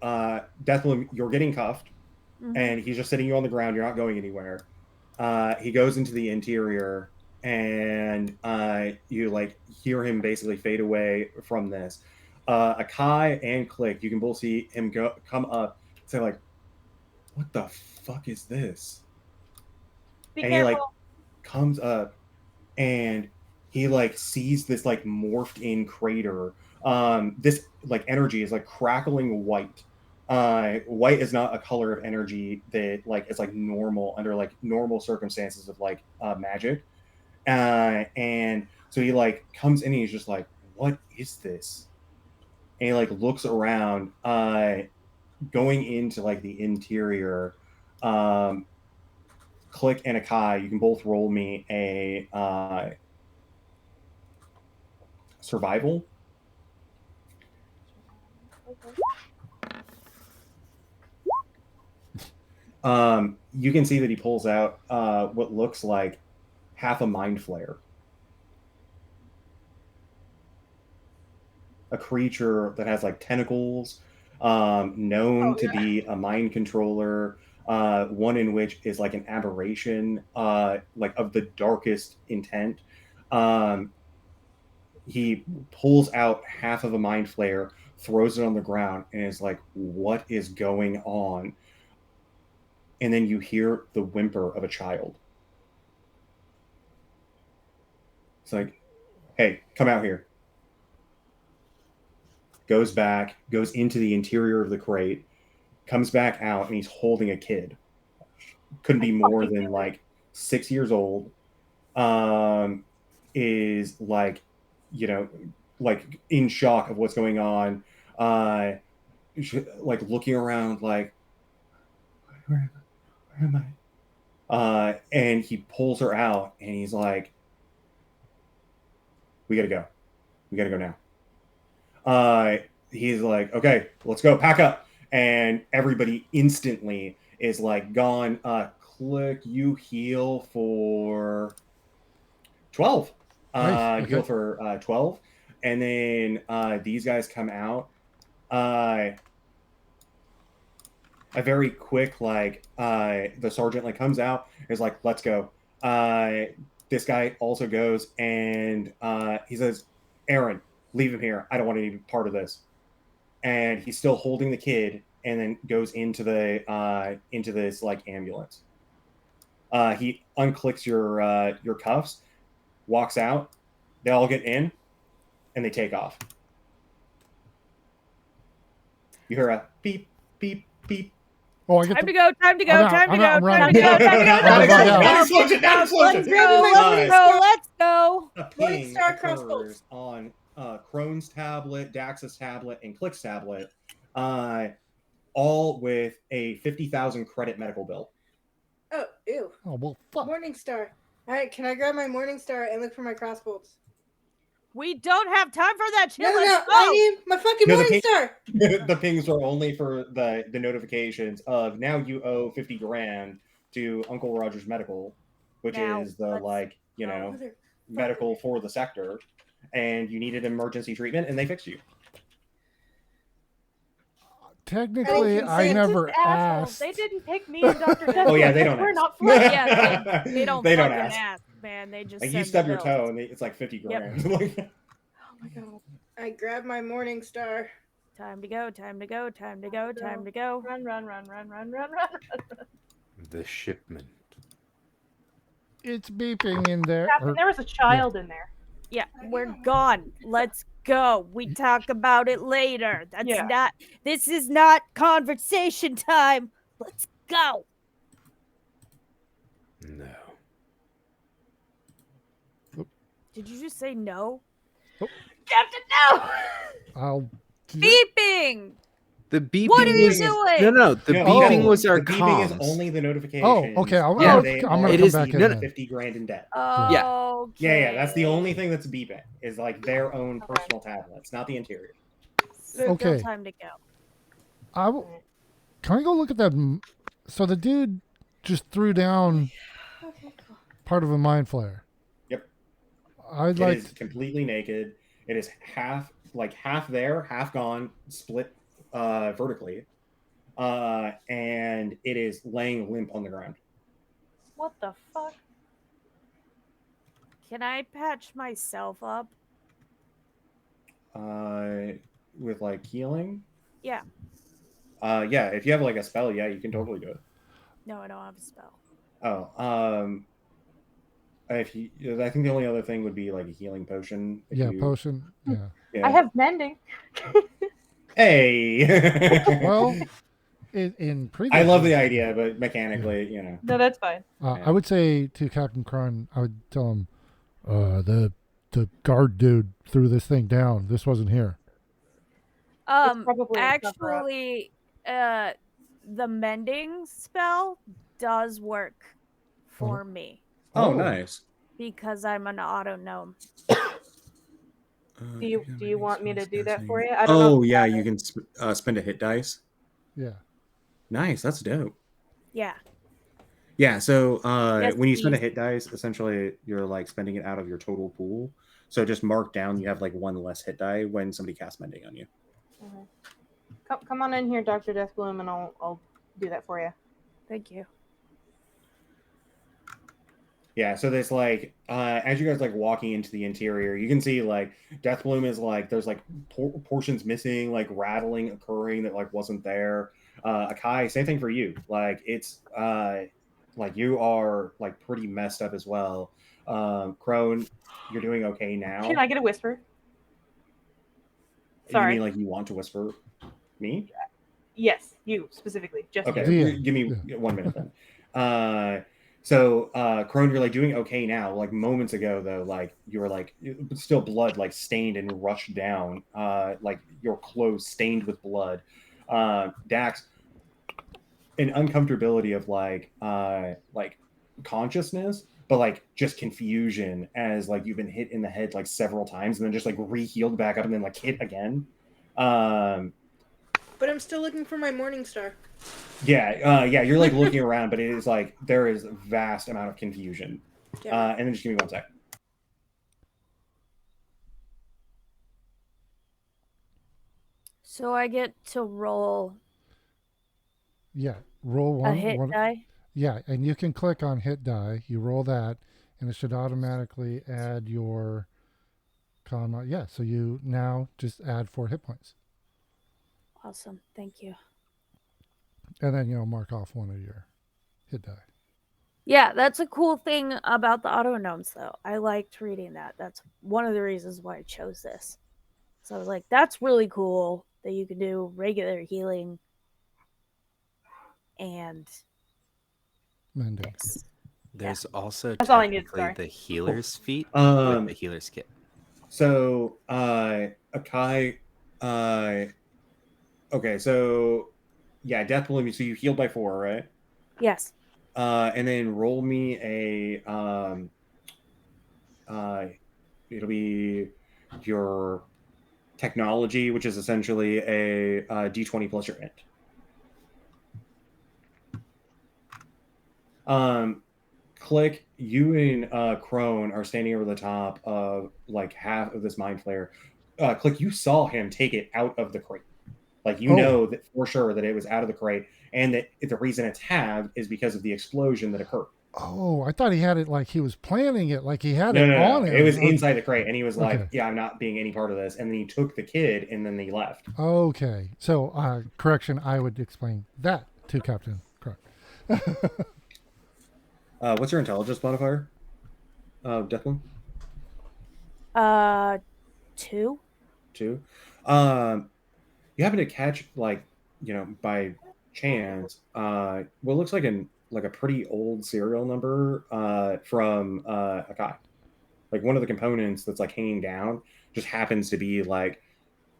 B: Deathbloom, you're getting cuffed, and he's just sitting you on the ground. You're not going anywhere. He goes into the interior, and you like hear him basically fade away from this. Akai and Click, you can both see him come up, say like, "What the fuck is this?"
E: Be
B: And
E: careful.
B: he like comes up, and he like sees this like morphed in crater. This like energy is like crackling white. White is not a color of energy that like is like normal under like normal circumstances of like magic. And so he like comes in and he's just like, what is this? And he like looks around, going into like the interior. Click and Akai, you can both roll me a survival. You can see that he pulls out what looks like half a mind flare. A creature that has like tentacles, known to be a mind controller, one in which is like an aberration, like of the darkest intent. He pulls out half of a mind flare, throws it on the ground, and is like, what is going on? And then you hear the whimper of a child. It's like, hey, come out here. Goes back, goes into the interior of the crate, comes back out, and he's holding a kid. Couldn't be more than like 6 years old. Is like, you know, like in shock of what's going on. Like looking around, like, where am I? And he pulls her out, and he's like, we gotta go. We gotta go now. He's like, okay, let's go, pack up. And everybody instantly is like gone. Click, you heal for 12.
D: Nice.
B: You heal for 12. And then these guys come out. A very quick, like, the sergeant like comes out, is like, let's go. This guy also goes, and he says, Aaron, leave him here. I don't want any part of this. And he's still holding the kid, and then goes into this like ambulance. He unclicks your cuffs, walks out. They all get in, and they take off. You hear a beep, beep, beep.
D: Oh, I get
F: Time
D: the,
F: to go, time to go,
D: I'm out,
F: time to
D: I'm out,
F: go,
D: I'm
F: time to
D: running.
F: go, time to go,
D: I'm
F: time to
D: out.
F: go.
B: Now explosion, now explosion.
F: Let's go.
B: A
G: Morning
B: ping
G: Star
B: occurs
G: crossbows.
B: on Crohn's tablet, Dax's tablet, and Click's tablet, all with a 50,000 credit medical bill.
G: Oh, ew.
D: Oh, well, fuck.
G: Morning Star. All right, can I grab my Morning Star and look for my crossbolts?
F: We don't have time for that shit.
G: No,
F: Let's go.
G: I need my fucking
B: No, the
G: Morning
B: ping-
G: Star.
B: The pings are only for the notifications of now you owe 50 grand to Uncle Roger's Medical, which
F: Now,
B: is the
F: let's
B: like,
G: Mother-
B: medical for the sector, and you needed emergency treatment, and they fixed you.
D: Technically, I
G: Consent.
D: never
E: Assholes.
D: asked.
E: They didn't pick me and Dr. Death.
B: Oh yeah, they don't.
E: We're
B: ask.
E: not flipped.
F: Yeah, they don't
B: They don't
F: fucking
B: ask.
F: man. They just
B: Like
F: send
B: you
F: the
B: stub your
F: bills.
B: toe, and it's like 50 grand.
E: Oh my god.
G: I grab my Morning Star.
F: Time to go, time to go, time to go, time to go.
E: Run, run, run, run, run, run, run.
C: The shipment.
D: It's beeping in there.
E: Captain, there was a child in there.
F: Yeah, we're gone. Let's go. We talk about it later. That's
E: Yeah.
F: not. This is not conversation time. Let's go.
C: No.
F: Did you just say no?
E: Captain, no!
D: I'll.
F: Beeping.
C: The beeping
F: What are you
C: was
F: doing?
C: no. The
B: No,
C: beeping
B: no,
C: was our
B: the beeping is
C: comms.
B: only the notification.
D: Oh, okay. I'm
C: Yeah.
D: gonna
C: It
D: come
C: is-
D: back in.
C: no,
D: then.
B: 50 grand in debt.
F: Oh,
B: Yeah, that's the only thing that's beeping is like their own personal tablets, not the interior.
D: Okay.
F: Time to go.
D: Can I go look at that? So the dude just threw down
G: Okay, cool.
D: part of a mind flare.
B: Yep.
D: I'd
B: It
D: like.
B: is completely naked. It is half there, half gone, split vertically, and it is laying limp on the ground.
E: What the fuck?
F: Can I patch myself up?
B: With like healing.
F: Yeah.
B: Yeah. If you have like a spell, yeah, you can totally do it.
F: No, I don't have a spell.
B: Oh, if you, I think the only other thing would be like a healing potion. if
D: Yeah,
B: you-
D: potion. Yeah.
B: Yeah.
E: I have mending.
B: Hey.
D: Well, in previous.
B: I love the idea, but mechanically,
E: No, that's fine.
D: I would say to Captain Crun, I would tell him, the guard dude threw this thing down. This wasn't here.
E: probably a cover-up.
F: Actually, the mending spell does work for me
B: Oh, nice.
F: because I'm an auto gnome.
E: Do you want me to do that for you? I don't know.
B: Oh, yeah, you can spend a hit dice.
D: Yeah.
B: Nice, that's dope.
F: Yeah.
B: Yeah, so
F: Yes,
B: when you spend a
F: please.
B: hit dice, essentially you're like spending it out of your total pool. So just mark down you have like one less hit die when somebody casts mending on you.
E: Come on in here, Dr. Deathbloom, and I'll do that for you.
F: Thank you.
B: Yeah, so there's like as you guys like walking into the interior, you can see like Deathbloom is like there's like portions missing, like rattling occurring that like wasn't there. Akai, same thing for you. Like it's like you are like pretty messed up as well. Crone, you're doing okay now.
E: Can I get a whisper?
B: You
E: Sorry.
B: mean like you want to whisper me?
E: Yes, you specifically. Just
B: Okay,
D: Yeah.
B: give me 1 minute then. So Crone, you're like doing okay now. Like moments ago though, like you were like still blood like stained and rushed down. Like your clothes stained with blood. Dax, an uncomfortability of like consciousness, but like just confusion as like you've been hit in the head like several times and then just like re-healed back up and then like hit again.
G: But I'm still looking for my Morning Star.
B: Yeah, you're like looking around, but it is like there is a vast amount of confusion.
G: Yeah.
B: And then just give me 1 sec.
F: So I get to roll
D: Yeah. Roll one.
F: a hit die.
D: Yeah, and you can click on hit die. You roll that, and it should automatically add your Yeah, so you now just add 4 hit points.
F: Awesome. Thank you.
D: And then, mark off one of your hit die.
F: Yeah, that's a cool thing about the auto gnomes, though. I liked reading that. That's one of the reasons why I chose this. So I was like, that's really cool that you can do regular healing and
D: Mending.
F: this.
C: There's also
E: That's all I needed,
C: technically
E: sorry.
C: the healer's feat
B: Um,
C: with the healer's kit.
B: So, Akai, okay, so yeah, death bloom. So you healed by 4, right?
F: Yes.
B: And then roll me a it'll be your technology, which is essentially a d20 plus your int. Click, you and Crone are standing over the top of like half of this mind flare. Click, you saw him take it out of the crate. Like you know that for sure that it was out of the crate, and that the reason it's halved is because of the explosion that occurred.
D: Oh, I thought he had it like he was planning it, like he had
B: No,
D: it
B: no,
D: on
B: no.
D: him.
B: It was inside the crate, and he was like,
D: Okay.
B: "Yeah, I'm not being any part of this." And then he took the kid, and then he left.
D: Okay. So, correction, I would explain that to Captain Crook.
B: What's your intelligence modifier? Deathbloom?
F: 2.
B: 2. You happen to catch, like, by chance, what looks like a pretty old serial number from a guy. Like one of the components that's like hanging down just happens to be like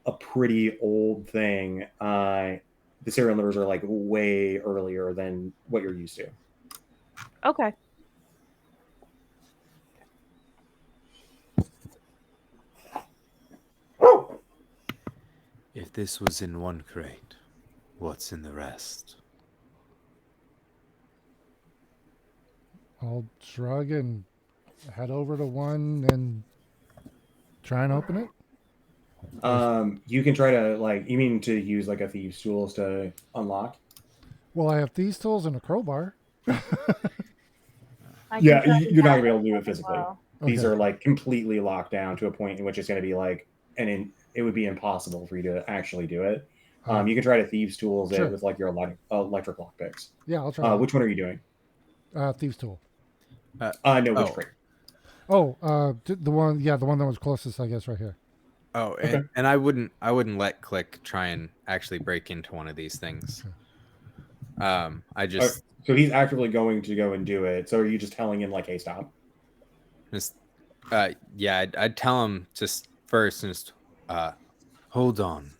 B: a pretty old thing. The serial numbers are like way earlier than what you're used to.
F: Okay.
C: If this was in one crate, what's in the rest?
D: I'll shrug and head over to one and try and open it.
B: You can try to you mean to use like a thieves tools to unlock?
D: Well, I have these tools and a crowbar.
B: Yeah, you're not gonna be able to do it physically.
E: Well.
B: These
D: Okay.
B: are like completely locked down to a point in which it's going to be like, it would be impossible for you to actually do it. You can try to thieves tools
D: Sure.
B: it with like your electric lock picks.
D: Yeah, I'll try.
B: Which one are you doing?
D: Thieves tool.
B: No, which crate?
D: Oh, the one. Yeah, the one that was closest, I guess, right here.
C: Oh, and I wouldn't let Click try and actually break into one of these things. I just
B: so he's actively going to go and do it. So are you just telling him like, hey, stop?
C: just yeah, I'd tell him just first and just hold on.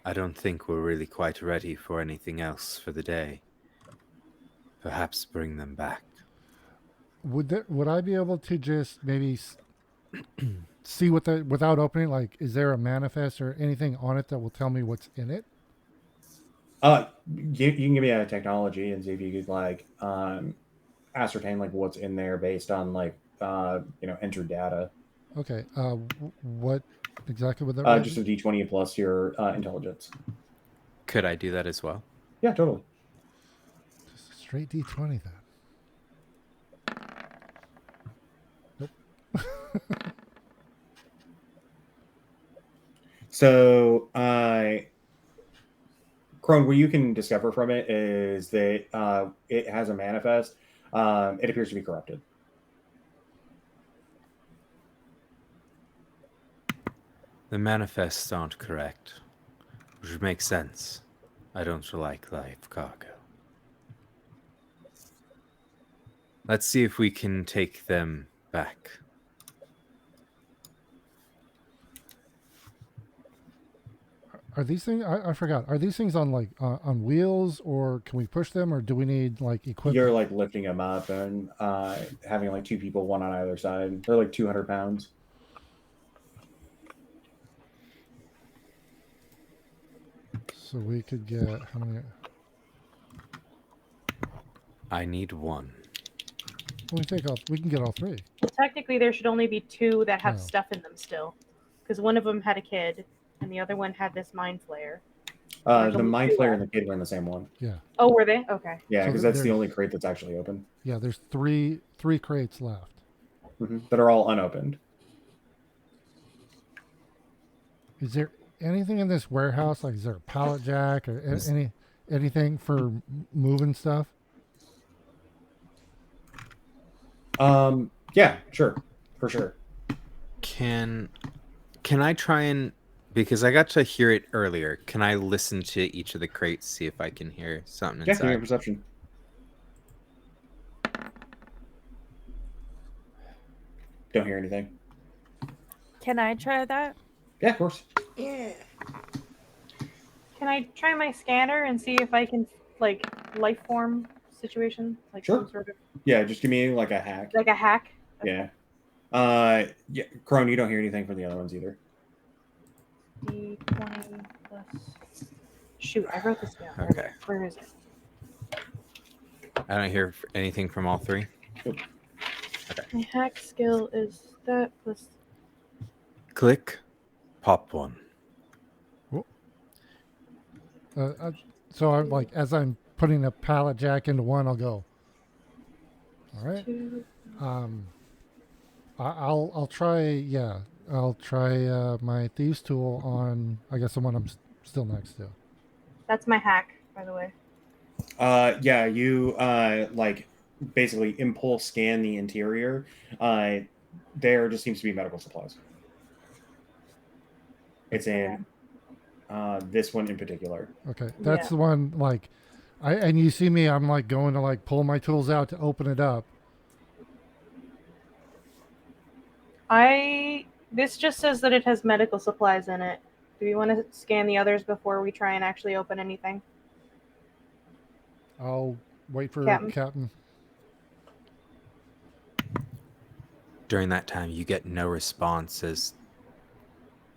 C: I don't think we're really quite ready for anything else for the day. Perhaps bring them back.
D: Would I be able to just maybe see what without opening? Like, is there a manifest or anything on it that will tell me what's in it?
B: You can give me a technology and see if you could like ascertain like what's in there based on like entered data.
D: Okay. What exactly would that?
B: Just a d20 plus your intelligence.
C: Could I do that as well?
B: Yeah, totally.
D: Just a straight d20 then. Nope.
B: So, Crone, what you can discover from it is that it has a manifest. It appears to be corrupted.
C: The manifests aren't correct, which makes sense. I don't like live cargo. Let's see if we can take them back.
D: Are these things? I forgot. Are these things on like on wheels, or can we push them, or do we need like equipment?
B: You're like lifting them up and having like 2 people, one on either side. They're like 200 pounds.
D: So we could get how many?
C: I need 1.
D: We can get all 3.
E: Well, technically, there should only be 2 that have
D: Oh.
E: stuff in them still, because one of them had a kid, and the other one had this mind flare.
B: The mind flare and the kid were in the same one.
D: Yeah.
E: Oh, were they? Okay.
B: Yeah,
D: So
B: because that's the
D: there's-
B: only crate that's actually open.
D: Yeah. There's three crates left.
B: That are all unopened.
D: Is there anything in this warehouse? Like, is there a pallet jack or anything for moving stuff?
B: Yeah, sure, for sure.
C: Can I try and, because I got to hear it earlier, can I listen to each of the crates, see if I can hear something
B: Yeah, give me a
C: inside?
B: perception. Don't hear anything.
F: Can I try that?
B: Yeah, of course.
G: Yeah.
E: Can I try my scanner and see if I can like life form situation, like
B: Sure.
E: some sort of
B: Yeah, just give me like a hack.
E: like a hack?
B: Yeah. Yeah, Crone, you don't hear anything from the other ones either.
E: D20 plus. Shoot, I wrote this down.
C: Okay.
E: Where is it?
C: I don't hear anything from all three.
E: My hack skill is that plus.
C: Click, pop one.
D: So I'm like, as I'm putting a pallet jack into one, I'll go. All right.
E: 2.
D: I'll try. Yeah, I'll try my thieves tool on. I guess the one I'm still next to.
E: That's my hack, by the way.
B: Yeah, you like basically impulse scan the interior. There just seems to be medical supplies. It's in this one in particular.
D: Okay, that's
E: Yeah.
D: the one. Like, and you see me. I'm like going to like pull my tools out to open it up.
E: This just says that it has medical supplies in it. Do you want to scan the others before we try and actually open anything?
D: I'll wait for
E: Captain.
D: Captain.
C: During that time, you get no response as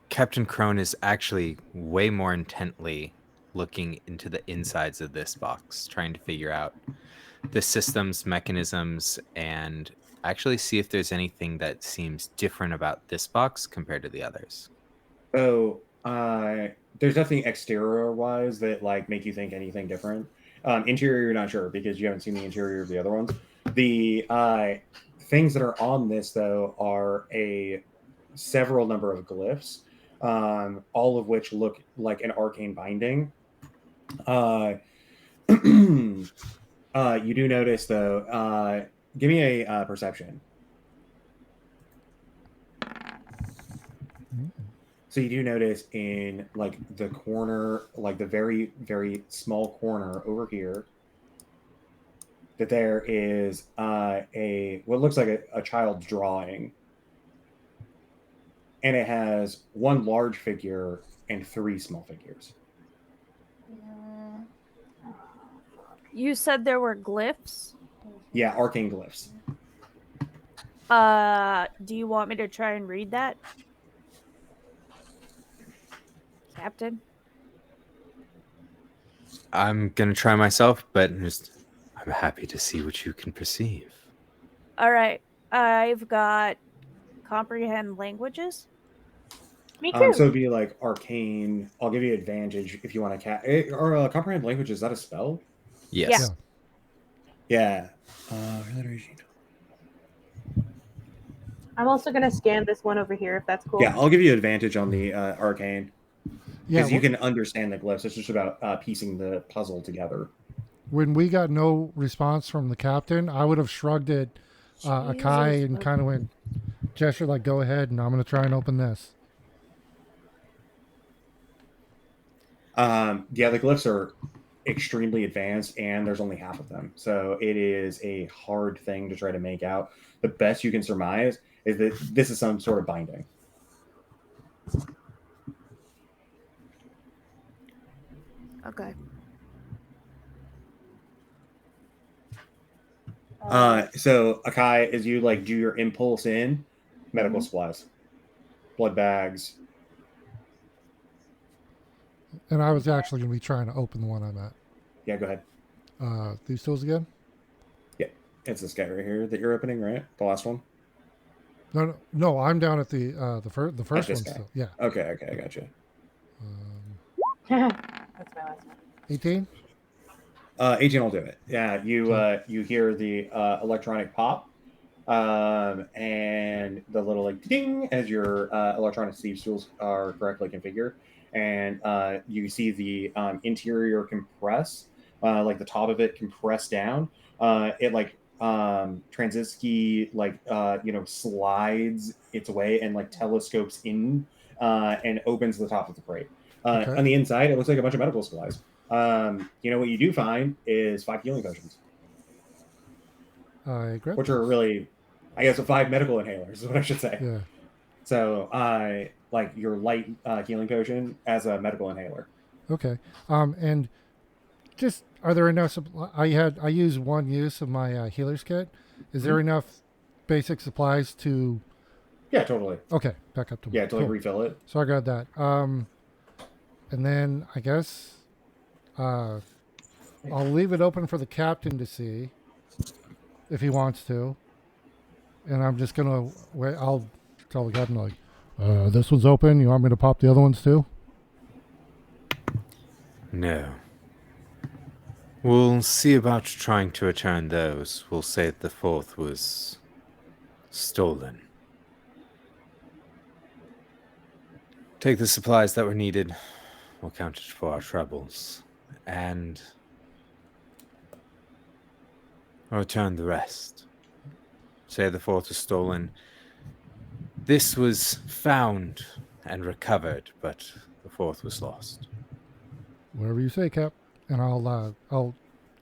C: Captain Crone is actually way more intently looking into the insides of this box, trying to figure out the systems, mechanisms, and actually see if there's anything that seems different about this box compared to the others.
B: So there's nothing exterior wise that like make you think anything different. Interior, you're not sure because you haven't seen the interior of the other ones. The things that are on this though are a several number of glyphs, all of which look like an arcane binding. You do notice though. Give me a perception. So you do notice in like the corner, like the very, very small corner over here, that there is a what looks like a child's drawing. And it has one large figure and 3 small figures.
F: You said there were glyphs.
B: Yeah, arcane glyphs.
F: Do you want me to try and read that, Captain?
C: I'm gonna try myself, but I'm happy to see what you can perceive.
F: All right. I've got comprehend languages.
E: Me too.
B: So it'd be like arcane. I'll give you advantage if you want to cast. Or comprehend language, is that a spell?
C: Yes.
B: Yeah.
E: I'm also going to scan this one over here if that's cool.
B: Yeah, I'll give you advantage on the arcane.
D: Yeah,
B: Because you can understand the glyphs. It's just about piecing the puzzle together.
D: when we got no response from the captain, I would have shrugged at Akai and kind of went gesture like, "Go ahead," and I'm going to try and open this.
B: Yeah, the glyphs are extremely advanced, and there's only half of them, so it is a hard thing to try to make out. The best you can surmise is that this is some sort of binding.
F: Okay.
B: So Akai, as you like do your impulse in, medical supplies, blood bags.
D: And I was actually going to be trying to open the one I'm at.
B: Yeah, go ahead.
D: These tools again?
B: Yeah, it's this guy right here that you're opening, right? The last one.
D: No. I'm down at the first one
B: this guy.
D: still. Yeah.
B: Okay, I got you.
E: That's my last one.
D: 18.
B: 18 will do it. Yeah, you hear the electronic pop, and the little like ding as your electronic sleeve tools are correctly configured, and you see the interior compress, like the top of it compress down. It like Transisky like slides its way and like telescopes in and opens the top of the crate.
D: Okay.
B: On the inside, it looks like a bunch of medical supplies. What you do find is 5 healing potions,
D: I grab
B: which
D: those.
B: are really, I guess, 5 medical inhalers is what I should say.
D: Yeah.
B: So, like your light healing potion as a medical inhaler.
D: Okay. And just are there enough? I use one use of my healer's kit. Is there enough basic supplies to?
B: Yeah, totally.
D: Okay, back up to
B: Yeah, to like
D: cool.
B: refill it.
D: So I got that. And then I guess I'll leave it open for the captain to see if he wants to. And I'm just gonna wait. I'll tell the captain like, this one's open. You want me to pop the other ones too?
C: No. We'll see about trying to return those. We'll say that the 4th was stolen. Take the supplies that were needed. We'll count it for our troubles. And return the rest. Say the 4th was stolen. This was found and recovered, but the 4th was lost.
D: Whatever you say, Cap. And I'll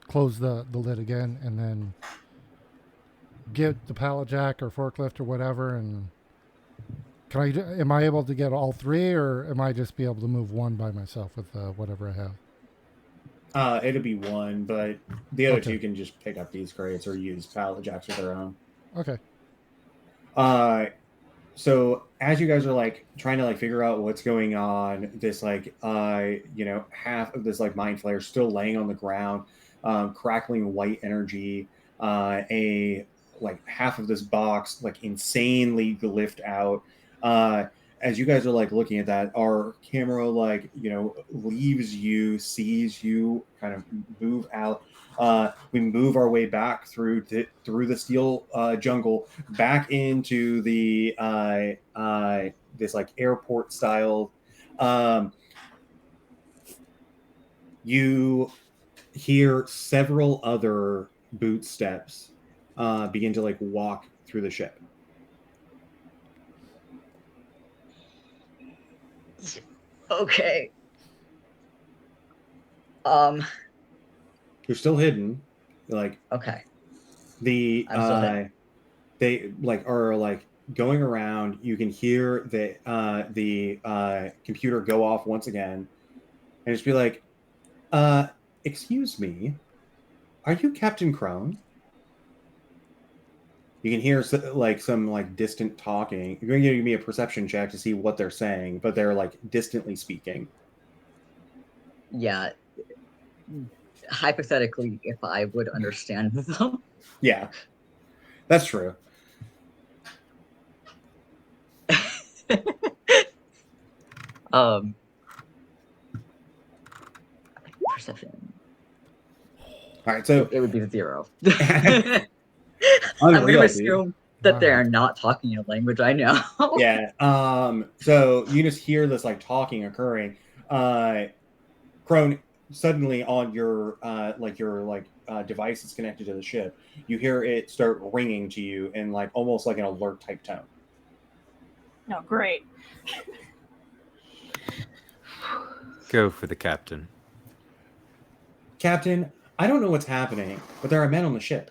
D: close the lid again and then get the pallet jack or forklift or whatever. And am I able to get all 3, or am I just be able to move one by myself with whatever I have?
B: It'll be 1, but the other
D: Okay.
B: 2 can just pick up these crates or use pallet jacks of their own.
D: Okay.
B: So as you guys are like trying to like figure out what's going on, this like half of this like mind flare still laying on the ground, crackling white energy, a like half of this box like insanely glyphed out. As you guys are like looking at that, our camera like leaves you, sees you kind of move out. We move our way back through the steel jungle back into the this like airport style. You hear several other boot steps begin to like walk through the ship.
A: Okay.
B: You're still hidden. Like
A: Okay.
B: the
A: I'm still hidden.
B: they like are like going around. You can hear the computer go off once again, and just be like, excuse me, are you Captain Crone? You can hear some like distant talking. You're going to give me a perception check to see what they're saying, but they're like distantly speaking.
A: Yeah. Hypothetically, if I would understand them.
B: Yeah, that's true.
A: Perception.
B: All right, so
A: It would be 0.
B: I'm
A: I'm going to assume that they are not talking a language I know.
B: Yeah. So you just hear this like talking occurring. Crone, suddenly on your device that's connected to the ship, you hear it start ringing to you in like almost like an alert type tone.
E: No, great.
C: Go for the captain.
B: Captain, I don't know what's happening, but there are men on the ship.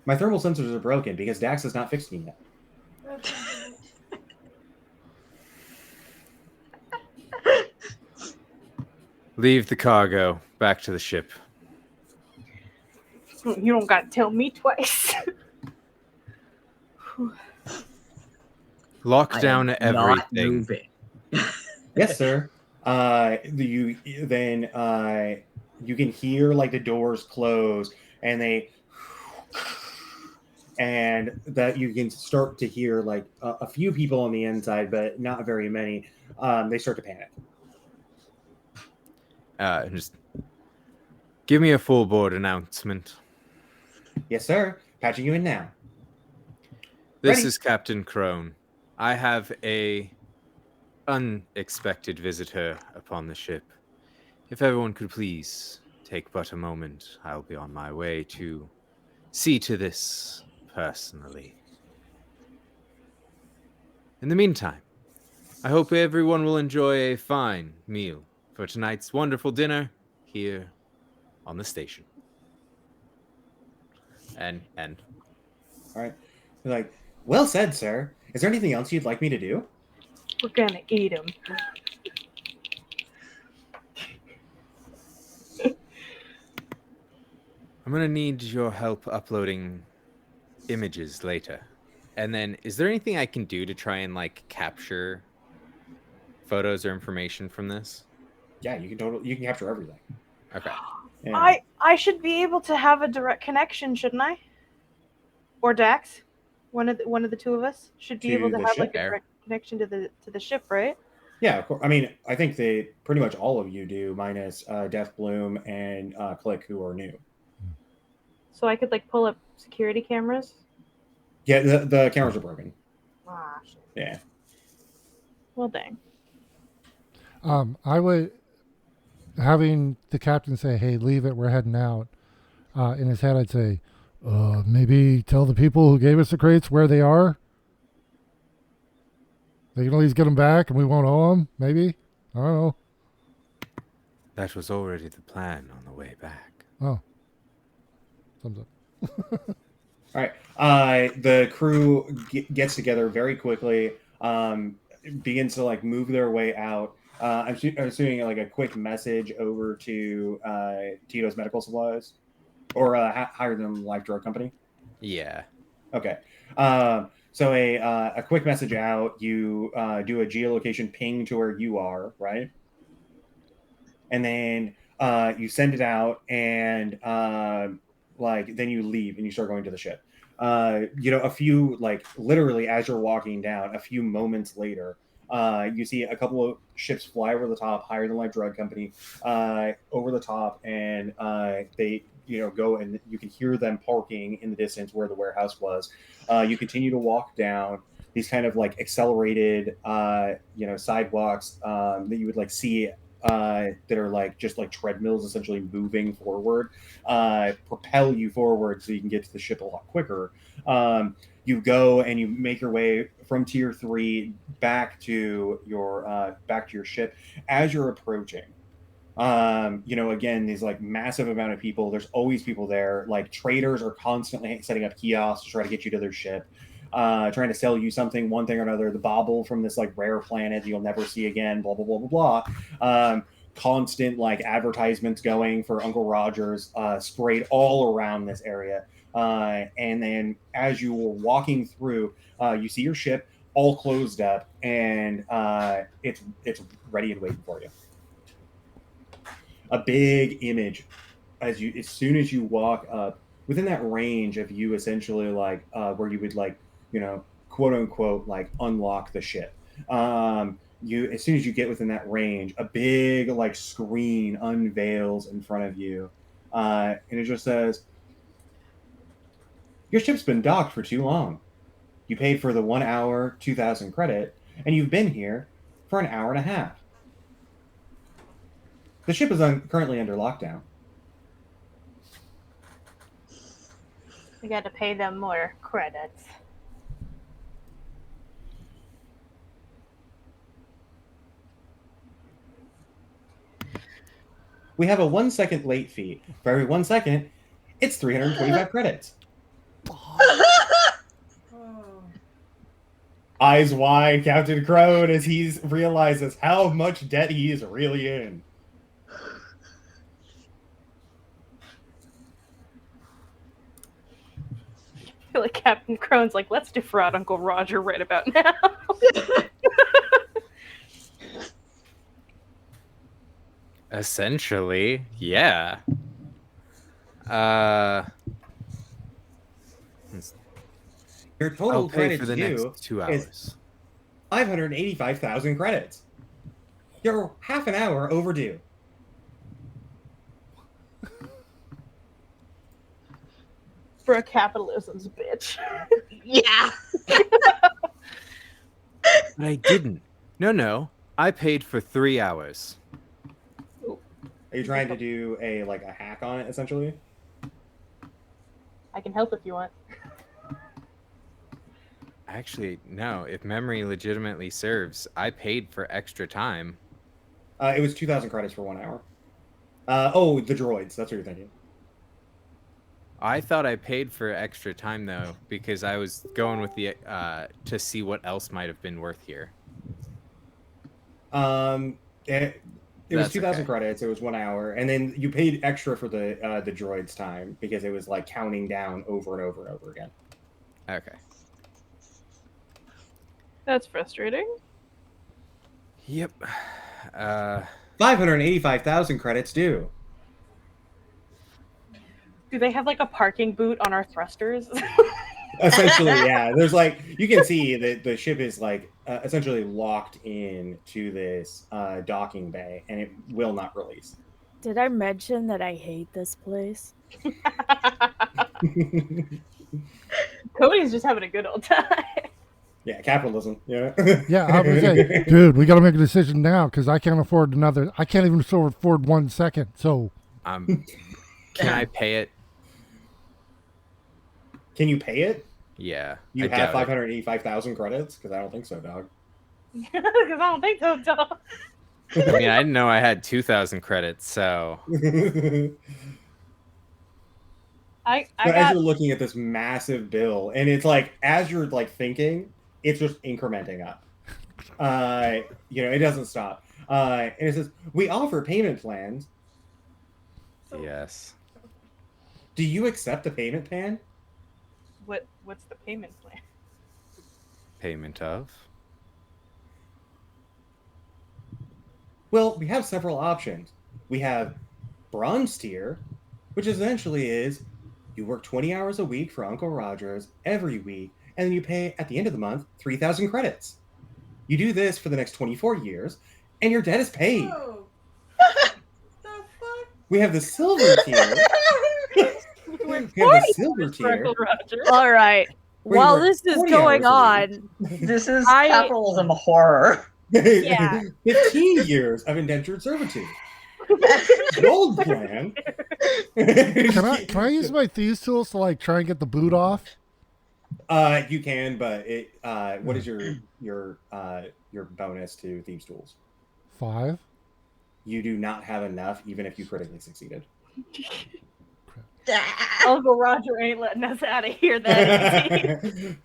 B: My thermal sensors are broken because Dax has not fixed me yet.
C: Leave the cargo. Back to the ship.
E: You don't got to tell me twice.
C: Lock
A: I
C: down
A: am not
C: everything.
A: moving.
B: Yes, sir. You can hear like the doors close and that you can start to hear like a few people on the inside, but not very many. They start to panic.
C: Just give me a full board announcement.
B: Yes, sir. Patching you in now.
C: This
B: Ready.
C: is Captain Crone. I have a unexpected visitor upon the ship. If everyone could please take but a moment, I'll be on my way to see to this personally. In the meantime, I hope everyone will enjoy a fine meal for tonight's wonderful dinner here on the station. And
B: All right. You're like, well said, sir. Is there anything else you'd like me to do?
E: We're gonna eat him.
C: I'm gonna need your help uploading images later. And then, is there anything I can do to try and like capture photos or information from this?
B: Yeah, you can capture everything.
C: Okay.
B: Yeah.
E: I should be able to have a direct connection, shouldn't I? Or Dax, one of the two of us should be
B: To
E: able to
B: the
E: have
B: ship?
E: like a direct connection to the ship, right?
B: Yeah, of course. I mean, I think they pretty much all of you do, minus Death Bloom and Click, who are new.
E: So I could like pull up security cameras.
B: Yeah, the cameras are broken.
E: Ah, shit.
B: Yeah.
E: Well, dang.
D: I would having the captain say, "Hey, leave it. We're heading out." In his head, I'd say, "Maybe tell the people who gave us the crates where they are. They can at least get them back, and we won't owe them. Maybe. I don't know."
C: That was already the plan on the way back.
D: Oh, thumbs up.
B: All right. The crew gets together very quickly. Begins to like move their way out. I'm assuming like a quick message over to Tito's Medical Supplies, or higher than Life Drug Company.
C: Yeah.
B: Okay. So a quick message out. You do a geolocation ping to where you are, right? And then you send it out, and then you leave and you start going to the ship. A few literally as you're walking down, a few moments later, you see a couple of ships fly over the top, higher than Life Drug Company, over the top, and they go, and you can hear them parking in the distance where the warehouse was. You continue to walk down these kind of like accelerated sidewalks that you would like see that are like just like treadmills essentially moving forward, propel you forward so you can get to the ship a lot quicker. You go and you make your way from tier 3 back to your ship. As you're approaching, again, these like massive amount of people, there's always people there. Like traders are constantly setting up kiosks to try to get you to their ship, trying to sell you something, one thing or another. The bauble from this like rare planet you'll never see again, blah blah blah blah blah. Constant like advertisements going for Uncle Roger's, sprayed all around this area. And then as you were walking through, you see your ship all closed up, and it's ready and waiting for you. A big image as soon as you walk up within that range of you, essentially like where you would like quote unquote like unlock the ship. You as soon as you get within that range, a big like screen unveils in front of you, and it just says, "Your ship's been docked for too long. You paid for the 1 hour 2,000 credit, and you've been here for an hour and a half. The ship is currently under lockdown."
E: We got to pay them more credits.
B: We have a 1 second late fee. For every 1 second, it's 325 credits. Eyes wide, Captain Crone, as he realizes how much debt he is really in.
E: I feel like Captain Crone's like, let's defraud Uncle Roger right about now.
C: Essentially, yeah.
B: Your total
C: I'll pay
B: credits
C: for the
B: due
C: next 2
B: is
C: hours.
B: 585,000 credits. You're half an hour overdue.
E: Whisper capitalism's bitch.
A: Yeah.
C: But I didn't. No. I paid for 3 hours.
B: Are you trying to do a hack on it essentially?
E: I can help if you want.
C: Actually, no. If memory legitimately serves, I paid for extra time.
B: It was 2,000 credits for 1 hour. Oh, the droids. That's what you're thinking.
C: I thought I paid for extra time though, because I was going with the to see what else might have been worth here.
B: It was
C: That's
B: 2,000
C: okay.
B: credits. It was 1 hour, and then you paid extra for the droids time because it was like counting down over and over and over again.
C: Okay.
E: That's frustrating.
C: Yep.
B: 585,000 credits due.
E: Do they have like a parking boot on our thrusters?
B: Essentially, yeah. There's you can see that the ship is essentially locked in to this docking bay, and it will not release.
F: Did I mention that I hate this place?
E: Cody's just having a good old time.
B: Yeah, capitalism. Yeah.
D: Yeah, I was saying, dude, we got to make a decision now because I can't afford another. I can't even afford 1 second. So,
C: Can I pay it?
B: Can you pay it?
C: Yeah.
B: You
C: I
B: have
C: doubt it.
B: 585,000 credits? Because I don't think so, dog.
E: Because I don't think so, dog.
C: I mean, I didn't know I had 2,000 credits, so
E: I
B: But as
E: got
B: you're looking at this massive bill, and it's as you're thinking, it's just incrementing up. It doesn't stop. And it says we offer payment plans.
C: yes.
B: Do you accept a payment plan?
E: what's the payment plan?
C: Payment of?
B: Well, we have several options. We have bronze tier, which essentially is you work 20 hours a week for Uncle Rogers every week, and then you pay at the end of the month 3,000 credits. You do this for the next 24 years, and your debt is paid.
G: Oh. The fuck?
B: We have the silver tier. We have the silver tier.
E: Uncle Roger.
F: All right.
B: where you
F: While
B: work
F: this is
B: 20
F: going
B: hours a
F: on,
A: This is
F: I-
A: capitalism horror.
F: Yeah.
B: 15 years of indentured servitude. Gold plan.
D: can I use my thieves tools to try and get the boot off?
B: You can, but what is your bonus to thieves tools?
D: 5.
B: You do not have enough, even if you critically succeeded.
E: Uncle Roger ain't letting us out of here that easy.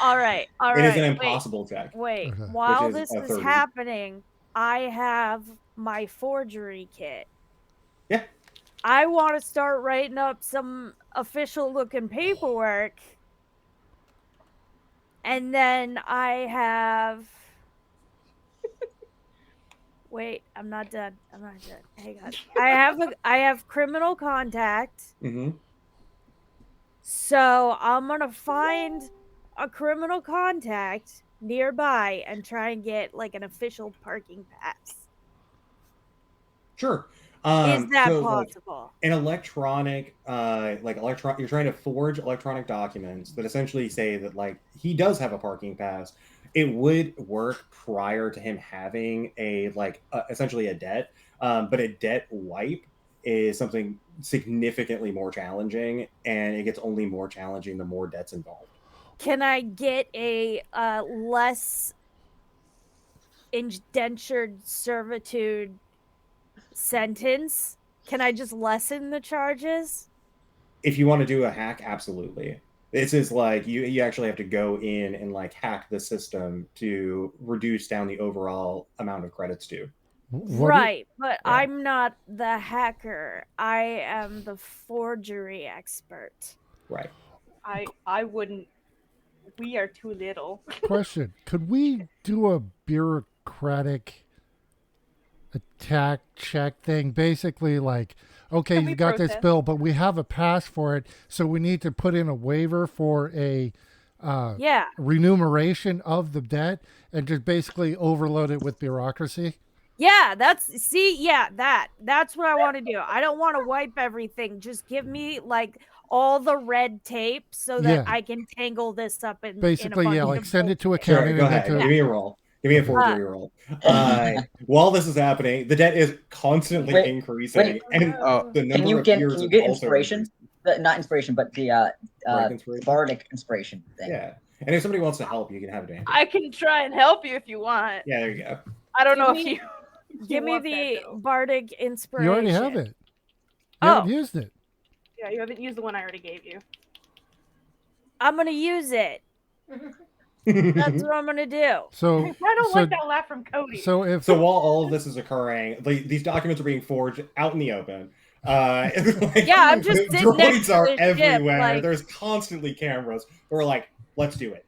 F: all right.
B: It is an impossible check.
F: Wait.
D: Okay.
F: While
B: Which is
F: this
B: a
F: is
B: 30.
F: happening, I have my forgery kit.
B: Yeah.
F: I want to start writing up some official looking paperwork. And then I have. Wait, I'm not done. Hang on. I have criminal contact.
B: Mm-hmm.
F: So I'm gonna find a criminal contact nearby and try and get an official parking pass.
B: Sure.
F: Is that
B: so,
F: possible?
B: An electronic, you're trying to forge electronic documents that essentially say that he does have a parking pass. It would work prior to him having essentially a debt, but a debt wipe is something significantly more challenging, and it gets only more challenging the more debts involved.
F: Can I get a less indentured servitude sentence? Can I just lessen the charges?
B: If you want to do a hack, absolutely. This is you actually have to go in and hack the system to reduce down the overall amount of credits due.
F: Right, but
B: Yeah.
F: I'm not the hacker. I am the forgery expert.
B: Right.
E: I wouldn't. We are too little.
D: Question: could we do a bureaucratic attack check thing? Basically, okay,
E: Can we
D: you got this
E: protest?
D: bill, but we have a pass for it, so we need to put in a waiver for a
F: Yeah.
D: remuneration of the debt, and just basically overload it with bureaucracy.
F: Yeah, that's what I want to do. I don't want to wipe everything. Just give me like all the red tape so that
D: Yeah.
F: I can tangle this up in a
D: Basically,
F: bunch
D: yeah,
F: of
D: like send it to
F: bullshit.
B: Sure,
D: accounting
B: go
D: and then
B: ahead.
D: to
B: Give me a roll. Give me a
D: Okay.
B: forgery roll. While this is happening, the debt is constantly
A: Wait,
B: increasing, and
C: Oh,
B: the
A: Can
B: number
A: you
B: of
A: get
B: years
A: can you
B: is
A: get
B: also
A: inspiration?
B: increasing.
A: Not inspiration, but the
B: Bardic inspiration?
A: bardic inspiration thing.
B: Yeah, and if somebody wants to help, you can have advantage.
E: I can try and help you if you want.
B: Yeah, there you go.
E: I don't
F: Give
E: know
F: me-
E: if you.
F: Give me
E: want that,
F: the
E: though.
F: bardic inspiration.
D: you already have it. You
F: Oh.
D: haven't used it.
E: Yeah, you haven't used the one I already gave you.
F: I'm gonna use it. That's what I'm gonna do.
D: So
E: I don't
D: so,
E: like that laugh from Cody.
D: so if
B: So while all of this is occurring, these documents are being forged out in the open. Like,
F: Yeah, I'm just sitting
B: droids
F: next to
B: are
F: this ship,
B: everywhere.
F: like-
B: There's constantly cameras. We're like, let's do it.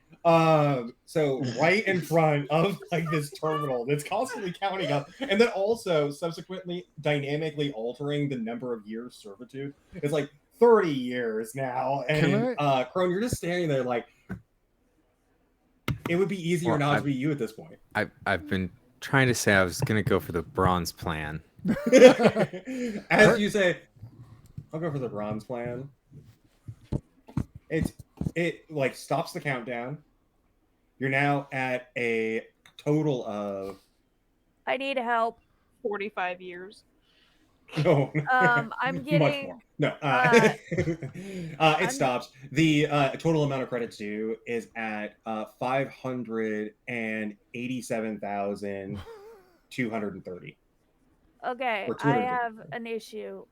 B: So right in front of like this terminal that's constantly counting up, and then also subsequently dynamically altering the number of years servitude. It's like 30 years now, and Crone, you're just standing there like, it would be easier
C: Well,
B: not to be you at this point.
C: I've been trying to say I was gonna go for the bronze plan.
B: As you say, I'll go for the bronze plan. It like stops the countdown. You're now at a total of
F: I need help.
E: 45 years.
B: no.
F: I'm
B: much
F: getting
B: more. No. It stops. The total amount of credits due is at 587,230.
F: Okay,
B: Or
F: I
B: 250.
F: have an issue.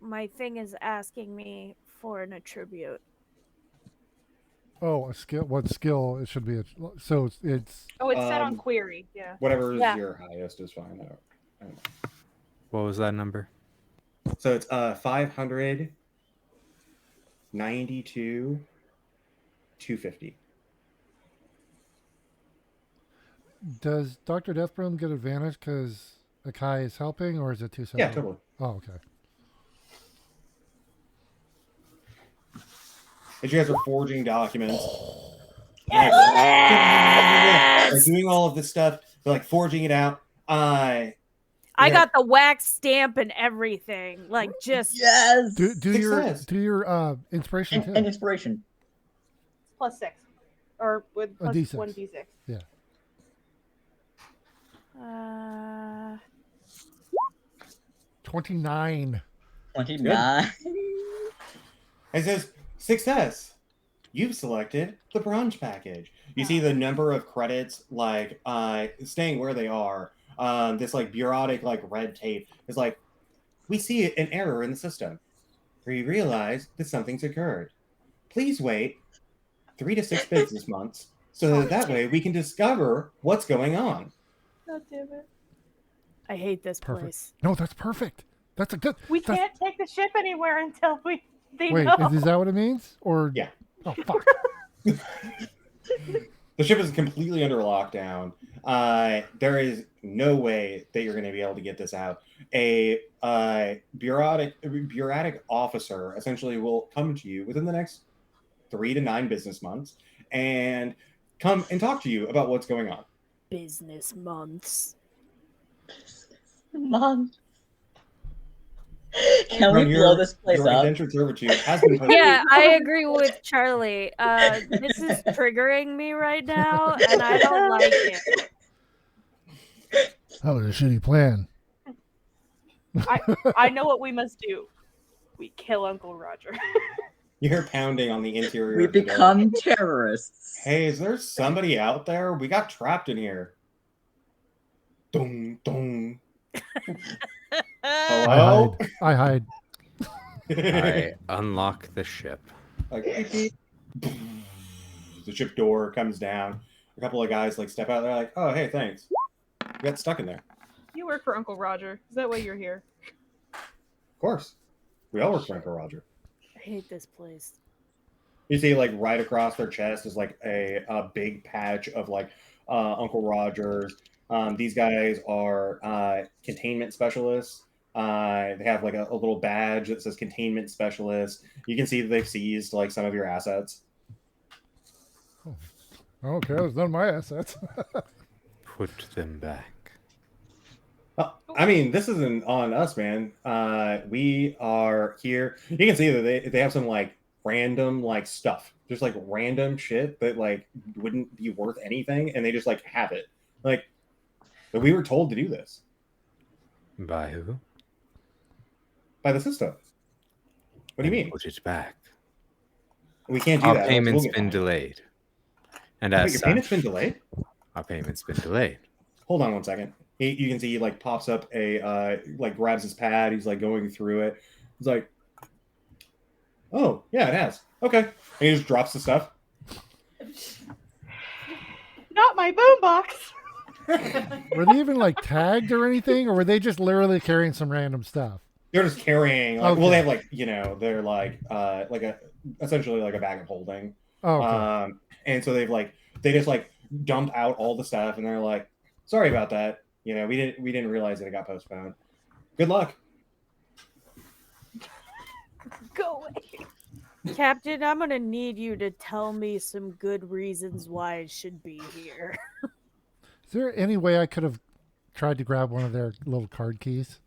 F: My thing is asking me for an attribute.
D: a skill. What skill? It should be. So it's
E: Oh, it's set on
B: Um,
E: query. Yeah.
B: Whatever is
F: Yeah.
B: your highest is fine. I don't know.
C: What was that number?
B: So it's 592,250.
D: Does Dr. Deathbroom get advantage because Akai is helping, or is it too separate?
B: Yeah, totally.
D: Oh, okay.
B: As you guys are forging documents,
F: Yes!
B: like doing all of this stuff, they're like forging it out.
F: I got the wax stamp and everything. Like just
A: Yes.
D: Do
B: Success.
D: your inspiration too.
A: And inspiration.
E: +6. Or with
D: A
E: plus
D: D6.
E: 1d6.
D: 29.
A: 29.
B: It says success. You've selected the bronze package. You see the number of credits like staying where they are. This like bureaucratic like red tape is like, we see an error in the system. We realize that something's occurred. Please wait 3 to 6 business months so that way we can discover what's going on.
E: God damn it.
F: I hate this
D: Perfect.
F: place.
D: No, that's perfect. That's a good.
E: We
D: that's-
E: can't take the ship anywhere until they
D: Wait,
E: know.
D: is that what it means? Or
B: Yeah.
D: Oh fuck.
B: The ship is completely under lockdown. There is no way that you're going to be able to get this out. A bureaucratic officer essentially will come to you within the next 3 to 9 business months and come and talk to you about what's going on.
F: Business months.
A: Mom. Can we
B: Ron,
A: blow this place
B: your
A: up?
B: indentured servitude has been posted.
F: Yeah, I agree with Charlie. This is triggering me right now, and I don't like it.
D: That was a shitty plan.
E: I know what we must do. We kill Uncle Roger.
B: You hear pounding on the interior.
A: We
B: of the door.
A: become terrorists.
B: Hey, is there somebody out there? We got trapped in here. Dong, dong. Hello?
D: I hide.
C: I unlock the ship.
B: Like, beep, beep. The ship door comes down. A couple of guys like step out. They're like, "Oh, hey, thanks." We got stuck in there.
E: You work for Uncle Roger. Is that why you're here?
B: Of course, we all work for Uncle Roger.
F: I hate this place.
B: You see, like right across their chest is like a big patch of like Uncle Roger's. These guys are containment specialists. They have like a little badge that says containment specialist. You can see that they've seized like some of your assets.
D: Okay, it was none of my assets.
C: Put them back.
B: I mean, this isn't on us, man. We are here. You can see that they have some like random like stuff, just like random shit that like wouldn't be worth anything, and they just like have it. Like, but we were told to do this
C: By who?
B: by the system. What do you mean?
C: Put it back.
B: We can't do
C: Our
B: that.
C: payment's
B: We'll get
C: been
B: fined.
C: delayed. And
B: Wait,
C: as
B: your payment's
C: such,
B: been delayed?
C: our payment's been delayed.
B: Hold on one second. You can see he like pops up a like grabs his pad. He's like going through it. He's like, "Oh yeah, it has. Okay." And he just drops the stuff.
E: Not my boombox.
D: Were they even like tagged or anything, or were they just literally carrying some random stuff?
B: They're just carrying. Like,
D: Okay.
B: Well, they have like they're like a essentially like a bag of holding.
D: Oh, okay.
B: And so they just like dump out all the stuff, and they're like, "Sorry about that. We didn't realize that it got postponed. Good luck."
E: Go away.
F: Captain, I'm gonna need you to tell me some good reasons why I should be here.
D: Is there any way I could have tried to grab one of their little card keys?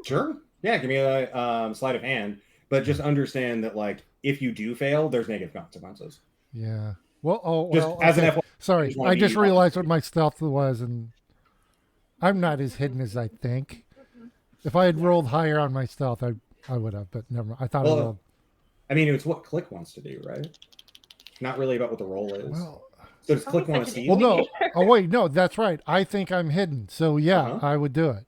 B: Sure. Yeah, give me a sleight of hand, but just understand that like if you do fail, there's negative consequences.
D: Yeah. Well,
B: Just
D: well,
B: as an
D: okay.
B: FYI,
D: Sorry,
B: just wanna
D: I
B: be
D: just
B: honest.
D: realized what my stealth was, and I'm not as hidden as I think. If I had rolled higher on my stealth, I would have, but never mind. I thought I
B: Well,
D: rolled.
B: I mean, it's what Click wants to do, right? Not really about what the roll is.
D: Well,
B: So does Click
E: Always
B: want to
E: such an
B: steal?
D: no. Oh wait, no, that's right. I think I'm hidden, so yeah,
B: Uh-huh.
D: I would do it.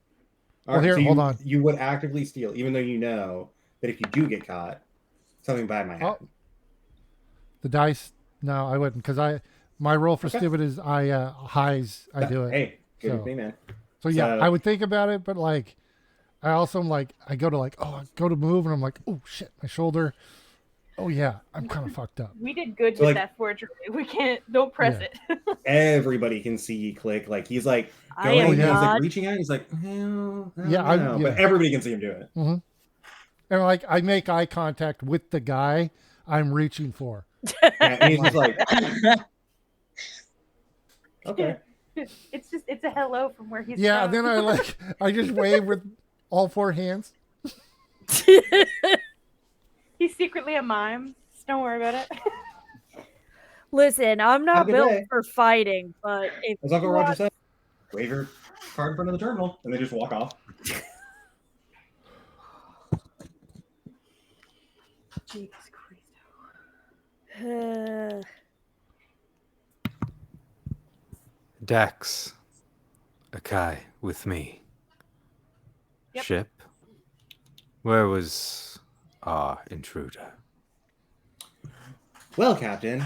B: All
D: Well, here,
B: so
D: hold on.
B: You would actively steal, even though you know that if you do get caught, something bad might happen.
D: The dice? No, I wouldn't, because my roll for
B: Okay.
D: stupid is highs. I do it.
B: Hey, good
D: So-
B: with me, man.
D: So yeah,
B: So-
D: I would think about it, but like, I also am like, I go to move, and I'm like, oh shit, my shoulder. Oh yeah, I'm kind of fucked up.
E: We did good
B: So,
E: with
B: like-
E: that forgery. We can't. Don't press
D: Yeah.
E: it.
B: Everybody can see Click. Like he's like
F: I
B: going,
F: am
B: he's like
F: not.
B: reaching out. He's like, well, I don't
D: Yeah,
B: know. But everybody can see him do it.
D: And like, I make eye contact with the guy I'm reaching for.
B: Yeah, and he's just like, okay.
E: It's a hello from where he's
D: Yeah,
E: from.
D: and then I just wave with all four hands.
E: He's secretly a mime. Just don't worry about it.
F: Listen, I'm not
B: Have a good
F: built
B: day.
F: for fighting, but if
B: As Uncle
F: you
B: Roger
F: want-
B: said, wave your card in front of the terminal, and they just walk off.
E: Jesus Christ.
C: Dax, Akai, with me.
E: Yep.
C: Ship. Where was our intruder?
B: Well, Captain,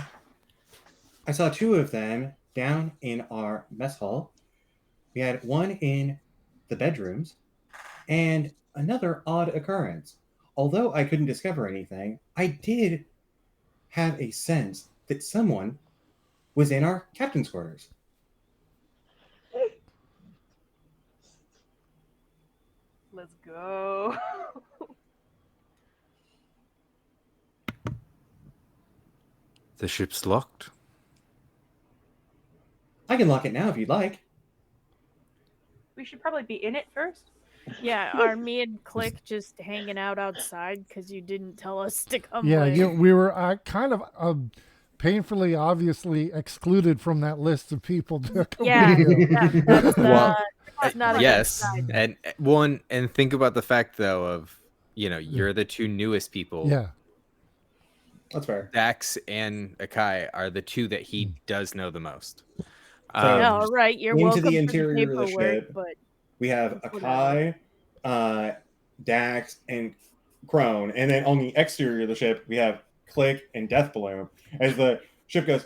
B: I saw two of them down in our mess hall. We had one in the bedrooms and another odd occurrence. Although I couldn't discover anything, I did have a sense that someone was in our captain's quarters.
E: Let's go.
C: The ship's locked.
B: I can lock it now if you'd like.
E: We should probably be in it first.
F: yeah, are me and Click just hanging out outside because you didn't tell us to come?
D: Yeah,
F: with?
D: we were kind of painfully, obviously excluded from that list of people to come
F: Yeah,
D: with you.
F: that's
C: Well,
F: not a good
C: yes,
F: sign.
C: and one, and think about the fact though of you're the two newest people.
D: Yeah.
B: That's fair.
C: Dax and Akai are the two that he does know the most.
F: Yeah, all right, you're
B: into
F: welcome
B: the
F: for
B: interior of the
F: paperwork,
B: ship.
F: but
B: We have
F: Whatever.
B: Akai, Dax, and Crone. And then on the exterior of the ship, we have Click and Death Bloom. As the ship goes,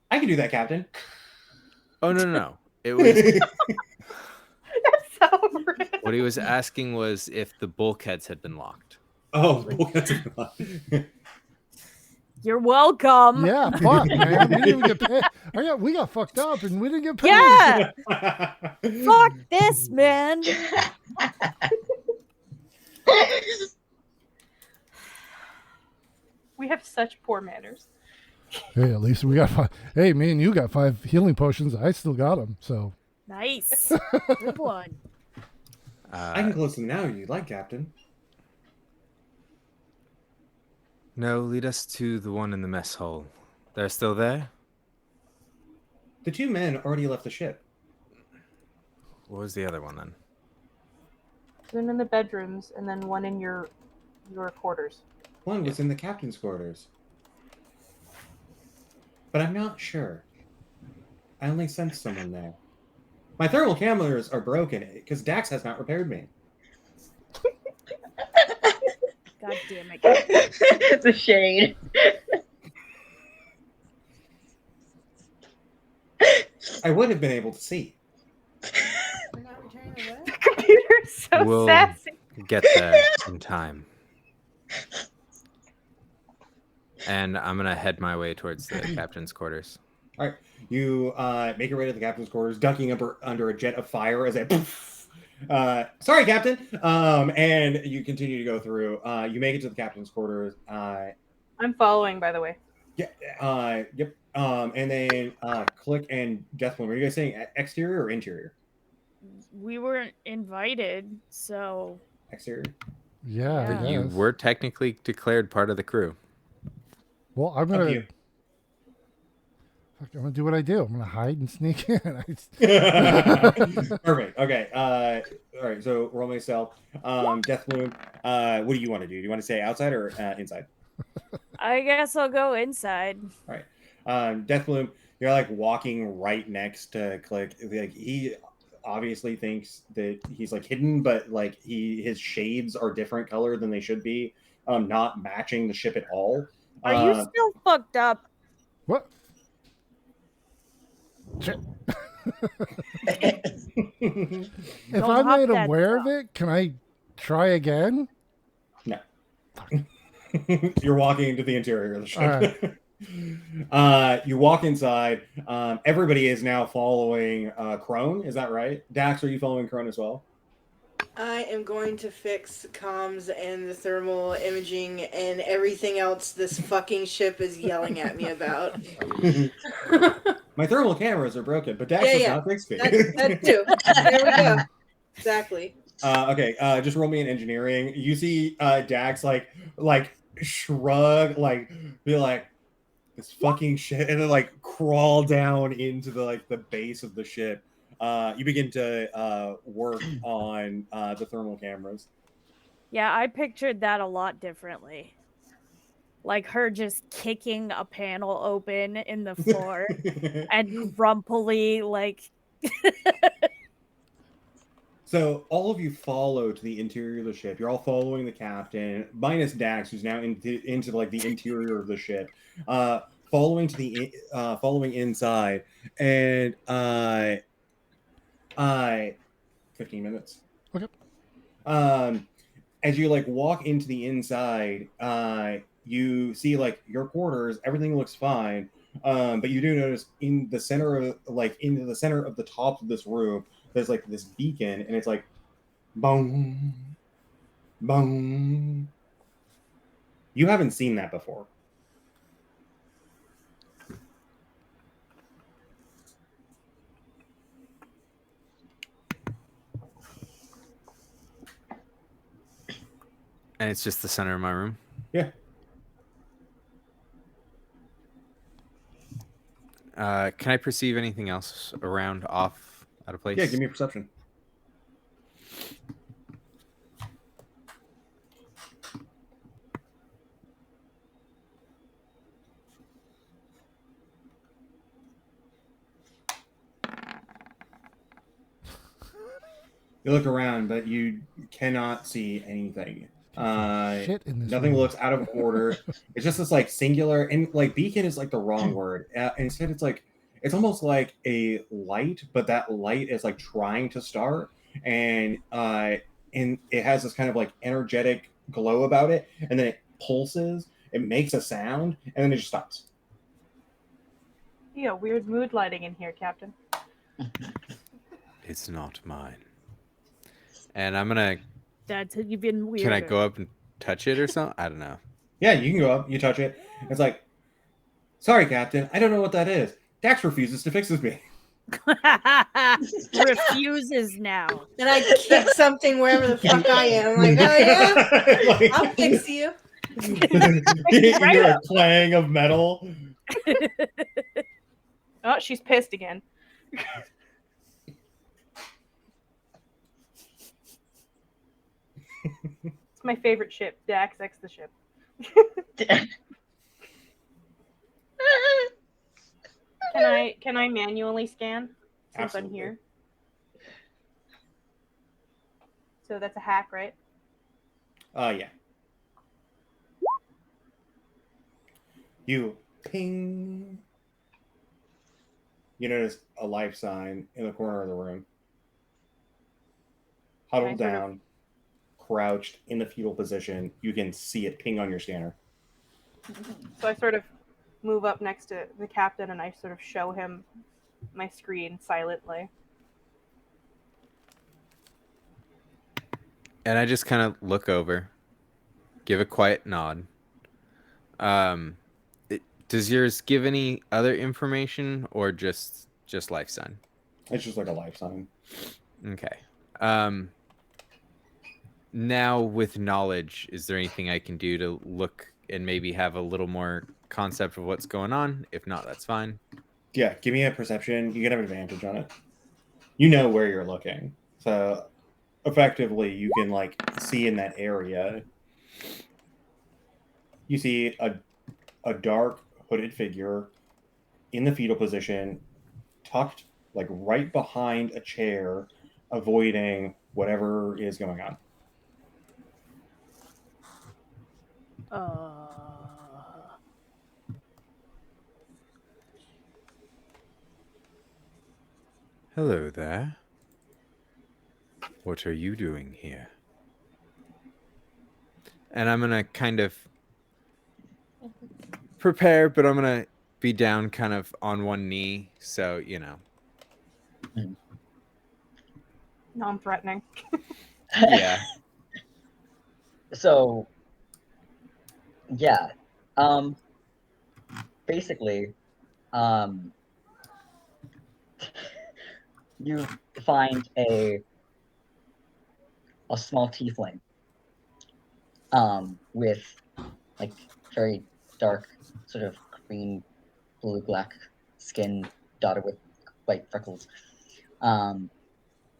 B: I can do that, Captain.
C: Oh no. It was
E: That's so rude.
C: what he was asking was if the bulkheads had been locked.
B: Oh, that's
F: you're welcome.
D: Yeah, fuck, man. We didn't even get paid. We got fucked up and we didn't get paid.
F: Yeah, fuck this, man.
E: We have such poor manners.
D: Hey, at least we got five. Hey, me and you got 5 healing potions. I still got them. So
F: Nice. Good one.
B: I can close them now if you'd like, Captain.
C: No, lead us to the one in the mess hall. They're still there?
B: The 2 men already left the ship.
C: What was the other one then?
E: One in the bedrooms, and then one in your quarters.
B: One was in the captain's quarters. But I'm not sure. I only sensed someone there. My thermal cameras are broken because Dax has not repaired me.
F: God damn it.
A: It's a shade.
B: I would have been able to see.
G: We're not returning the what?
E: The computer's so
C: We'll
E: sassy.
C: get there in time. And I'm gonna head my way towards the captain's quarters.
B: All right, you make your way to the captain's quarters, ducking under a jet of fire as a poof. Sorry, Captain. And you continue to go through. You make it to the captain's quarters.
E: I'm following, by the way.
B: Yeah. Yep. And then Click and Deathbloom. Are you guys saying exterior or interior?
F: We weren't invited, so
B: Exterior.
D: Yeah,
F: Yeah.
D: I
C: You
D: guess.
C: were technically declared part of the crew.
D: Well, I'm
B: Up
D: gonna.
B: to you.
D: Fuck, I'm gonna do what I do. I'm gonna hide and sneak in.
B: Perfect. Okay. All right. So roll myself. Deathbloom. What do you want to do? Do you want to stay outside or inside?
F: I guess I'll go inside.
B: All right. Deathbloom, you're like walking right next to Click. Like he obviously thinks that he's like hidden, but like his shades are different color than they should be, not matching the ship at all.
F: Are you still fucked up?
D: What? Shit. If
F: Don't
D: I'm
F: hop
D: made
F: that
D: aware of
F: stuff.
D: it, can I try again?
B: You're walking into the interior of the ship.
D: All
B: You walk inside. Everybody is now following Crone. Is that right? Dax, are you following Crone as well?
G: I am going to fix comms and the thermal imaging and everything else this fucking ship is yelling at me about.
B: My thermal cameras are broken, but Dax
G: Yeah,
B: does
G: yeah.
B: not fix me.
G: That too. There we go. Exactly.
B: Okay, just roll me an engineering. You see Dax like shrug, like be like this fucking shit, and then like crawl down into the base of the ship. You begin to work on the thermal cameras.
F: Yeah, I pictured that a lot differently. Like her just kicking a panel open in the floor and grumpily like
B: So all of you follow to the interior of the ship. You're all following the captain, minus Dax, who's now into like the interior of the ship. Following inside, and 15 minutes.
D: Okay.
B: As you like walk into the inside, you see like your quarters. Everything looks fine, but you do notice in the center of into the center of the top of this room, there's like this beacon, and it's like, boom, boom. You haven't seen that before.
C: And it's just the center of my room.
B: Yeah.
C: Can I perceive anything else around, off, out of place?
B: Yeah, give me a perception. You look around, but you cannot see anything.
D: Shit in this
B: Nothing
D: room.
B: looks out of order. It's just this like singular, and like beacon is like the wrong word. Instead, it's almost like a light, but that light is like trying to start, and it has this kind of like energetic glow about it, and then it pulses. It makes a sound, and then it just stops.
E: Yeah, weird mood lighting in here, Captain.
C: It's not mine. And I'm gonna.
F: that's even weirder.
C: Can I go up and touch it or something? I don't know.
B: Yeah, you can go up, you touch it. It's like, sorry, Captain, I don't know what that is. Dax refuses to fix with me.
F: Refuses now.
G: And I kick something wherever the fuck I am. I'm like, oh yeah,
B: Like,
G: I'll fix you.
B: you hear a clang of metal.
E: Oh, she's pissed again. It's my favorite ship, the XX the ship. Can I manually scan since
B: Absolutely.
E: I'm here? So that's a hack, right?
B: Yeah. You ping. You notice a life sign in the corner of the room. Huddled
E: I sort of-
B: down, crouched in the fetal position. You can see it ping on your scanner.
E: So I sort of move up next to the captain and I sort of show him my screen silently.
C: And I just kind of look over, give a quiet nod. Does yours give any other information or just life sign?
B: It's just like a life sign.
C: Okay. Now with knowledge, is there anything I can do to look and maybe have a little more concept of what's going on? If not, that's fine.
B: Yeah, give me a perception. You can have advantage on it. You know where you're looking. So effectively you can like see in that area. You see a dark hooded figure in the fetal position, tucked like right behind a chair, avoiding whatever is going on.
C: Hello there. What are you doing here? And I'm gonna kind of prepare, but I'm gonna be down kind of on one knee, so you know.
E: Non-threatening.
C: Yeah.
A: So, yeah. Basically, you find a small tiefling, with like very dark, sort of green, blue, black skin dotted with white freckles.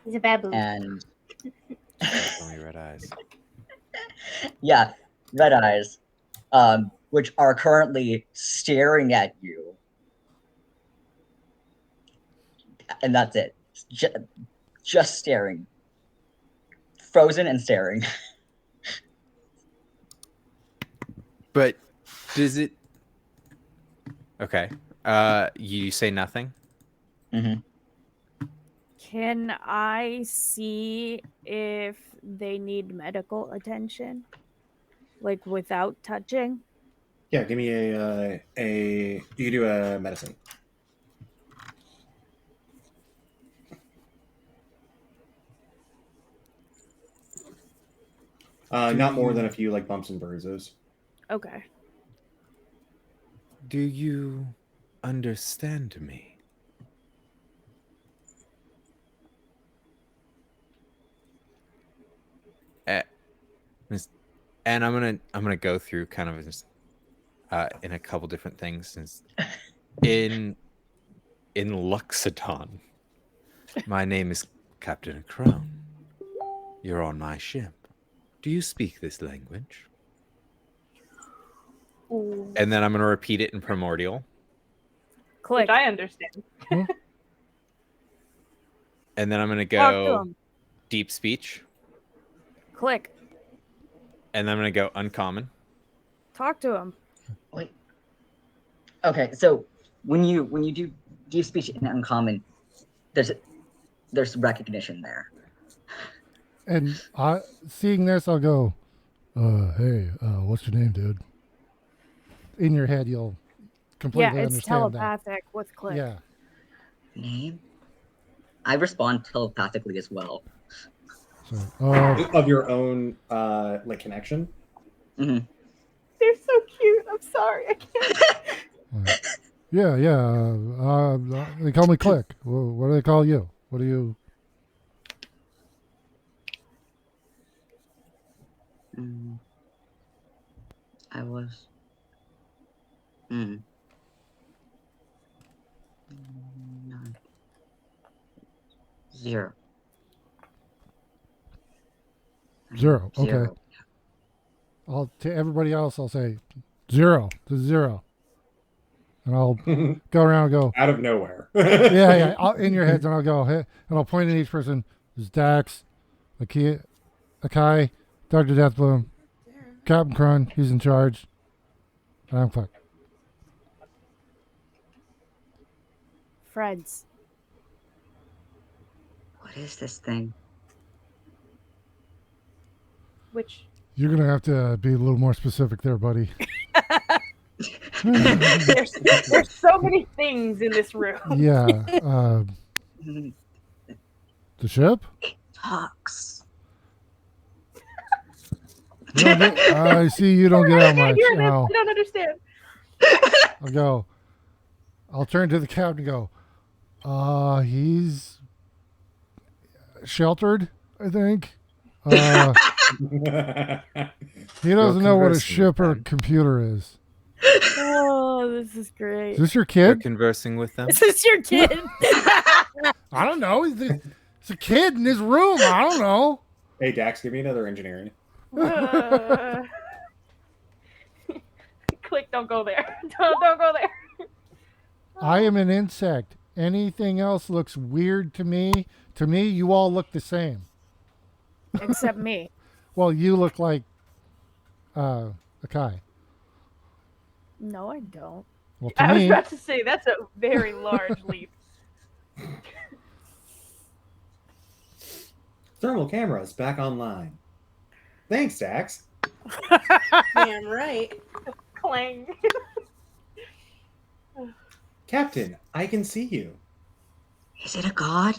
G: He's a baboon.
A: And
C: Only red eyes.
A: yeah, red eyes, which are currently staring at you. And that's it. Just staring. Frozen and staring.
C: But does it? Okay. You say nothing?
A: Mm-hmm.
F: Can I see if they need medical attention? Like without touching?
B: Yeah, give me a you can do a medicine. Not more than a few like bumps and bruises.
F: Okay.
C: Do you understand me? And I'm gonna go through kind of in a couple different things. In Luxodon, my name is Captain Crown. You're on my ship. Do you speak this language?
E: Ooh.
C: And then I'm gonna repeat it in Primordial.
F: Click.
E: Which I understand.
C: And then I'm gonna
F: Talk to
C: go
F: 'em.
C: deep speech.
F: Click.
C: And then I'm gonna go uncommon.
F: Talk to him.
A: Wait. Okay, so when you do deep speech in uncommon, there's recognition there.
D: And seeing this, I'll go, hey, what's your name, dude? In your head, you'll completely
F: Yeah, it's
D: understand
F: telepathic with
D: that.
F: click.
D: Yeah.
A: Name? I respond telepathically as well.
D: So,
B: Of your own like connection.
A: Mm-hmm.
E: They're so cute. I'm sorry. I can't.
D: Yeah, yeah. They call me Click. What do they call you? What do you?
A: Mm, I was. Mm, none. Zero. I'm
D: Zero. Okay.
A: zero.
D: I'll to everybody else. I'll say zero. This is zero, and I'll go around and go.
B: Out of nowhere.
D: Yeah, yeah. In your heads, and I'll go. Hey, and I'll point at each person. This is Dax, Akai, Dr. Deathbloom, Captain Crun. He's in charge. And I'm Click.
F: Friends.
A: What is this thing?
E: Which
D: You're gonna have to be a little more specific there, buddy.
E: there's so many things in this room.
D: Yeah. The ship.
A: Talks.
D: I see you don't get out
E: I
D: much.
E: hear this.
D: And
E: I don't understand.
D: I'll go. I'll turn to the captain and go. He's sheltered, I think. He doesn't know what a
C: conversing
D: ship
C: with
D: or a
C: them.
D: computer is.
F: Oh, this is great.
D: Is this your
C: You're
D: kid?
C: conversing with them.
F: Is this your kid?
D: I don't know. It's a kid in his room. I don't know.
B: Hey, Dax, give me another engineering.
E: Click, don't go there. Don't go there.
D: I am an insect. Anything else looks weird to me. To me, you all look the same.
F: Except me.
D: Well, you look like Akai.
F: No, I don't.
D: Well, to
E: I was
D: me,
E: about to say that's a very large leap.
B: Thermal cameras back online. Thanks, Dax.
G: Damn right.
E: Clang.
B: Captain, I can see you.
A: Is it a god?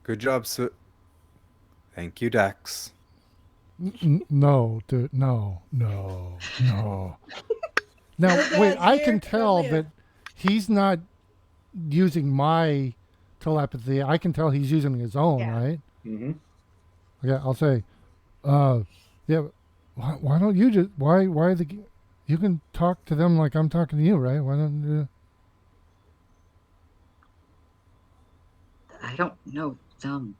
C: Good job, sir. Thank you, Dax.
D: no, dude, no. Now,
G: No
D: wait,
G: gods
D: I
G: here,
D: can tell
G: probably
D: that he's not using my telepathy. I can tell he's using his own,
E: Yeah.
D: right?
B: Mm-hmm.
D: Okay, I'll say, yeah. Why don't you just why you can talk to them like I'm talking to you, right? Why don't you?
A: I don't know them.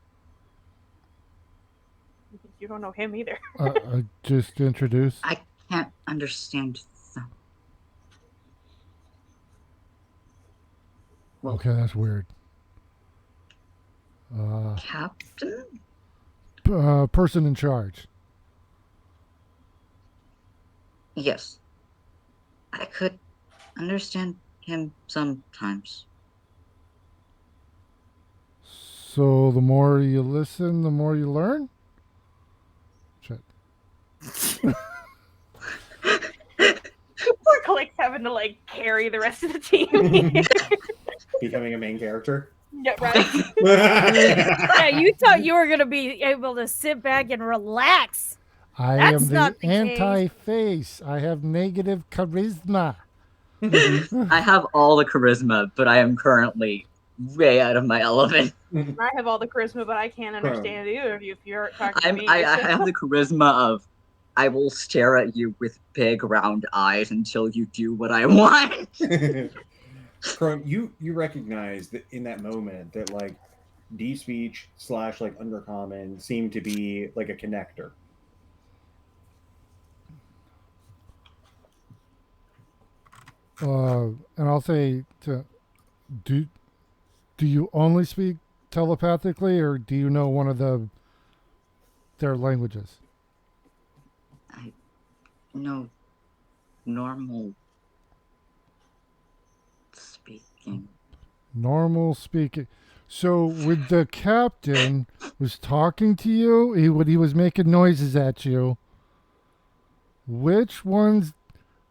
E: You don't know him either.
D: I just introduce.
A: I can't understand them. Well,
D: Okay, that's weird.
A: Captain?
D: Person in charge.
A: Yes. I could understand him sometimes.
D: So the more you listen, the more you learn. Shit.
E: Poor Click's having to like carry the rest of the team.
B: Becoming a main character.
E: Yeah, right.
F: Yeah, you thought you were gonna be able to sit back and relax.
D: I
F: That's
D: am the
F: not the case.
D: anti-face. I have negative charisma.
A: I have all the charisma, but I am currently way out of my element.
E: I have all the charisma, but I can't understand either of you if you're talking to me.
A: I have the charisma of I will stare at you with big round eyes until you do what I want.
B: Crone, you recognize that in that moment that like deep speech / like undercommon seemed to be like a connector.
D: And I'll say to do you only speak telepathically, or do you know one of their languages?
A: I know normal speaking.
D: Normal speaking. So when the captain was talking to you, when he was making noises at you, which ones,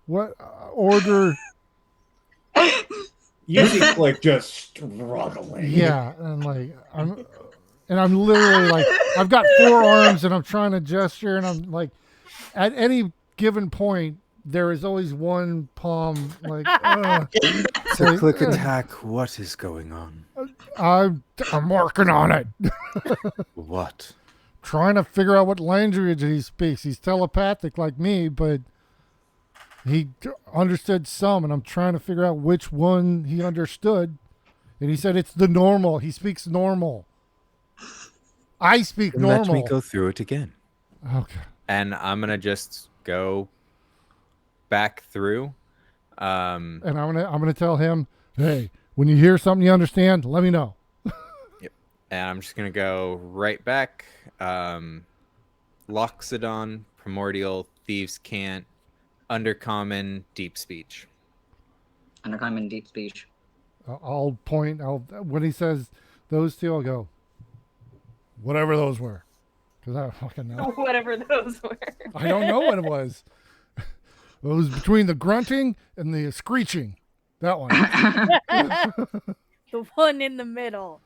D: what order?
B: You see like just struggling.
D: Yeah, and like I'm literally like I've got 4 arms and I'm trying to gesture and I'm like at any given point there is always one palm like
C: So, Click
D: Ugh.
C: Attack, what is going on?
D: I'm working on it.
C: What?
D: Trying to figure out what language he speaks. He's telepathic like me, but he understood some, and I'm trying to figure out which one he understood. And he said it's the normal. He speaks normal. I speak
C: Then
D: normal.
C: let me go through it again.
D: Okay.
C: And I'm gonna just go back through.
D: And I'm gonna tell him, hey, when you hear something you understand, let me know.
C: And I'm just gonna go right back. Loxodon, Primordial, Thieves' Cant, Undercommon, Deep Speech.
A: Undercommon deep speech.
D: I'll point. When he says those two, I'll go, whatever those were, because I don't fucking know.
E: Whatever those were.
D: I don't know what it was. It was between the grunting and the screeching. That one.
F: The one in the middle.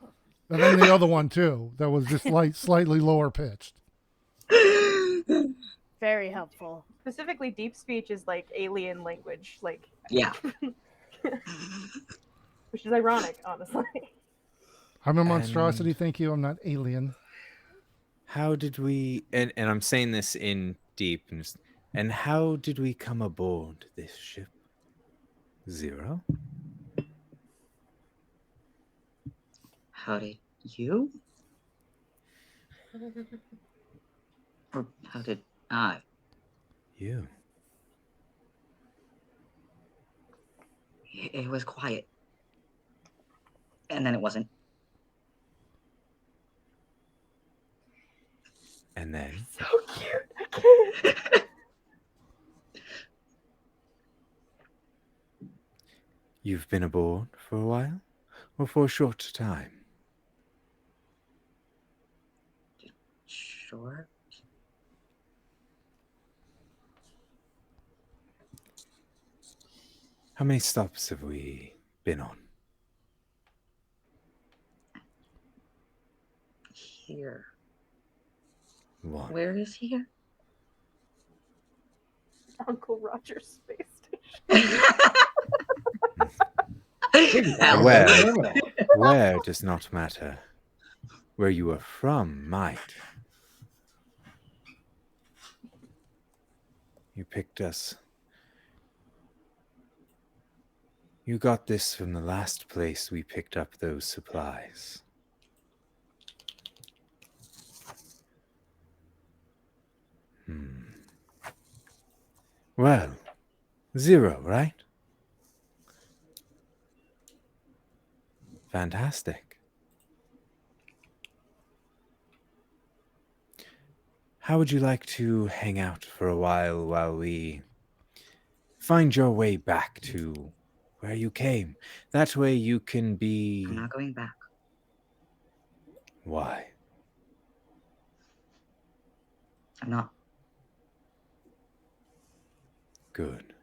D: And then the other one too. That was just slightly lower pitched.
F: Very helpful.
E: Specifically, deep speech is like alien language, like,
A: Yeah.
E: which is ironic, honestly.
D: I'm a monstrosity. Thank you. I'm not alien.
C: How did we? And I'm saying this in deep. And how did we come aboard this ship? Zero.
A: How did you? Or how did I?
C: You.
A: It was quiet. And then it wasn't.
C: And then
E: So cute.
C: you've been aboard for a while, or for a short time.
A: Sure.
C: How many stops have we been on?
A: Here.
C: One.
A: Where is here?
E: Uncle Roger's space station.
C: Where? Where does not matter. Where you are from might. You picked us. You got this from the last place we picked up those supplies. Well, zero, right? Fantastic. How would you like to hang out for a while we find your way back to where you came? That way you can be...
A: I'm not going back.
C: Why?
A: I'm not.
C: Good.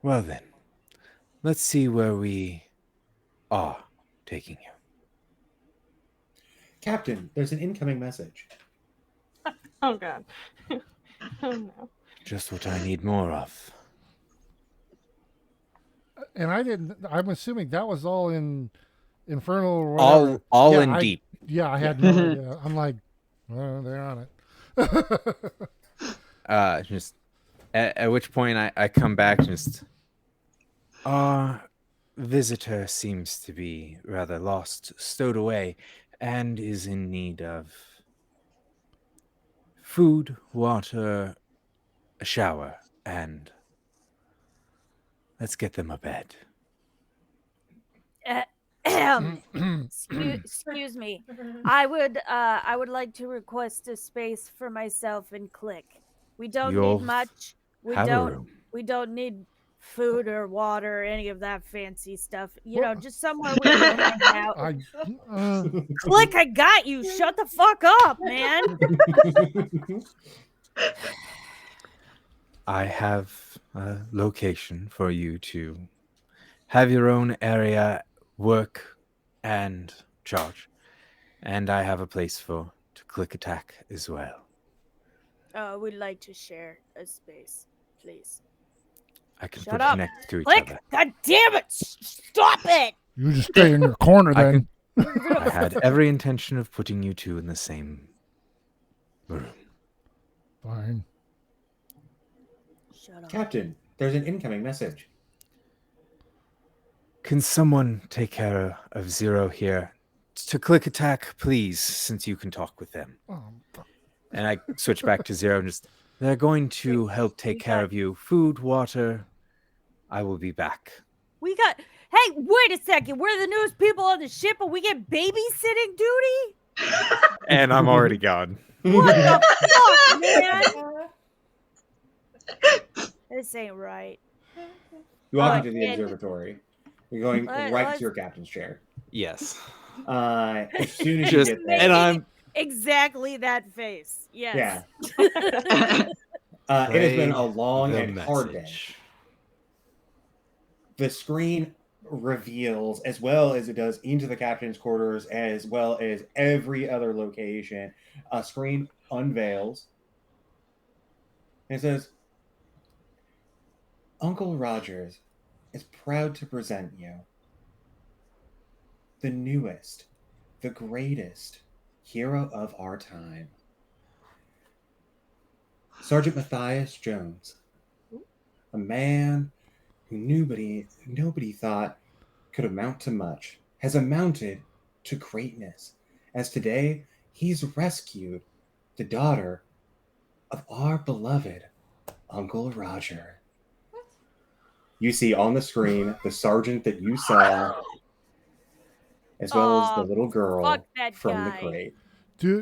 C: Well then, let's see where we are taking you.
B: Captain, there's an incoming message.
E: Oh god. Oh no.
C: Just what I need more of.
D: And I'm assuming that was all in Infernal or whatever.
C: All
D: Yeah,
C: in deep.
D: Yeah, I had no idea. I'm like, well, they're on it.
C: Just at which point I come back just our visitor seems to be rather lost, stowed away, and is in need of food, water, a shower, and let's get them a bed.
F: Excuse me. I would like to request a space for myself and Click. We don't
C: You'll
F: need much. We
C: have a
F: don't
C: room.
F: we don't need food or water or any of that fancy stuff. You
D: Well-
F: know, just somewhere we can hang out. Click, I got you. Shut the fuck up, man.
C: I have a location for you to have your own area, work, and charge. And I have a place to click attack as well.
F: We'd like to share a space, please.
C: I can
F: Shut
C: put
F: up.
C: connect to each
F: Click!
C: other.
F: God damn it! Stop it!
D: You just stay in your corner
C: I
D: then.
C: I had every intention of putting you two in the same room.
D: Fine.
F: Shut up.
B: Captain, there's an incoming message.
C: Can someone take care of Zero here? To click attack, please, since you can talk with them.
D: Fuck.
C: And I switch back to Zero and just, they're going to help take care of you. Food, water. I will be back.
F: Hey, wait a second. We're the newest people on the ship, and we get babysitting duty?
C: And I'm already gone.
F: What the fuck, man? This ain't right.
B: You walk
F: Oh,
B: into the
F: yeah.
B: observatory. You're going right to your captain's chair.
C: Yes.
B: As soon as
C: Just
B: you get there,
C: and I'm
F: Exactly that face. Yes.
B: yeah. It has been a long
C: the
B: and hard day.
C: message.
B: The screen reveals, as well as it does into the captain's quarters, as well as every other location. A screen unveils and it says, Uncle Rogers is proud to present you the newest, the greatest hero of our time, Sergeant Matthias Jones, a man who nobody thought could amount to much, has amounted to greatness, as today he's rescued the daughter of our beloved Uncle Roger. You see on the screen the sergeant that you saw, as well as the little girl
F: fuck that
B: from the
F: guy.
B: crate.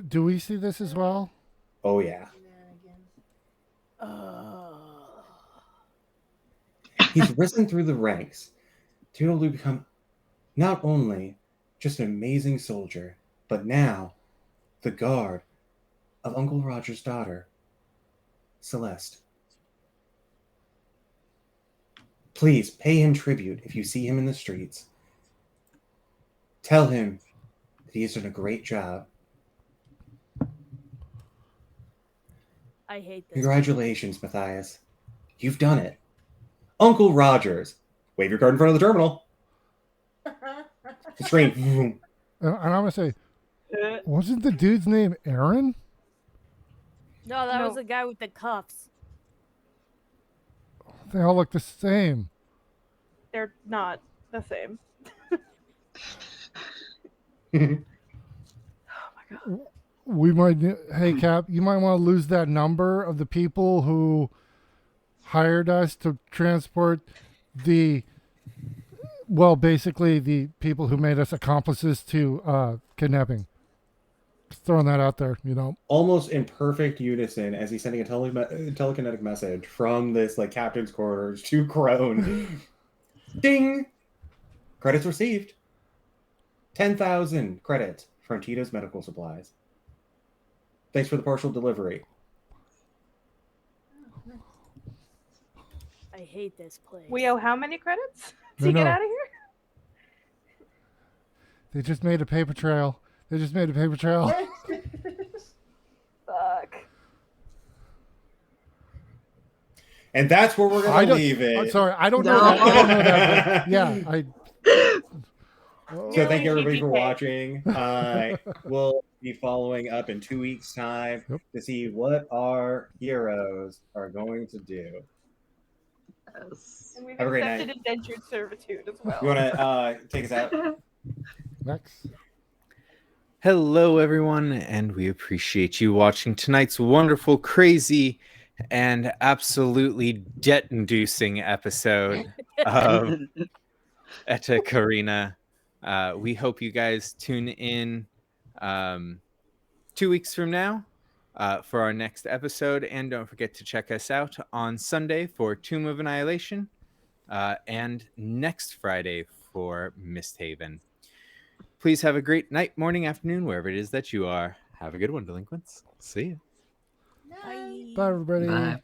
D: Do we see this as well?
B: Oh yeah. He's risen through the ranks to be able to become not only just an amazing soldier, but now the guard of Uncle Roger's daughter, Celeste. Please pay him tribute if you see him in the streets. Tell him that he's done a great job.
F: I hate this.
B: Congratulations, Matthias. You've done it. Uncle Rogers. Wave your card in front of the terminal. The screen.
D: And I'm gonna say, wasn't the dude's name Aaron?
F: No, that
E: No.
F: was the guy with the cuffs.
D: They all look the same.
E: They're not the same.
D: We might. Hey, Cap, you might want to lose that number of the people who hired us to transport the. Well, basically, the people who made us accomplices to kidnapping. Just throwing that out there, you know.
B: Almost in perfect unison as he's sending a telekinetic message from this like captain's quarters to Crone. Ding! Credits received. 10,000 credits from Tito's Medical Supplies. Thanks for the partial delivery.
F: I hate this place.
E: We owe how many credits to
D: No,
E: get
D: no.
E: out of here?
D: They just made a paper trail.
E: Fuck.
B: And that's where we're
D: I
B: going to
D: don't.
B: leave it.
D: I'm sorry, I don't know that. I don't know that. But yeah, I.
B: So thank you everybody for
E: GPK.
B: watching. We'll be following up in 2 weeks' time to see what our heroes are going to do.
A: Yes.
E: And we've
B: Have a great
E: accepted
B: night.
E: indentured servitude as well.
B: You want to take us out?
D: Next.
C: Hello, everyone, and we appreciate you watching tonight's wonderful, crazy, and absolutely debt-inducing episode of Eta Carinae. We hope you guys tune in 2 weeks from now for our next episode, and don't forget to check us out on Sunday for Tomb of Annihilation and next Friday for Misthaven. Please have a great night, morning, afternoon, wherever it is that you are. Have a good one, delinquents. See ya.
F: Bye.
D: Bye, everybody.
A: Bye.